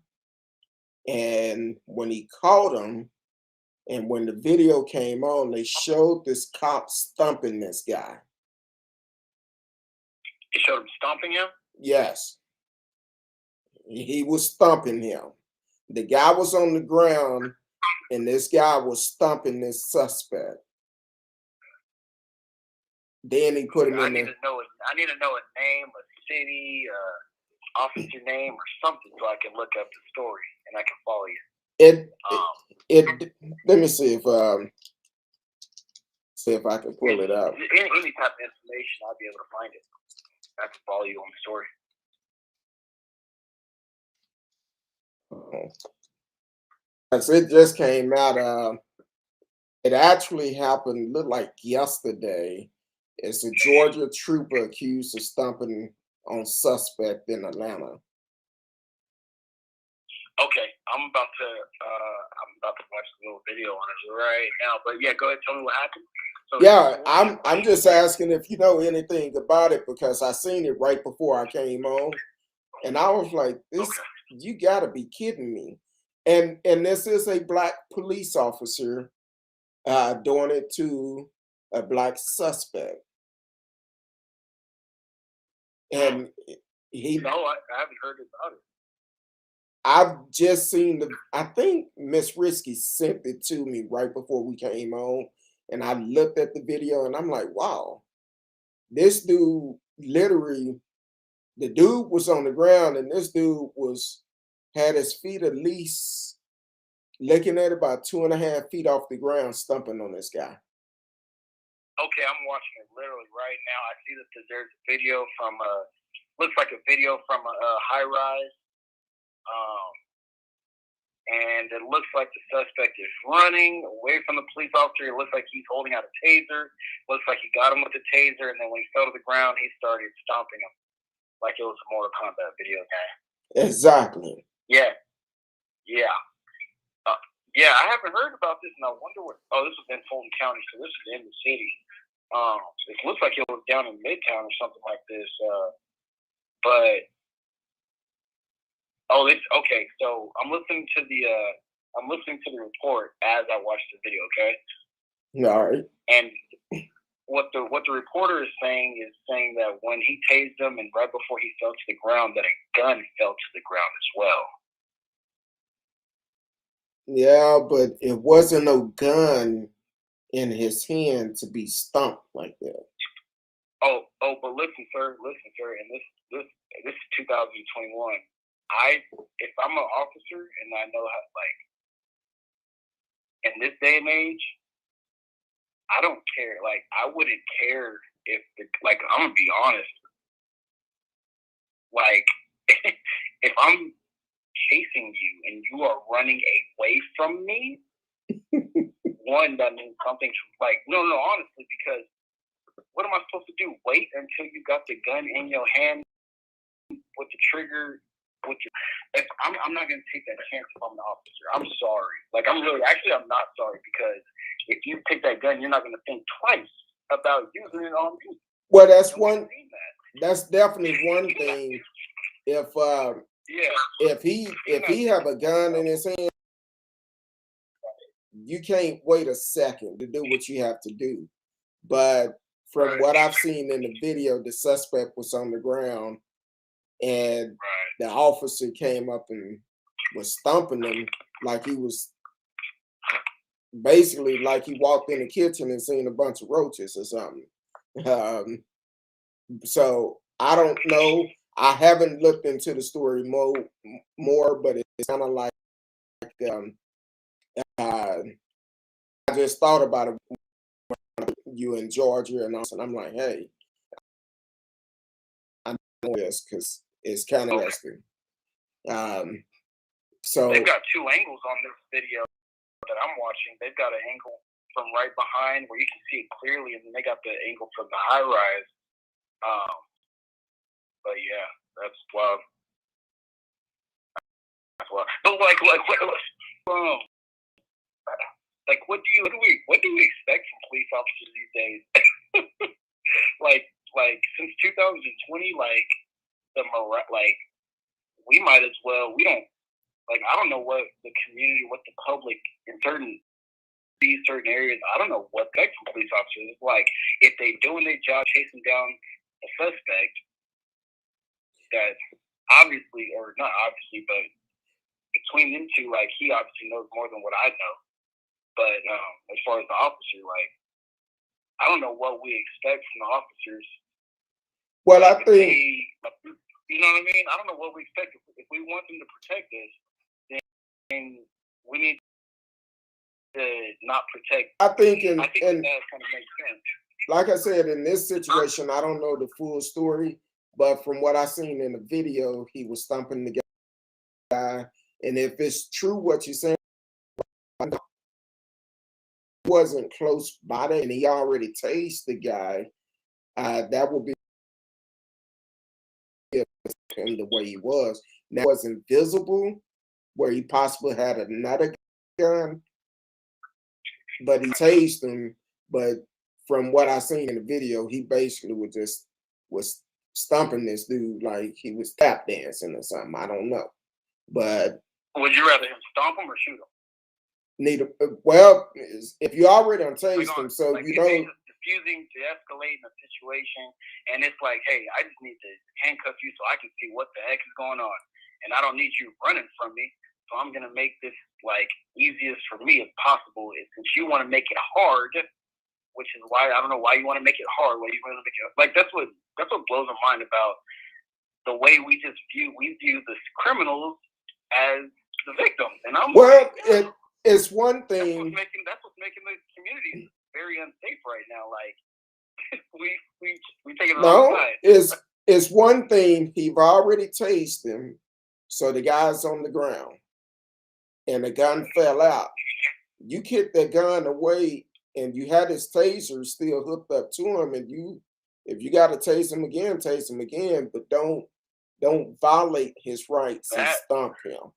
and when he caught him, and when the video came on, they showed this cop stomping this guy. They showed him stomping him? Yes. He was stomping him. The guy was on the ground, and this guy was stomping this suspect. Then he put him in there. I need to know a name, a city, officer name, or something so I can look up the story and I can follow you. Let me see if I can pull it up. Any type of information, I'll be able to find it. I can follow you on the story. It just came out. It actually happened. Looked like yesterday. It's a Georgia trooper accused of stomping on suspect in Atlanta. Okay, I'm about to watch a little video on it right now. But yeah, go ahead, tell me what happened. So yeah, I'm just asking if you know anything about it because I seen it right before I came on, and I was like, "This, you got to be kidding me!" And this is a black police officer doing it to a black suspect, and he. No, I haven't heard about it. I've just seen I think Miss Risky sent it to me right before we came on, and I looked at the video and I'm like, wow, this dude literally, the dude was on the ground and this dude had his feet at least looking at about 2.5 feet off the ground, stomping on this guy. Okay, I'm watching it literally right now. I see that there's a video from looks like a video from a high rise. And it looks like the suspect is running away from the police officer. It looks like he's holding out a taser. Looks like he got him with the taser, and then when he fell to the ground, he started stomping him like it was a Mortal Kombat video game. Exactly. Yeah. Yeah, I haven't heard about this, and I wonder what. Oh, this was in Fulton County, so this is in the city. It looks like it was down in Midtown or something like this. But it's okay. So I'm listening to the report as I watch the video. Okay. All right. And what the reporter is saying that when he tased him and right before he fell to the ground, that a gun fell to the ground as well. Yeah, but it wasn't no gun in his hand to be stomped like that. But listen, sir, and this is 2021. If I'm an officer and I know how, like, in this day and age, I don't care. Like, I wouldn't care if I'm gonna be honest. Like, if I'm chasing you and you are running away from me, one, that means something's like, no, honestly, because what am I supposed to do? Wait until you got the gun in your hand with the trigger? I'm not going to take that chance if I'm an officer. I'm sorry. Like, I'm not sorry, because if you take that gun, you're not going to think twice about using it on me. Well, that's definitely one thing. If he have a gun in his hand, you can't wait a second to do what you have to do. But from what I've seen in the video, the suspect was on the ground, and the officer came up and was stomping him like he was basically like he walked in the kitchen and seen a bunch of roaches or something. So I don't know. I haven't looked into the story more, but it's kind of like I just thought about it. You in Georgia and all, and I'm like, hey, I know this because it's kind of interesting. So they've got two angles on this video that I'm watching. They've got an angle from right behind where you can see it clearly, and then they got the angle from the high rise. But yeah, that's wild. But like, what do we expect from police officers these days? like since 2020, we might as well. We don't I don't know what the community, what the public in these certain areas. I don't know what they expect from police officers. Like, if they doing their job chasing down a suspect, that obviously, or not obviously, but between them two, like, he obviously knows more than what I know. But as far as the officer, like, I don't know what we expect from the officers. Well, I think, you know what I mean? I don't know what we expect. If we want them to protect us, then we need to not protect. I think that kind of makes sense. Like I said, in this situation, I don't know the full story, but from what I seen in the video, he was thumping the guy. And if it's true what you're saying, wasn't close by that, and he already tased the guy, that would be him the way he was. Now, it wasn't visible where he possibly had another gun, but he tased him. But from what I seen in the video, he basically was stomping this dude like he was tap dancing or something. I don't know. But would you rather him stomp him or shoot him? Well, if you already untased him, so you know, diffusing to escalate in a situation, and it's like, hey, I just need to handcuff you so I can see what the heck is going on, and I don't need you running from me. So I'm gonna make this like easiest for me as possible. Is since you want to make it hard, which is why I don't know why you want to make it hard. Why you want to make it like that's what blows my mind about the way we view the criminals as the victims, and I'm it's one thing. That's what's making the community very unsafe right now. Like we take it no, it's one thing. He've already tased him, so the guy's on the ground, and the gun fell out. You kick that gun away, and you had his taser still hooked up to him, and if you got to tase him again, but don't violate his rights and stomp him.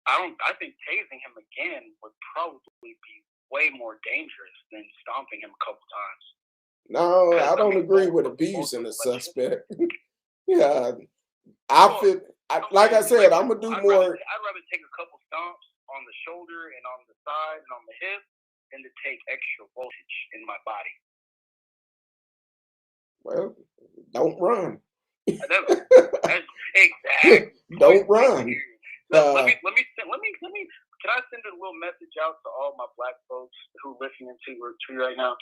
I think tasing him again would probably be way more dangerous than stomping him a couple times. No, I don't agree with abusing the suspect. Yeah, like I said, I'm gonna do more. I'd rather take a couple stomps on the shoulder and on the side and on the hip than to take extra voltage in my body. Well, don't run. Exactly. Don't run. Let me. Can I send a little message out to all my black folks who listening to right now?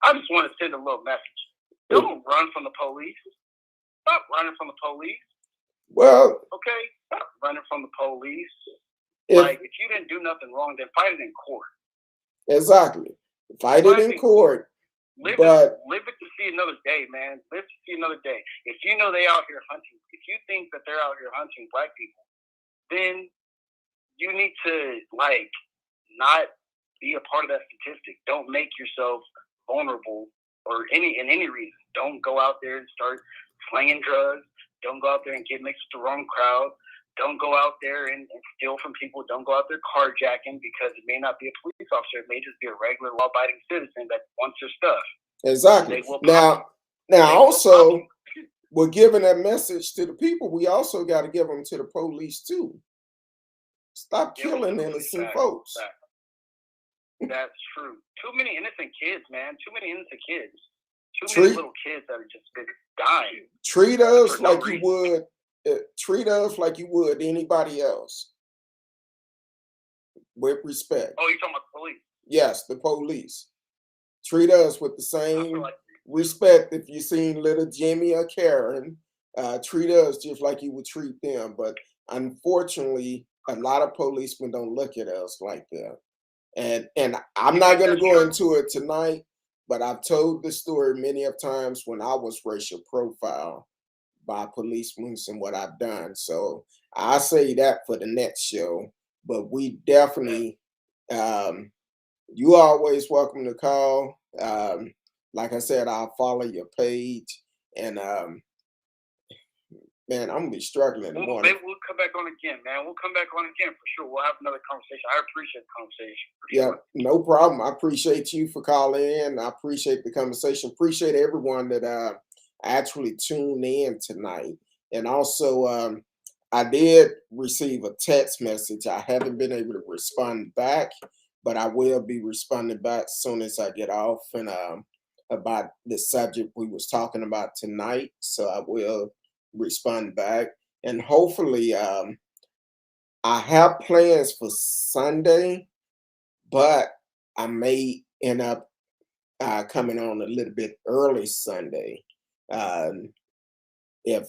I just want to send a little message. Don't run from the police. Stop running from the police. Well, okay, stop running from the police. If you didn't do nothing wrong, then fight it in court. Exactly. Fight it in court. Live it to see another day, man. Live to see another day. If you know they out here hunting, if you think that they're out here hunting black people, then you need to not be a part of that statistic. Don't make yourself vulnerable or in any reason. Don't go out there and start slinging drugs. Don't go out there and get mixed with the wrong crowd. Don't go out there and steal from people. Don't go out there carjacking because it may not be a police officer. It may just be a regular law-abiding citizen that wants your stuff. Exactly. Now also, we're giving that message to the people. We also got to give them to the police too. Stop killing innocent folks. That's true. Too many innocent kids, man. Too many innocent kids. Too many little kids that are just dying. Treat us like you would. Treat us like you would anybody else, with respect. Oh, you're talking about the police? Yes, the police. Treat us with the same respect. If you seen little Jimmy or Karen, treat us just like you would treat them. But unfortunately, a lot of policemen don't look at us like that. And I'm not going to go into it tonight, but I've told the story many of times when I was racial profiled by policemen and what I've done. So I say that for the next show. But we definitely, you always welcome to call. Like I said, I'll follow your page. And man, I'm gonna be struggling in the morning. Maybe we'll come back on again, man. We'll come back on again for sure. We'll have another conversation. I appreciate the conversation. Yeah, no problem. I appreciate you for calling in. I appreciate the conversation. Appreciate everyone that actually tuned in tonight. And also, I did receive a text message. I haven't been able to respond back, but I will be responding back as soon as I get off and about the subject we was talking about tonight. So I will respond back. And hopefully, I have plans for Sunday, but I may end up coming on a little bit early Sunday. If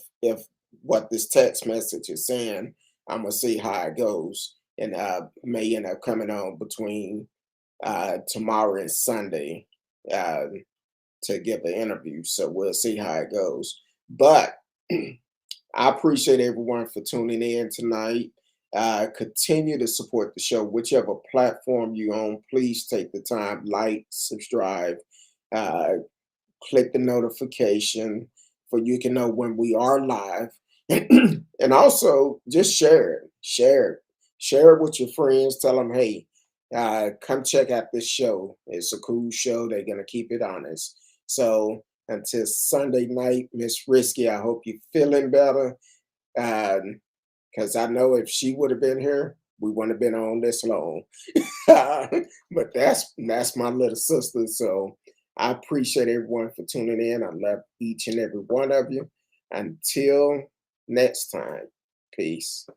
what this text message is saying, I'm gonna see how it goes, and may end up coming on between tomorrow and Sunday to give an interview. So we'll see how it goes. But I appreciate everyone for tuning in tonight. Continue to support the show, whichever platform you own. Please take the time, like, subscribe, click the notification for you can know when we are live. And also just share it with your friends. Tell them, hey, come check out this show. It's a cool show. They're gonna keep it honest. So until Sunday night, Miss Risky, I hope you're feeling better. Because I know if she would have been here, we wouldn't have been on this long. But that's my little sister. So I appreciate everyone for tuning in. I love each and every one of you. Until next time, peace.